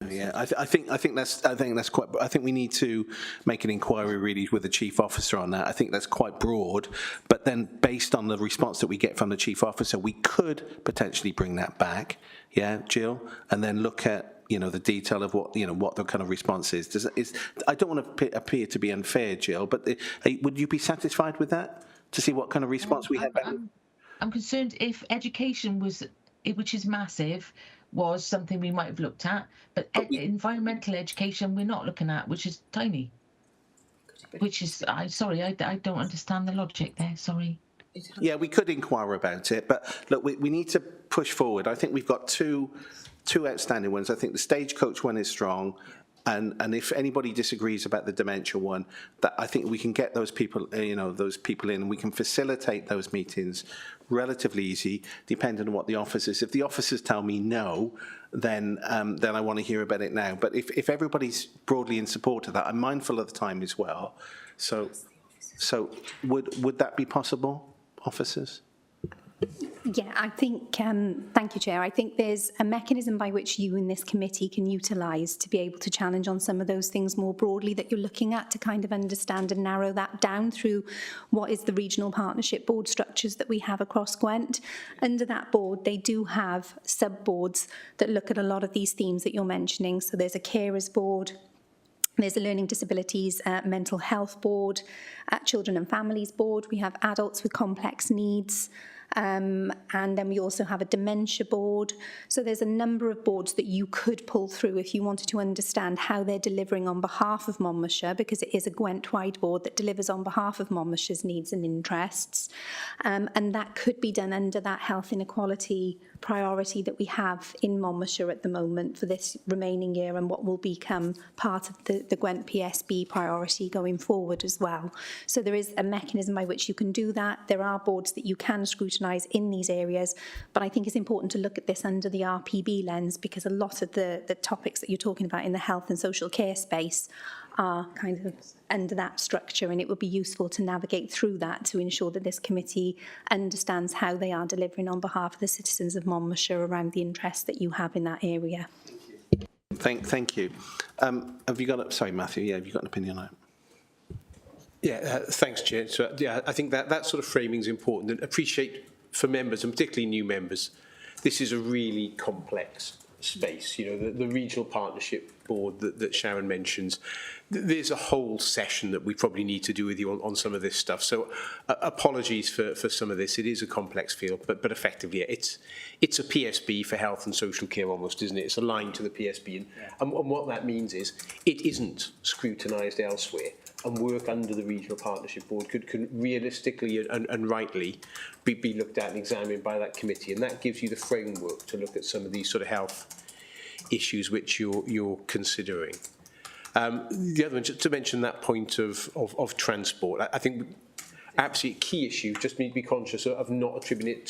Yeah, I think that's quite. I think we need to make an inquiry really with the chief officer on that. I think that's quite broad, but then based on the response that we get from the chief officer, we could potentially bring that back. Yeah, Jill, and then look at the detail of what what the kind of response is. I don't want to appear to be unfair, Jill, but would you be satisfied with that to see what kind of response we had back? I'm concerned if education which is massive, was something we might have looked at, but environmental education we're not looking at, which is tiny. Which is, I don't understand the logic there, sorry. Yeah, we could inquire about it, but look, we need to push forward. I think we've got two outstanding ones. I think the stagecoach one is strong. And if anybody disagrees about the dementia one, that I think we can get those people, those people in, and we can facilitate those meetings relatively easy, depending on what the officers. If the officers tell me no, then I want to hear about it now. But if everybody's broadly in support of that, I'm mindful of the time as well. So would that be possible, officers? Yeah, I think, thank you, Chair. I think there's a mechanism by which you in this committee can utilise to be able to challenge on some of those things more broadly that you're looking at, to kind of understand and narrow that down through what is the regional partnership board structures that we have across Gwent. Under that board, they do have sub-boards that look at a lot of these themes that you're mentioning. So there's a carers board, there's a learning disabilities mental health board, children and families board. We have adults with complex needs. And then we also have a dementia board. So there's a number of boards that you could pull through if you wanted to understand how they're delivering on behalf of Monmouthshire, because it is a Gwent-wide board that delivers on behalf of Monmouthshire's needs and interests. And that could be done under that health inequality priority that we have in Monmouthshire at the moment for this remaining year, and what will become part of the Gwent PSB priority going forward as well. So there is a mechanism by which you can do that. There are boards that you can scrutinise in these areas, but I think it's important to look at this under the RPB lens, because a lot of the topics that you're talking about in the health and social care space are kind of under that structure, and it would be useful to navigate through that to ensure that this committee understands how they are delivering on behalf of the citizens of Monmouthshire around the interests that you have in that area. Thank you. Have you got? Sorry, Matthew. Yeah, have you got an opinion on it? Yeah, thanks, Chair. So, yeah, I think that sort of framing is important, and appreciate for members, and particularly new members, this is a really complex space. The regional partnership board that Sharon mentions, there's a whole session that we probably need to do with you on some of this stuff. So apologies for some of this. It is a complex field, but effectively it's a PSB for health and social care almost, isn't it? It's aligned to the PSB. And what that means is it isn't scrutinised elsewhere, and work under the regional partnership board could realistically and rightly be looked at and examined by that committee, and that gives you the framework to look at some of these sort of health issues which you're considering. The other one, just to mention that point of transport, I think absolutely key issue, just need to be conscious of not attributing it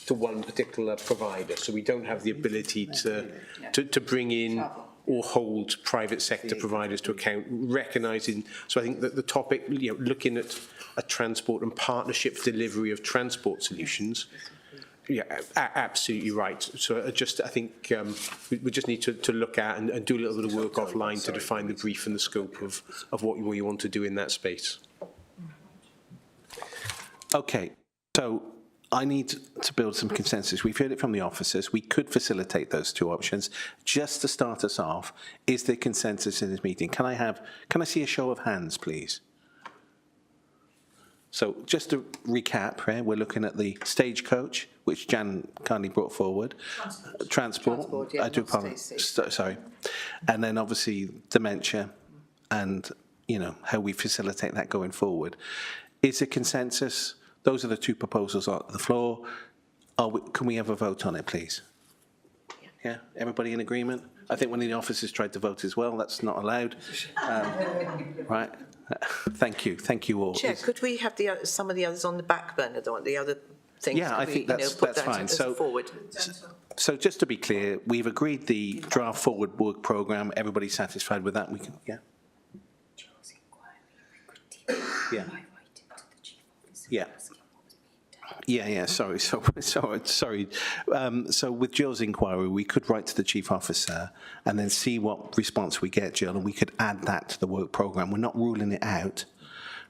to one particular provider. So we don't have the ability to bring in or hold private sector providers to account, recognising. So I think that the topic, looking at a transport and partnership delivery of transport solutions, yeah, absolutely right. So I think we just need to look at and do a little bit of work offline to define the brief and the scope of what you want to do in that space. Okay, so I need to build some consensus. We've heard it from the officers. We could facilitate those two options. Just to start us off, is there consensus in this meeting? Can I see a show of hands, please? So just to recap, right, we're looking at the stagecoach, which Jan kindly brought forward. Transport, yeah, I do apologize. Sorry. And then obviously dementia and, how we facilitate that going forward. Is there consensus? Those are the two proposals on the floor. Can we have a vote on it, please? Yeah, everybody in agreement? I think one of the officers tried to vote as well. That's not allowed. Right. Thank you all. Chair, could we have some of the others on the back burner, the other things? Yeah, I think that's fine. So just to be clear, we've agreed the draft forward work programme. Everybody's satisfied with that? We can, yeah. Yeah. Yeah. Sorry. So with Jill's inquiry, we could write to the chief officer and then see what response we get, Jill, and we could add that to the work programme. We're not ruling it out.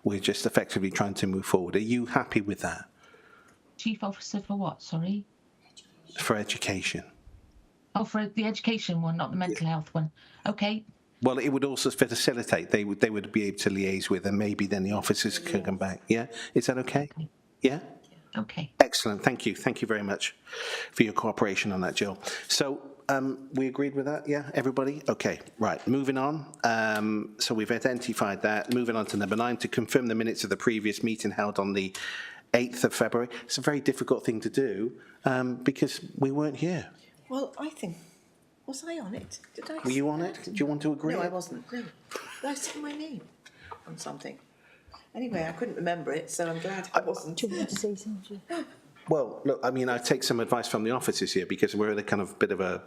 We're just effectively trying to move forward. Are you happy with that? Chief officer for what, sorry? For education. Oh, for the education one, not the mental health one. Okay. Well, it would also facilitate. They would be able to liaise with, and maybe then the officers can come back. Yeah? Is that okay? Yeah? Okay. Excellent. Thank you. Thank you very much for your cooperation on that, Jill. So we agreed with that, yeah? Everybody? Okay, right. Moving on. So we've identified that. Moving on to number 9, to confirm the minutes of the previous meeting held on the 8th of February. It's a very difficult thing to do because we weren't here. Well, I think Was I on it? Did I? Were you on it? Did you want to agree? No, I wasn't. No. Did I see my name on something? Anyway, I couldn't remember it, so I'm glad I wasn't. Do you want to say something? Well, look, I mean, I take some advice from the officers here because we're in a kind of bit of a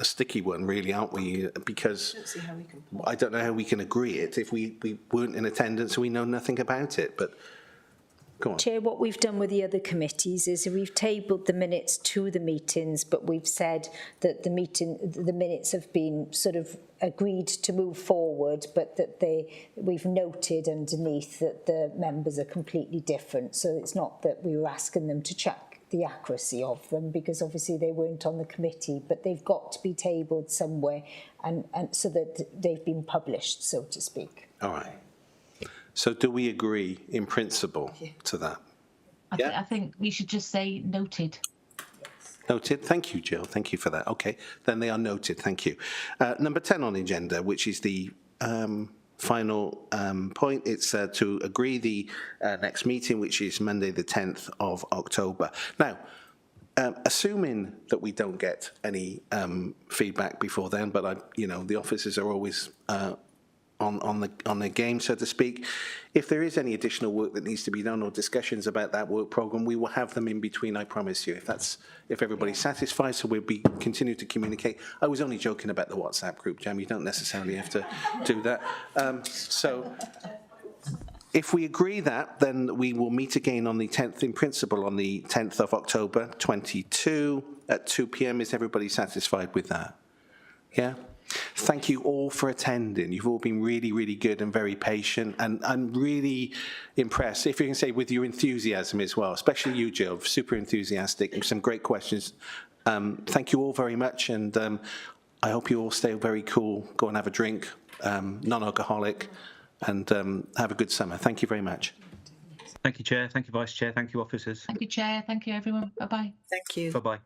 sticky one, really, aren't we? Because I don't see how we can. I don't know how we can agree it if we weren't in attendance and we know nothing about it. But go on. Chair, what we've done with the other committees is we've tabled the minutes to the meetings, but we've said that the minutes have been sort of agreed to move forward, but that we've noted underneath that the members are completely different. So it's not that we were asking them to check the accuracy of them, because obviously they weren't on the committee, but they've got to be tabled somewhere, and so that they've been published, so to speak. All right. So do we agree in principle to that? I think we should just say noted. Noted. Thank you, Jill. Thank you for that. Okay, then they are noted. Thank you. Number 10 on the agenda, which is the final point. It's to agree the next meeting, which is Monday the 10th of October. Now, assuming that we don't get any feedback before then, but the officers are always on the game, so to speak. If there is any additional work that needs to be done or discussions about that work programme, we will have them in between, I promise you, if everybody's satisfied, so we'll be continue to communicate. I was only joking about the WhatsApp group, Jam, you don't necessarily have to do that. So if we agree that, then we will meet again on the 10th in principle on the 10th of October 22 at 2 p.m. Is everybody satisfied with that? Yeah? Thank you all for attending. You've all been really, really good and very patient, and I'm really impressed, if you can say, with your enthusiasm as well, especially you, Jill, super enthusiastic, and some great questions. Thank you all very much, and I hope you all stay very cool, go and have a drink, non-alcoholic, and have a good summer. Thank you very much. Thank you, Chair. Thank you, Vice Chair. Thank you, officers. Thank you, Chair. Thank you, everyone. Bye-bye. Thank you. Bye-bye.